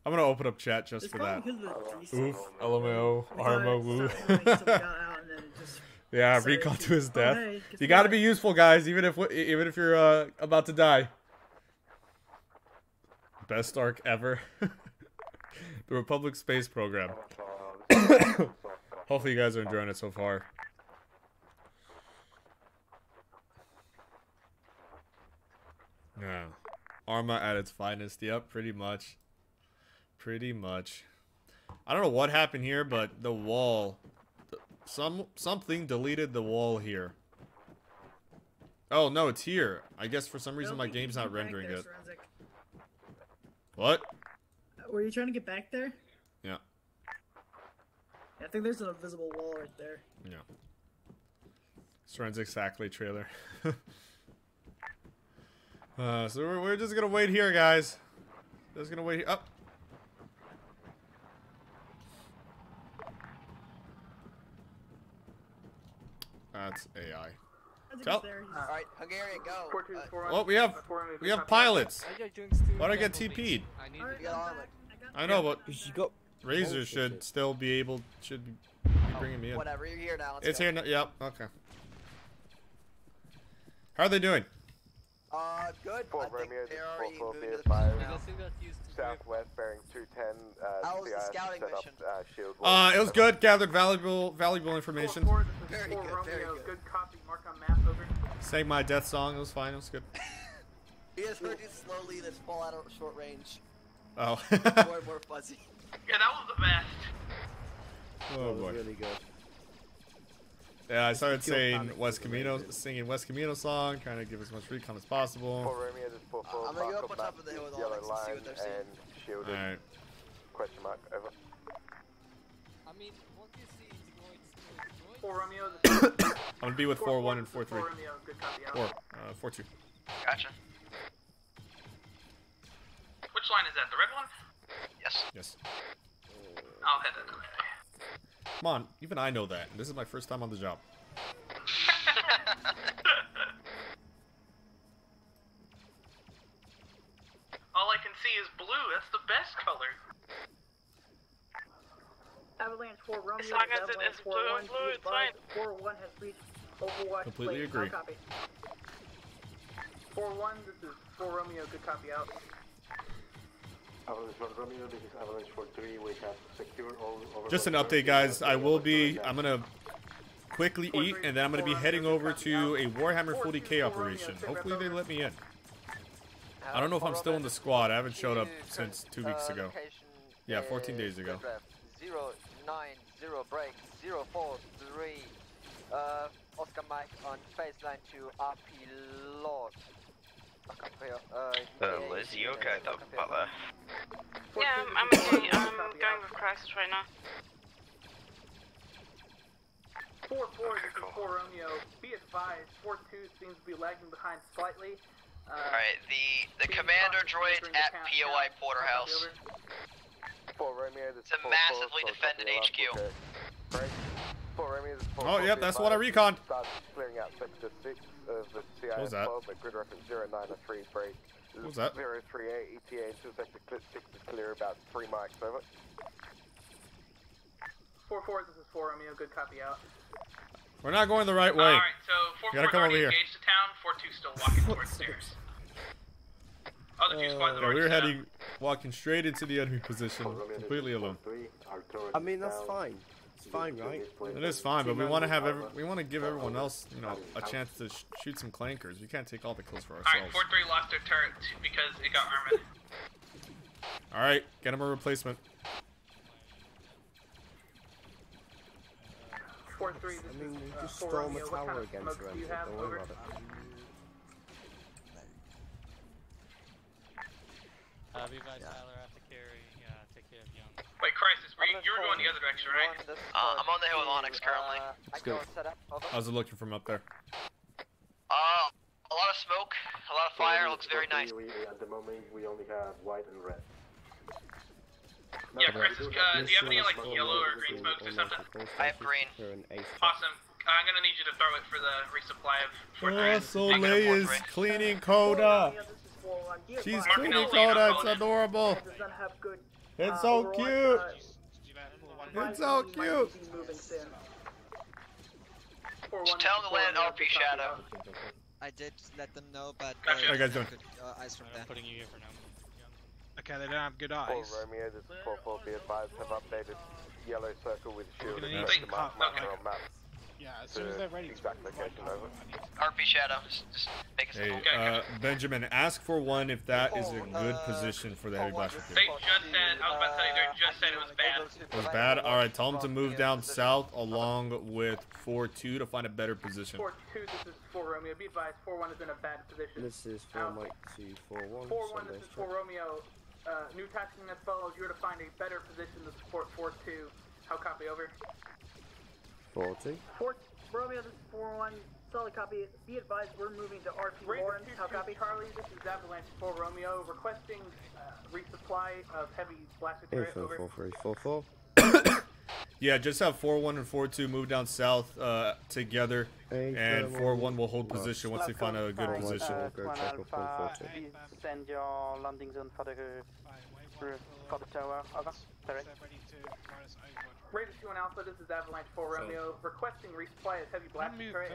I'm gonna open up chat just for that. Oof, LMAO, Arma, woo. Yeah, recall to his death. Hey, you gotta be useful, guys, even if you're about to die. Best arc ever. The Republic Space Program. Hopefully you guys are enjoying it so far. Yeah. Arma at its finest. Yep, pretty much. Pretty much. I don't know what happened here, but the wall... Something deleted the wall here. Oh, no, it's here. I guess for some reason my game's not rendering it. What? Were you trying to get back there? Yeah. I think there's an invisible wall right there. Yeah. SorensiC SteeL trailer. So we're just gonna wait here, guys. Just gonna wait here. Up. That's AI. Alright, Hungarian, go. Oh, we have pilots. Why'd I get TP'd? I know, but Razor should still be able be bringing me in. Whatever, you're here now. It's here now. Yep. Okay. How are they doing? Good. Fort I think Romeo, they're already Fort moving to the Five, position now. Southwest bearing 210. How was the CIS scouting set up, mission? shield It was good. Gathered valuable information. Very good, very good. Good copy. Mark on map. Over. Sang my death song. It was fine. It was good. He has heard you slowly this fall out of short range. Oh. More and more fuzzy. Yeah, that was the best. Oh boy. Really good. Yeah, I started singing West Camino song, trying to give as much recon as possible. I'm gonna go up on top of the hill with Onyx and see what they're seeing. Shielded. Alright. Question mark, over. I mean, what do you see? 4 Romeo. I'm gonna be with 4-1 and 4-3. 4 Romeo, good copy out. 4-2. Gotcha. Which line is that? The red one? Yes. Yes. I'll head that way. Come on, even I know that. This is my first time on the job. All I can see is blue. That's the best color. Avalanche 4 Romeo. As long as it Avalanche is 4 blue, 1, blue, it's fine. 4-1 has reached Overwatch. Completely place. agree. No copy. 4-1, this is 4 Romeo, good copy out. Avalanche 1 Romeo, this is Avalanche 4-3, we have secured all over. Just an update, guys. I'm gonna quickly eat, and then I'm gonna be heading over to a Warhammer 40k operation. Hopefully they let me in. I don't know if I'm still in the squad. I haven't showed up since 2 weeks ago. Yeah, 14 days ago. 090 break 043. Oscar Mike on baseline to RP Lord. Liz, you okay? About that. Yeah, I'm okay. I'm going with Crisis right now. 4-4, this is 4 Romeo. Be advised, 4-2 seems to be lagging behind slightly. Alright, the commander droid at POI Porterhouse. 4 Romeo, this It's a massively defended HQ. Oh, yep, that's what I reconned. Start clearing out sector 6 of the CIS What was that? club at grid reference 093 break. What was that? 038 ETA into sector 6 is clear about 3 mics, over. 4-4, this is 4 Romeo, good copy out. We're not going the right way. Alright, so 4-4 gotta come over already here. engaged to town, 4-2 still walking towards stairs. Other two squads have Yeah, already we're set up. heading, walking straight into the enemy position, completely alone. I mean, that's fine. It's fine, right? It is fine, but we want to give everyone else, you know, a chance to shoot some clankers. We can't take all the kills for Alright, ourselves. 4-3 lost their turret because it got armored. All right, get him a replacement. 4-3, this I mean, we is just 4 storm Romeo. a What kind tower of against smoke them, do you so have? don't worry Over. about it. Be advised, Tyler, I have to carry, take care of Young. Wait, Crisis, you were going the other direction, right? I'm on the hill with Onyx currently. Let's go. How's it looking from up there? A lot of smoke, a lot of fire, looks very nice. At the moment, we only have white and red. Yeah, Crisis, do you have any, like, yellow or green smokes or something? I have green. Awesome. I'm gonna need you to throw it for the resupply of 4-3. Oh, Soleil is cleaning Coda. She's cleaning Coda. It's adorable. It's so cute. It's so cute. Just tell them to land RP Shadow. I did let them know, but How you guys doing? eyes from them. Putting you here for now. Okay, they don't have good 4 eyes. Romeo, this is 4-4, be advised, have updated yellow circle with shield We're and gonna rest need the marker on map. Yeah, as soon as they're ready. Exact location, over. RP Shadow. Just make a Hey, Benjamin, ask for one if that is a good position for the heavy blast They repeater. just said, I was about to say, they just said it was bad. It was bad? Alright, tell him to move down south along with 4-2 to find a better position. 4-2, this is 4 Romeo. Be advised, 4-1 is in a bad position. This is 4 Mike to 4-1. 4-1, this is 4 Romeo. New tactic that follows, you're to find a better position to support 4-2. How copy, over? 4-2. 4 Romeo, this is 4-1. Solid copy. Be advised, we're moving to RP Lawrence. How copy? Charlie, this is Avalanche 4 Romeo. Requesting resupply of heavy blaster turret, over. 4-3-4-3-4-4. Yeah, just have 4-1 and 4-2 move down south together, and 4-1 will hold position once they find a good position. Send your landing zone for the tower. Over. Direct. Raider 2 and Alpha, this is Avalanche 4 Romeo. Requesting resupply as heavy blast turret.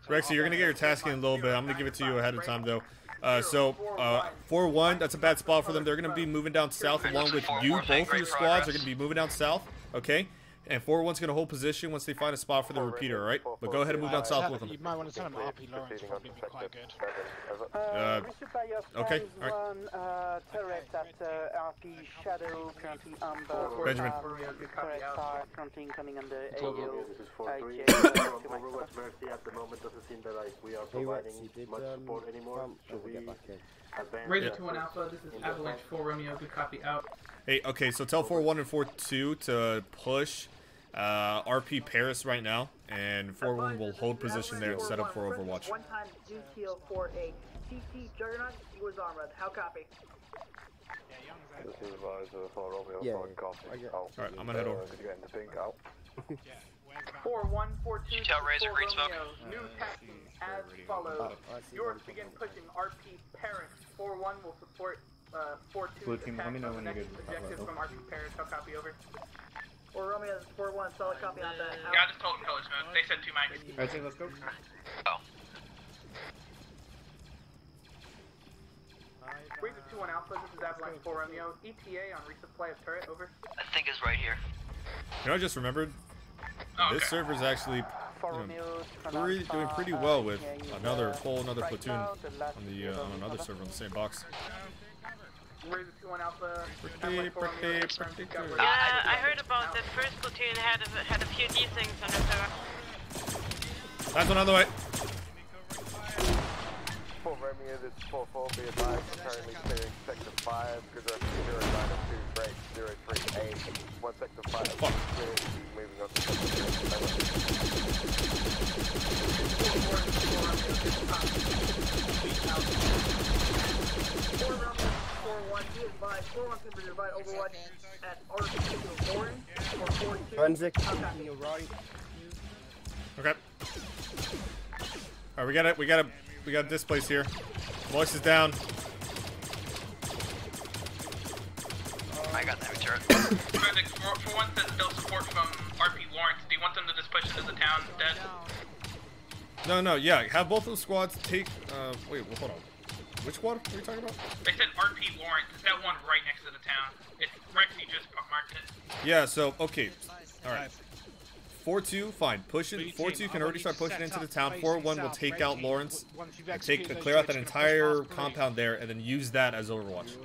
Rexy, you're gonna get your task in a little bit. I'm gonna give it to you ahead of time though. 4-1, that's a bad spot for them. They're gonna be moving down south along with you. Both of your squads are gonna be moving down south. Okay. And 4-1's gonna hold position once they find a spot for the repeater, alright? But go ahead and move down south with them. You might want to tell them RP Lawrence would probably be quite good. Okay, alright. Turret at RP Shadow, currently Amber. Benjamin. Currently incoming on the Mercy at the moment doesn't seem that we are providing much support anymore. Should we advance? Raider 2 and Alpha, this is Avalanche 4 Romeo. Good copy out. Hey, okay, so tell 4-1 and 4-2 to push RP Paris right now, and 4-1 will hold position there and set up for Overwatch. One time do kill for a CT Juggernaut. He was Arma. How copy? This is advisor for Romeo. Yeah, Alright, I'm gonna head over. 4-1, 4-2, tell Razor green smoke. New tactics as follows. Yours begin pushing RP Paris. 4-1 will support 4-2 Platoon, let me know when you're good. objective from RP Paris. How copy over? 4 Romeo, 4-1, solid copy on that. Yeah, I just told them colors mode. They said 2 mics. Alright, so let's go. Oh. Raider 2 and Alpha, this is Avalanche 4 Romeo. ETA on resupply of turret, over. I think it's right here. You know, I just remembered, this server's actually doing pretty well with another platoon on another server on the same box. Raider 2 and Alpha. Pretty good. Yeah, I heard about that first platoon had a few D-things on the server. That's another way. 4 Romeo, this is 4-4, be advised, currently clearing sector 5, good rest 092, break 038, 1 sector 5, clear, moving on to sector 4-1, be advised. 4-1 can be divide Overwatch at RP Warren or 4-2. Forensic, you're right. Okay. Alright, we got displays here. Voice is down. I got that turret. For once, there's still support from RP Lawrence. Do you want them to just push into the town dead? No, yeah. Have both of the squads take. Wait, hold on. Which squad are you talking about? They said RP Lawrence. It's that one right next to the town. It's Rexy just marked it. Yeah. So okay. All right. 4-2, fine. Push it. 4-2 can already start pushing into the town. 4-1 will take out Lawrence, and clear out that entire compound there, and then use that as Overwatch.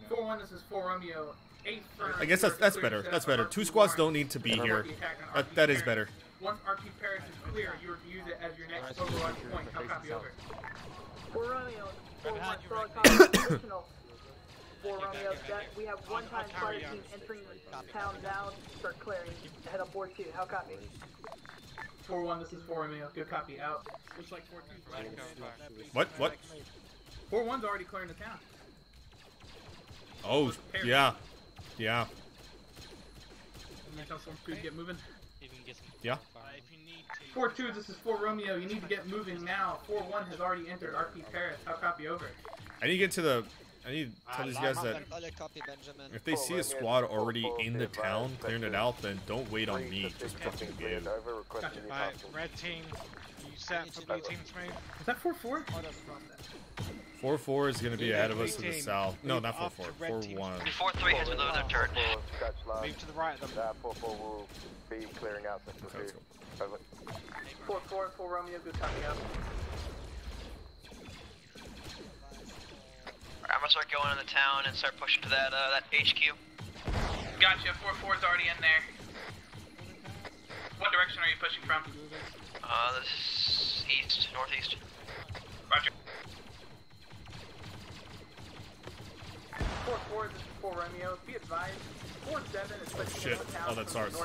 4-1, this is 4 Romeo. 8 I guess that's better. That's better. 2 squads don't need to be here. That is better. Once RP Paris is clear, you are to use it as your next Overwatch point. How copy over? 4 Romeo, 4-1, solid copy. Additional. 4 Romeo, we have one time fire team entering the town now. Start clearing. Head up board 2. How copy? 4-1, this is 4 Romeo. Good copy out. Looks like 4-2's ready. What? 4-1's already clearing the town. Oh, yeah. Yeah. Tell some food to get moving. Yeah. 4-2, this is 4 Romeo. You need to get moving now. 4-1 has already entered RP Paris. How copy over? I need to get to the. I need to tell these guys that if they see a squad already in the town clearing it out, then don't wait on me. Just fucking do. Alright, red team, you set for blue team's move. Is that 4-4? 4-4 is going to be ahead of us to the south. No, not 4-4. 4-1. 4-3 has another turret. Move to the right of them. 4-4 will be clearing out sector 2. 4-4, 4 Romeo. Good copy out. I'm gonna start going in the town and start pushing to that HQ. Gotcha, 4-4's already in there. What direction are you pushing from? This east, northeast. Roger. 4-4, this is 4 Romeo. Be advised, 4-7 is pushing into the town. Oh, that's ours.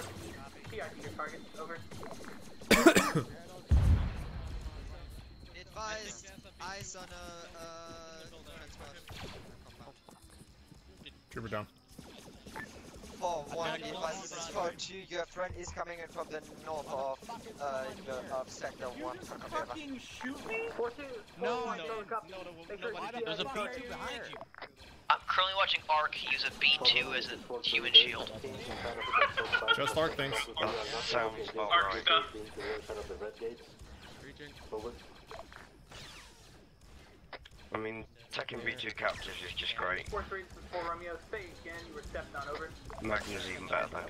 PID your target. Over. Advise, eyes on Trooper down. 4-1, 4-1, be advised this is 4-2, your friend is coming in from the north of sector 1. Fucking shoot me? 4-2. No, There's a B2 behind you. I'm currently watching Arc use a B2 as a human shield. Just Arc things. Sounds about Arc right. stuff. I mean, taking B2 captives is just great. 4-3, this is 4 Romeo. Say again, you were stepped on, over. Magnus is even better though.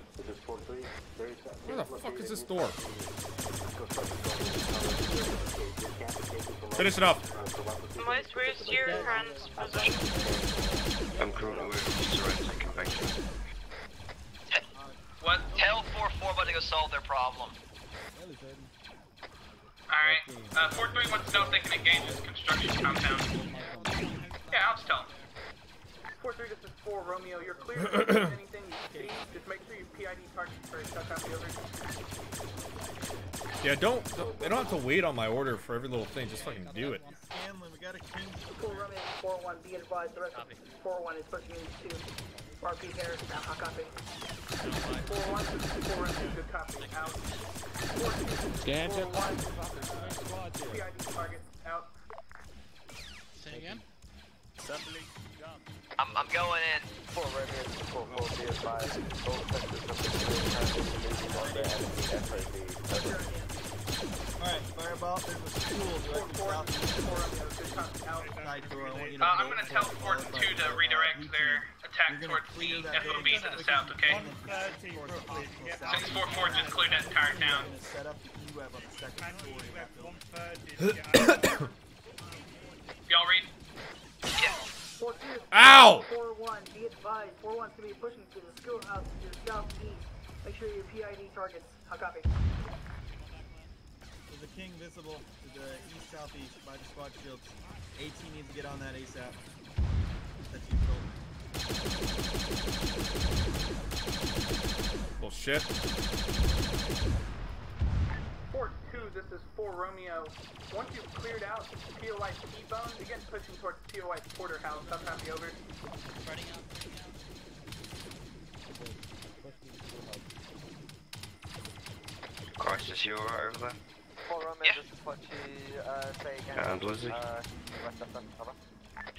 Where the fuck is this door? Finish it up. Moist, where's your current position? I'm currently with SorensiC Convention. What? Tell 4-4 about to go solve their problem. Alright. 4-3 wants to know if they can engage this construction compound. Yeah, I'll just tell them. 4-3, this is 4 Romeo. You're clear to anything you see. Just make sure you PID targets first. I'll copy over. Yeah, they don't have to wait on my order for every little thing. Just fucking do it. Scanlon, we got a king. 4 Romeo, 4-1, be advised, the rest of 4-1 is pushing into RP Paris, now I'll copy. 4-1, this is 4 Romeo, good copy, out. 4-2, Scan check. 4-1, PID targets, out. Say again? I'm going in. 4 Romeo, 4-4, be advised. Both sectors of the clear on their enemy FAD. Alright, Fireball, there's a school directly south. Side door, I want you to I'm gonna tell 4-2 to redirect their attack towards the FOB to the south, okay? Since 4-4 just cleared that entire town. Set up the E-Web on the second floor. Y'all read? Yeah. 4-2, Ow! 4-1, be advised, 4-1's gonna be pushing to the schoolhouse to the southeast. Make sure your PID targets, I'll copy. There's a king visible to the east-southeast by the squad shields. 18 needs to get on that ASAP. That's you, Phil. Bullshit. 4-2, this is 4 Romeo. Once you've cleared out POI T-Bone, begin pushing towards POI Porterhouse. I'll copy over. Crisis, you alright over there? 4 Romeo, this is 4-2, say again. And Lizzie? West of them, over.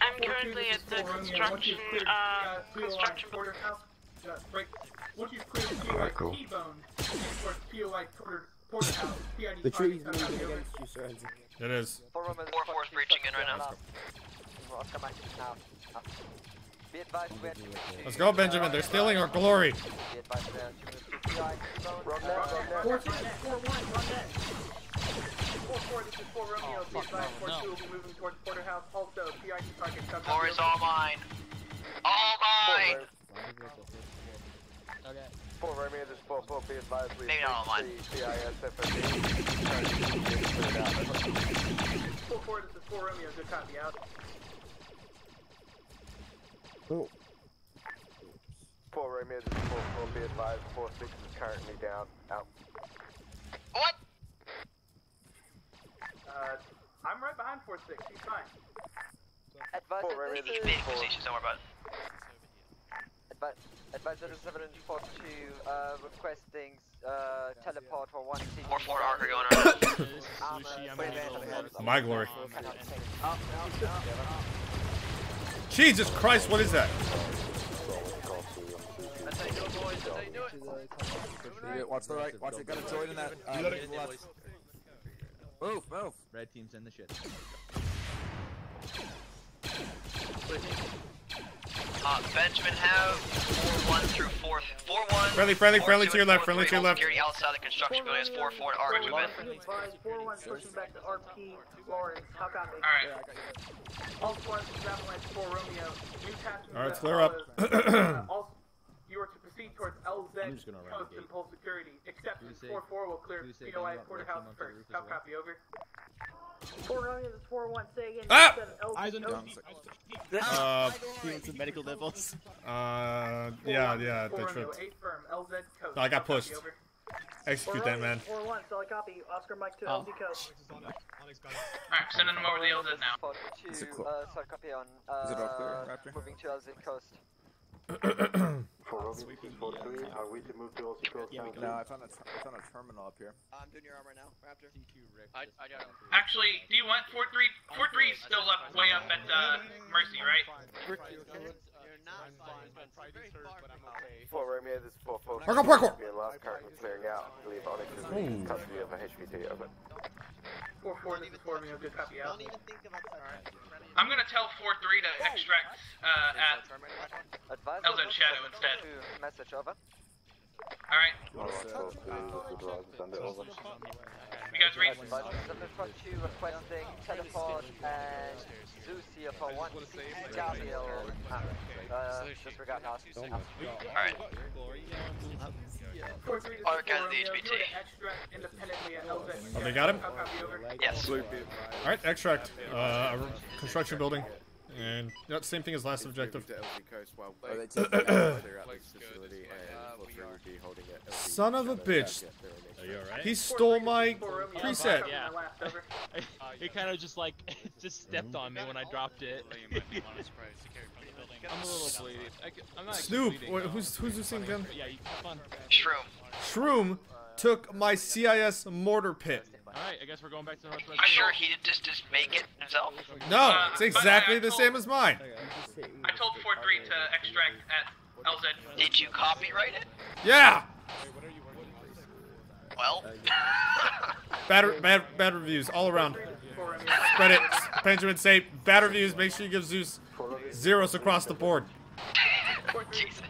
I'm currently at the construction Porterhouse. Once you've cleared POI Cool. T-Bone, begin towards POI Porterhouse. PID The tree's targets, I'll moving copy over. against you, SorensiC. It is. 4 Romeo, 4-4 is breaching in right now. Oscar Mike, now. Be advised, we're to Let's go, Benjamin. They're stealing our glory. Be advised, we're to PI T-Bone. 4-1, this is 4 Romeo. Be advised, 4-2 will be moving towards Porterhouse. Also, PID targets. I'll Glory copy is over. all mine. All mine! 4 Romeo, this 4-4, be advised. We Maybe not all mine. CIS FAD. 4-4, this is 4 Romeo. Good copy, out. Oh. 4 Romeo, this 4-4, be advised. 4-6 is currently down. Out. What? I'm right behind 4-6. He's fine. Advised, 4 Romeo, He's this big 4. position, don't worry about it. Advisor 742 requesting teleport for 1 team. 4-4 Archer going around. My glory. Jesus Christ, what is that? That's how you do it, boys. That's how you do it. Watch the right. Watch it. Gotta join in that. Left. Move, move. Red team's in the shit. Benjamin have 4-1 through 4-1. Friendly to your left, friendly to your left. Security outside the construction building is 4-4 and Arc movement. 4-1 pushing back to RP Lawrence, how copy? Alright. All squads, Avalanche, 4 Romeo. New task. Alright, let's clear up. You are to proceed towards LZ Coast and Pole Security. Exception 4-4 will clear POI Porterhouse first. How copy, over. 4 Romeo, this 4-1, say again. Ah! LZ Doing some medical levels. Yeah, they 4 Romeo, tripped. 8 firm, LZ Coast. No, I got How copy, pushed. over. Execute that, man. 4-1, solid copy. Oscar Mike to LZ Coast. Alright, sending them over the LZ now. Solid copy on, Is it all clear, Raptor? moving to LZ Coast. 4 Are we to move to LZ Coast? No, I found a terminal up here. I'm doing your armor now, Raptor. I got him. Actually, do you want 4-3? 4-3 is still up, way up at Mercy, right? You're not fine, but very far from okay. 4 Romeo, this is 4-4. Parkour! Last currently clearing out. I believe Onyx is in custody of a HPT, over. 4-4, this is 4 Romeo, good copy out. Don't even think about that. I'm gonna tell 4-3 to extract at LZ Shadow instead. Message over. Alright. You guys read? Thunderstruck 2 requesting teleport and Zeus here for 1 Gabriel. Disregard house. Alright. Arc out of the HBT. Oh, they got him? Yes. Alright, extract. Construction building. And yeah, same thing as last objective. Son of a bitch. He stole my preset. Yeah. He kind of just like just stepped on me when I dropped it. I'm a little bleeding. I'm not Snoop, bleeding, who's this thing again? Yeah, you have fun. Shroom took my CIS mortar pit. Alright, I guess we're going back to the northwest. I'm sure he did just make it himself. No, it's exactly the same as mine. I told 4-3 to extract at LZ. Did you copyright it? Yeah! Well. Bad reviews all around. Spread it. Benjamin, say bad reviews. Make sure you give Zeus zeros across the board. Jesus.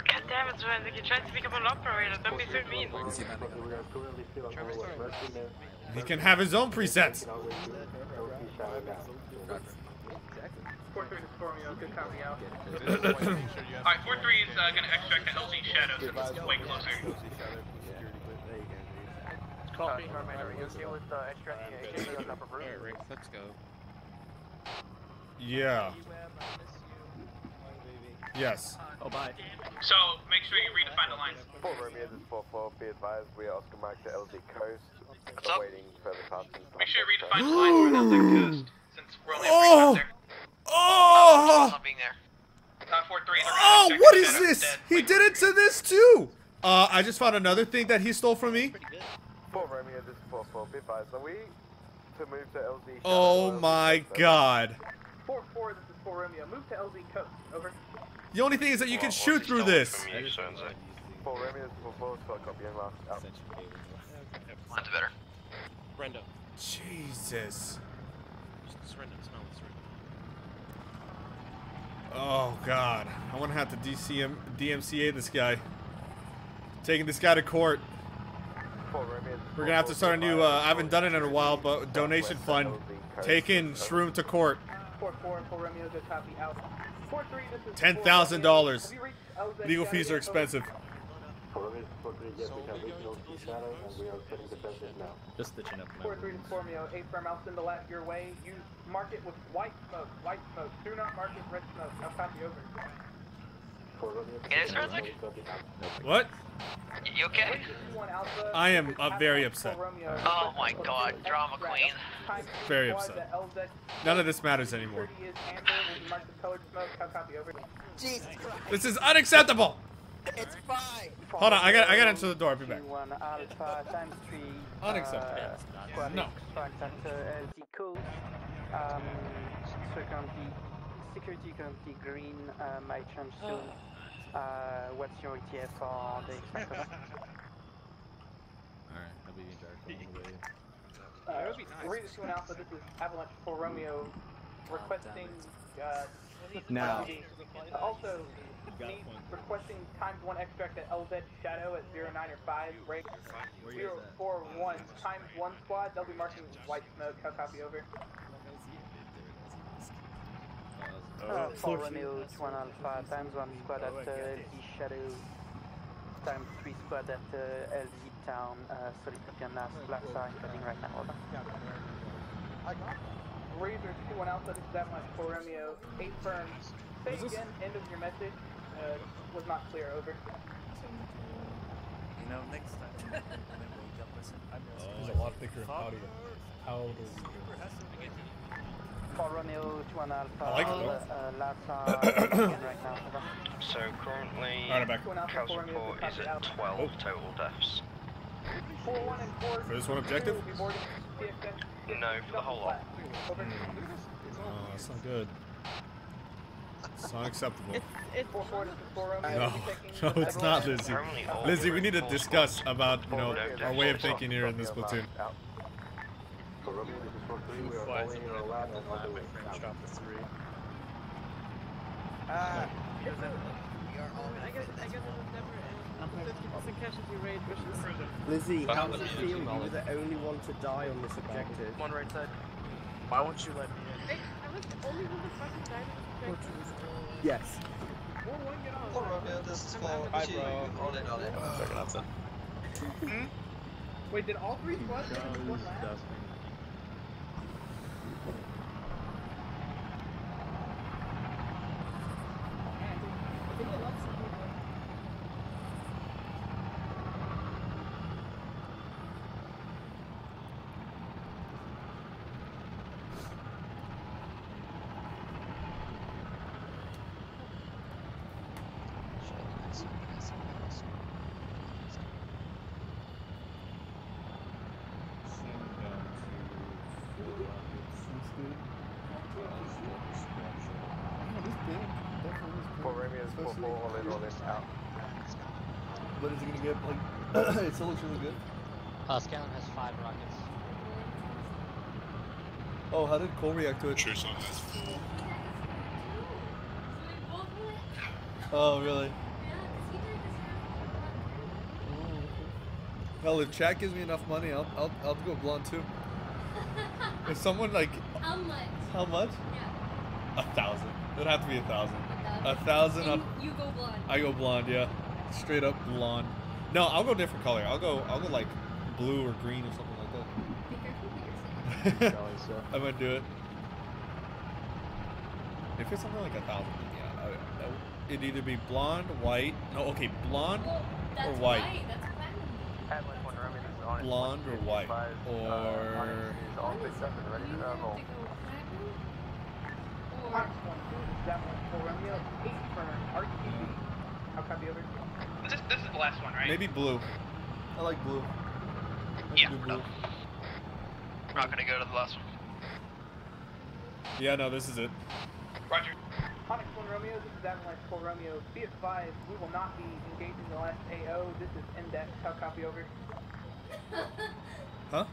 God damn it, SorensiC, you tried to become an operator, don't be so mean. He can have his own presets. Alright, 4-3 is gonna extract the LZ Shadow since it's way closer. Copy. Are you okay with extracting HPT on top of roof? Alright, Rick, let's go. Yeah. Yes. Oh, bye. So, make sure you redefine the lines. 4 Romeo, this is 4-4. Be advised, we are Oscar Mike to LZ Coast. Awaiting further tasks. Make sure you redefine the lines for LZ Coast, since we're only at 3 there. Oh! Not being there. 4-3. Oh, what is this? He did it to this too. I just found another thing that he stole from me. 4 Romeo, this is 4-4. Be advised, are we to move to LZ? Oh my god. 4-4, this is 4 Romeo. Move to LZ Coast. Over. The only thing is that you can shoot through this. 4 Romeo, this is 4-4. Start copying last. Out. Mine's better. Brenda. Jesus. Surrender, smell it, surrender. Oh god. I'm gonna have to DMCA this guy. Taking this guy to court. We're gonna have to start a new, I haven't done it in a while, but donation fund. Taking Shroom to court. 4-4, 4 Romeo, good copy out. 4-3, this is $10,000. Legal fees are expensive. Just the chin up. 4-3 to 4 Romeo, 8 firm, I'll send the last your way. Use mark it with white smoke, white smoke. Do not mark it red smoke. I'll copy over. Get it, SorensiC? What? You okay? I am very upset. Oh my god, drama queen. Very upset. None of this matters anymore. Jesus Christ. This is unacceptable. It's fine. Hold on, I got to enter the door. I'll be back. Unacceptable. No. LZ Coast. So security currently green, might change soon. What's your ETA for the extract? Alright, I'll be in charge. Read this one Alpha, this is Avalanche 4 Romeo requesting now. Also requesting ×1 extract at LZ Shadow at 09 or 5, break 041 ×1 squad, they'll be marking white smoke, how copy over? 4 Romeo 1 Alpha ×1 squad at LZ Shadow ×3 squad at LZ Town, solid copy on Plaza incoming right now, over. Razor 2-1 Alpha, this is that much 4 Romeo, 8 firm. Say again, end of your message, was not clear, over. You know, next time. There's a lot thicker and powder. Powder. 4 Romeo 21 Alpha. I like it, right now. So currently, Alright, I'm back. Cal's report is at 12 total deaths. 4-1 and 4. For this one objective? No, for the whole lot. Oh, that's not good. It's not acceptable. No, it's not, Lizzie. Lizzie, we need to discuss about, you know, our way of thinking here in this platoon. Lizzie, how does it feel? You were the only one to die on this objective. One right side. Why won't you let me in? I was the only one that fucking died on this objective. Yes. This is for hi bro. All in. Wait, did all three squads finish one lap? What is he gonna get? Like, it still looks really good. Scanlan has 5 rockets. Oh, how did Cole react to it? Sure, son, that's full. Oh, really? Hell, if chat gives me enough money, I'll go blonde too. If someone like, How much? how much? Yeah. 1,000. It'd have to be 1,000. 1,000 up. You go blonde. I go blonde, yeah. Straight up blonde. No, I'll go different color. I'll go like blue or green or something like that. I might do it. If it's something like 1,000, yeah, it'd either be blonde, white. No, okay, blonde or white. Blonde or white, or This is the last one, right? maybe blue. I like blue. Yeah. Do blue. We're not gonna go to the last one. Yeah, no, this is it. Roger. Onyx 1 Romeo, this is Avalanche 4 Romeo. Be advised, we will not be engaging the last AO. This is index. How copy over? Huh?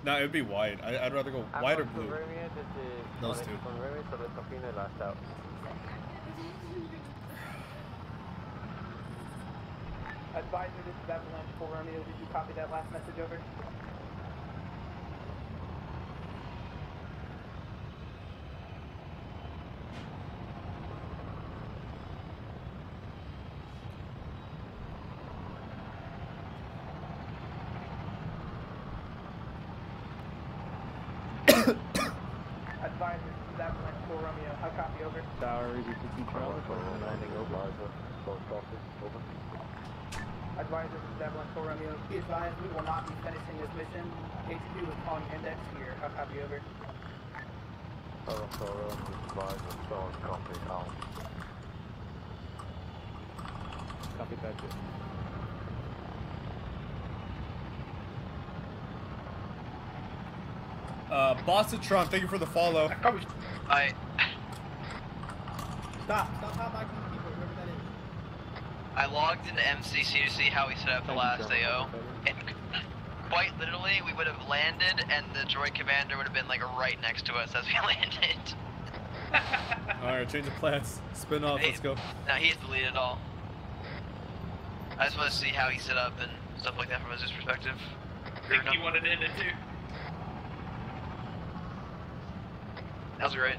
No, it'd be white. I'd rather go white or blue. Those two. Advisor, this is Avalanche 4 Romeo. Did you copy that last message over? Advisor, this is Avalanche 4 Romeo. How copy over? Tower, EVP Charlie, landing over. Advisor, this is Avalanche 4 Romeo. Be advised, we will not be finishing this mission. HQ is calling index here. How copy over? Copy back to Bossatron, thank you for the follow. Stop hot micing the keyboard, whoever that is. I logged into MCC to see how we set up the last AO, and quite literally, we would have landed, and the droid commander would have been like right next to us as we landed. Alright, change of plans. Spin off, let's go. No, he had deleted it all. I just want to see how he set up and stuff like that from his perspective. I think he wanted it too. That was great.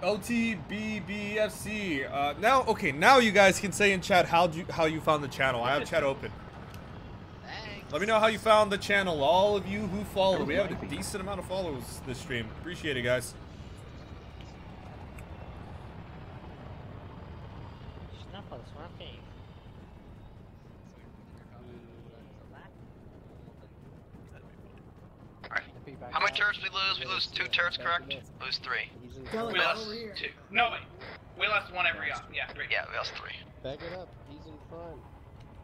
OTBBFC. Now you guys can say in chat how you found the channel. I have chat open. Let me know how you found the channel. All of you who follow. We have a decent amount of followers this stream. Appreciate it, guys. How many turrets we lose? We lose 2 turrets, correct? Lose 3. We lost 2. No, wait. We lost 1 every op. Yeah, 3. Yeah, we lost 3. Back it up. He's in front.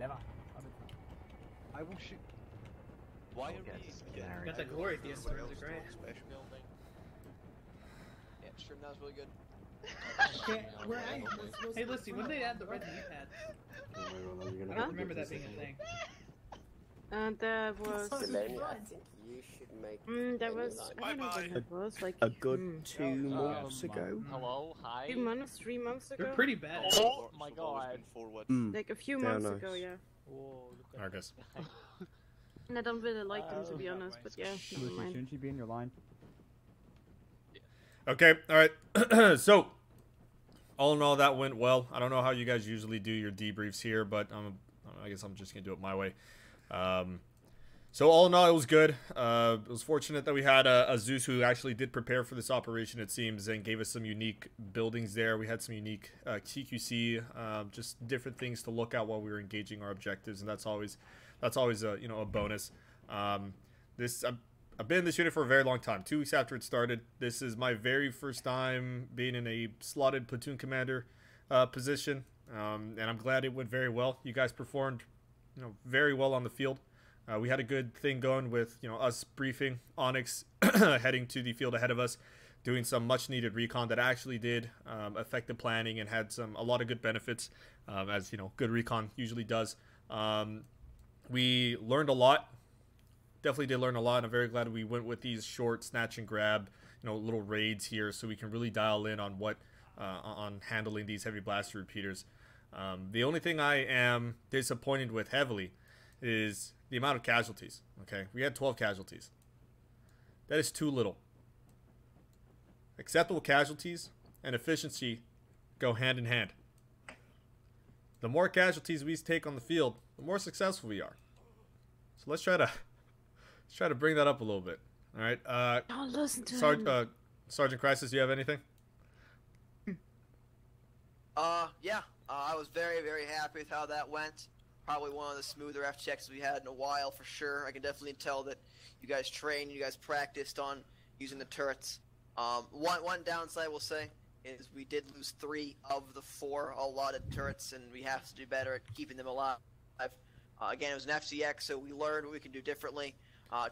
Never. I will shoot. Why are we... Got the glory at the end of the great. Yeah, stream that was really good. Hey, Lucy, when did they add the red knee pads? I don't remember that being a thing. There was. Delaney, I think you should make. There was. I don't know when it was. Like a good 2 months ago. Hello, hi. 2 months, 3 months ago. They're pretty bad. Oh my god. Like a few months ago, yeah. Alright, guys. And I don't really like them, to be honest, but yeah, never mind. Shouldn't she be in your line? Okay, alright. So, all in all, that went well. I don't know how you guys usually do your debriefs here, but I guess I'm just going to do it my way. So all in all, it was good. It was fortunate that we had a Zeus who actually did prepare for this operation, it seems, and gave us some unique buildings there. We had some unique TQC, just different things to look at while we were engaging our objectives, and that's always a a bonus. I've been in this unit for a very long time. 2 weeks after it started, this is my very first time being in a slotted platoon commander position, and I'm glad it went very well. You guys performed, very well on the field. We had a good thing going with, us briefing Onyx, heading to the field ahead of us, doing some much-needed recon that actually did affect the planning and had a lot of good benefits, as good recon usually does. We learned a lot. Definitely did learn a lot, and I'm very glad we went with these short snatch and grab, little raids here, so we can really dial in on on handling these heavy blaster repeaters. The only thing I am disappointed with heavily is the amount of casualties. Okay, we had 12 casualties. That is too little. Acceptable casualties and efficiency go hand in hand. The more casualties we take on the field, the more successful we are. So let's try to bring that up a little bit. All right. Don't listen to him. Sergeant Crisis, do you have anything? Yeah. I was very, very happy with how that went. Probably one of the smoother F checks we had in a while, for sure. I can definitely tell that you guys trained, you guys practiced on using the turrets. One downside, we'll say, is we did lose 3 of the 4 allotted turrets, and we have to do better at keeping them alive. Again, it was an FCX, so we learned what we can do differently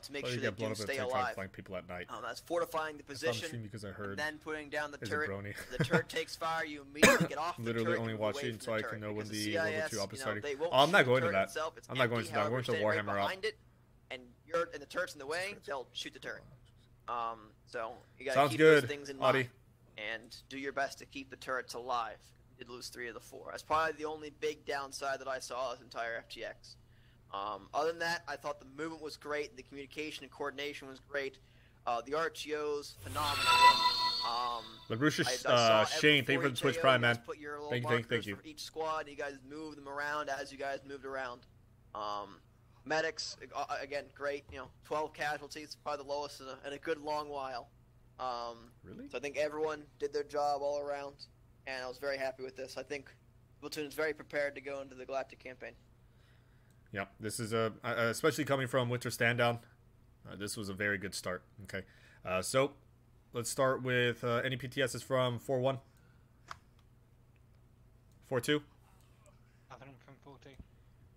to make sure they do stay alive. People at night. That's fortifying the position, because I heard and then putting down the is turret. Brony. The turret takes fire, you immediately get off the turret. Literally only and move away watching from so I can know when the level 2 op is starting. They won't I'm not shoot going the to turret that. itself. It's I'm not going empty, to that. I'm going to however, Warhammer right op. behind it, and the turret's in the way, they'll shoot the turret. So you gotta Sounds keep good, those things in Audie. mind and do your best to keep the turrets alive. We did lose 3 of the 4. That's probably the only big downside that I saw this entire FGX. Other than that, I thought the movement was great, the communication and coordination was great. The RTOs, phenomenal. LaBrucia, Shane, thank you for the Twitch Prime, man. Thank you. For each squad, you guys moved them around as you guys moved around. Medics, again, great. 12 casualties, probably the lowest in a good long while. Really? So I think everyone did their job all around, and I was very happy with this. I think Platoon is very prepared to go into the Galactic campaign. Yeah, this is especially coming from Winter Standdown. This was a very good start. Okay, so let's start with any PTSs from 4-1, 4-2, Nothing from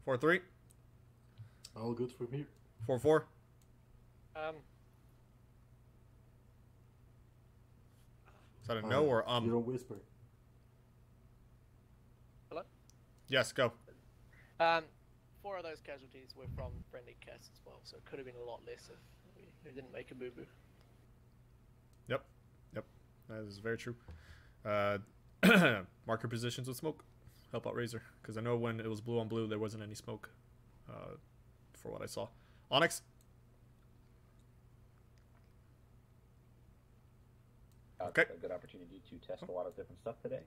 4-2, 4-3. All good from here. 4-4. Is that a no or You don't whisper. Hello? Yes, go. 4 of those casualties were from friendly casts as well, so it could have been a lot less if we didn't make a boo-boo. Yep, that is very true. Marker positions with smoke. Help out Razor, because I know when it was blue on blue, there wasn't any smoke. For what I saw. Onyx. Okay. A good opportunity to test a lot of different stuff today.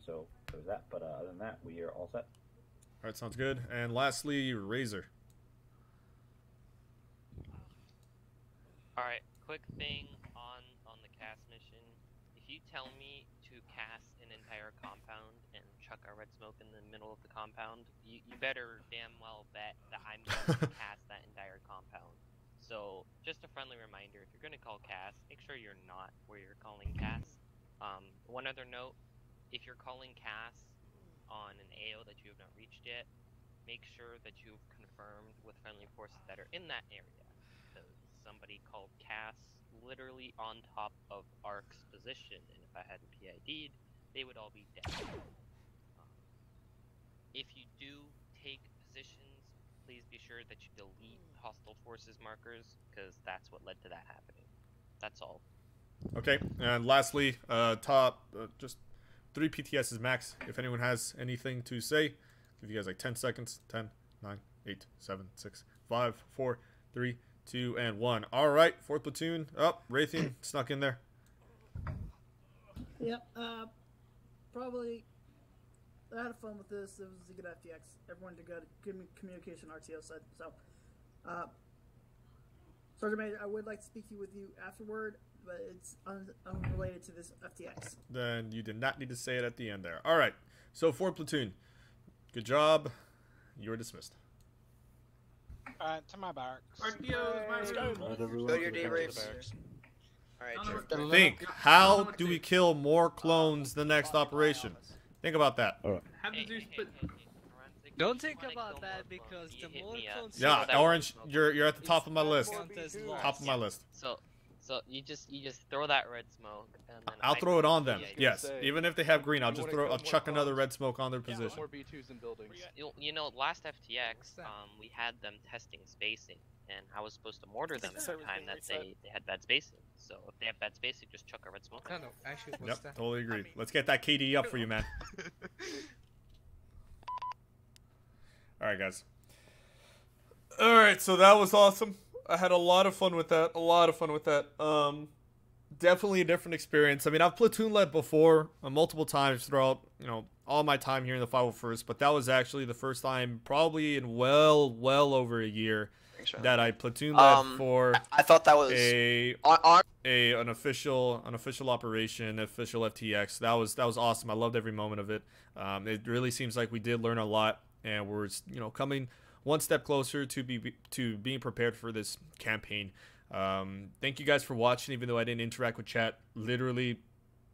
So there's that. But other than that, we are all set. All right, sounds good. And lastly, Razor. All right, quick thing on the cast mission. If you tell me to cast an entire compound and chuck a red smoke in the middle of the compound, you better damn well bet that I'm going to cast that entire compound. So, just a friendly reminder, if you're going to call CAS, make sure you're not where you're calling CAS. One other note, if you're calling CAS on an AO that you have not reached yet, make sure that you've confirmed with friendly forces that are in that area. Because somebody called CAS literally on top of ARC's position, and if I hadn't PID'd, they would all be dead. If you do take positions, please be sure that you delete hostile forces markers, because that's what led to that happening. That's all. Okay, and lastly, just 3 PTSs max. If anyone has anything to say, give you guys like 10 seconds. 10, 9, 8, 7, 6, 5, 4, 3, 2, and 1. All right, 4th platoon. Oh, Raytheon snuck in there. Yep. Probably. I had fun with this. It was a good FTX. Everyone did good communication. RTO said so. Sergeant Major, I would like to speak with you afterward, but it's unrelated to this FTX. Then you did not need to say it at the end there. All right. So 4th platoon, good job. You are dismissed. To my barracks. Go to your debriefs. Alright, Think, how do we kill more clones the next operation? Think about that. All right. Don't think about that, because the more clones... Yeah, Orange, you're at the top of my list. Top of my list. So you just throw that red smoke, and then I'll throw it on them. Yes, even if they have green, I'll chuck another red smoke on their position. More B2s in buildings. You know, last FTX, we had them testing spacing, and I was supposed to mortar them every time that they had bad spacing. So if they have bad spacing, just chuck a red smoke. No, actually, yep, totally agreed. Let's get that KD up for you, man. All right, guys. All right, so that was awesome. I had a lot of fun with that. Definitely a different experience. I mean, I've platoon led before multiple times throughout, all my time here in the 501st, but that was actually the first time probably in well over a year that I platoon led for. I thought that was an official operation, official FTX. That was awesome. I loved every moment of it. It really seems like we did learn a lot, and we're coming one step closer to being prepared for this campaign. Thank you guys for watching, even though I didn't interact with chat literally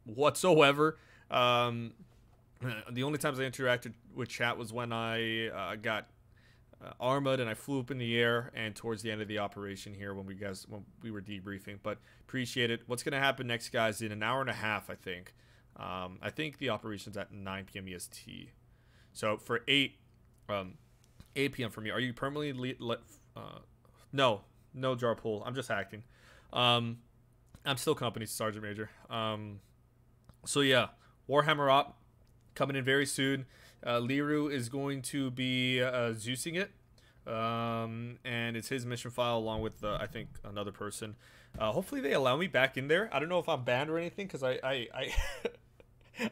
whatsoever. The only times I interacted with chat was when I got armored and I flew up in the air, and towards the end of the operation here when we were debriefing. But appreciate it. What's going to happen next, guys, in an hour and a half, I think. I think the operation's at 9 p.m. EST. So for 8 p.m. for me, are you permanently no jar pool. I'm just acting. I'm still company Sergeant Major. So yeah, Warhammer Op coming in very soon. Liru is going to be Zeusing it, and it's his mission file along with I think another person. Hopefully they allow me back in there. I don't know if I'm banned or anything, because I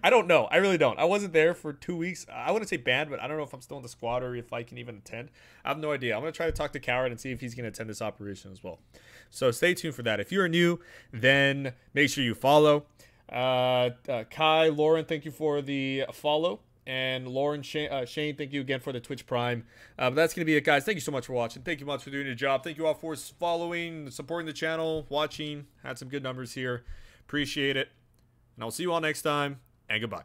I don't know. I really don't. I wasn't there for 2 weeks. I wouldn't say banned, but I don't know if I'm still in the squad or if I can even attend. I have no idea. I'm going to try to talk to Coward and see if he's going to attend this operation as well. So stay tuned for that. If you're new, then make sure you follow. Kai, Lauren, thank you for the follow. And Lauren, Shane, thank you again for the Twitch Prime. But that's going to be it, guys. Thank you so much for watching. Thank you much for doing your job. Thank you all for following, supporting the channel, watching. Had some good numbers here. Appreciate it. And I'll see you all next time. And goodbye.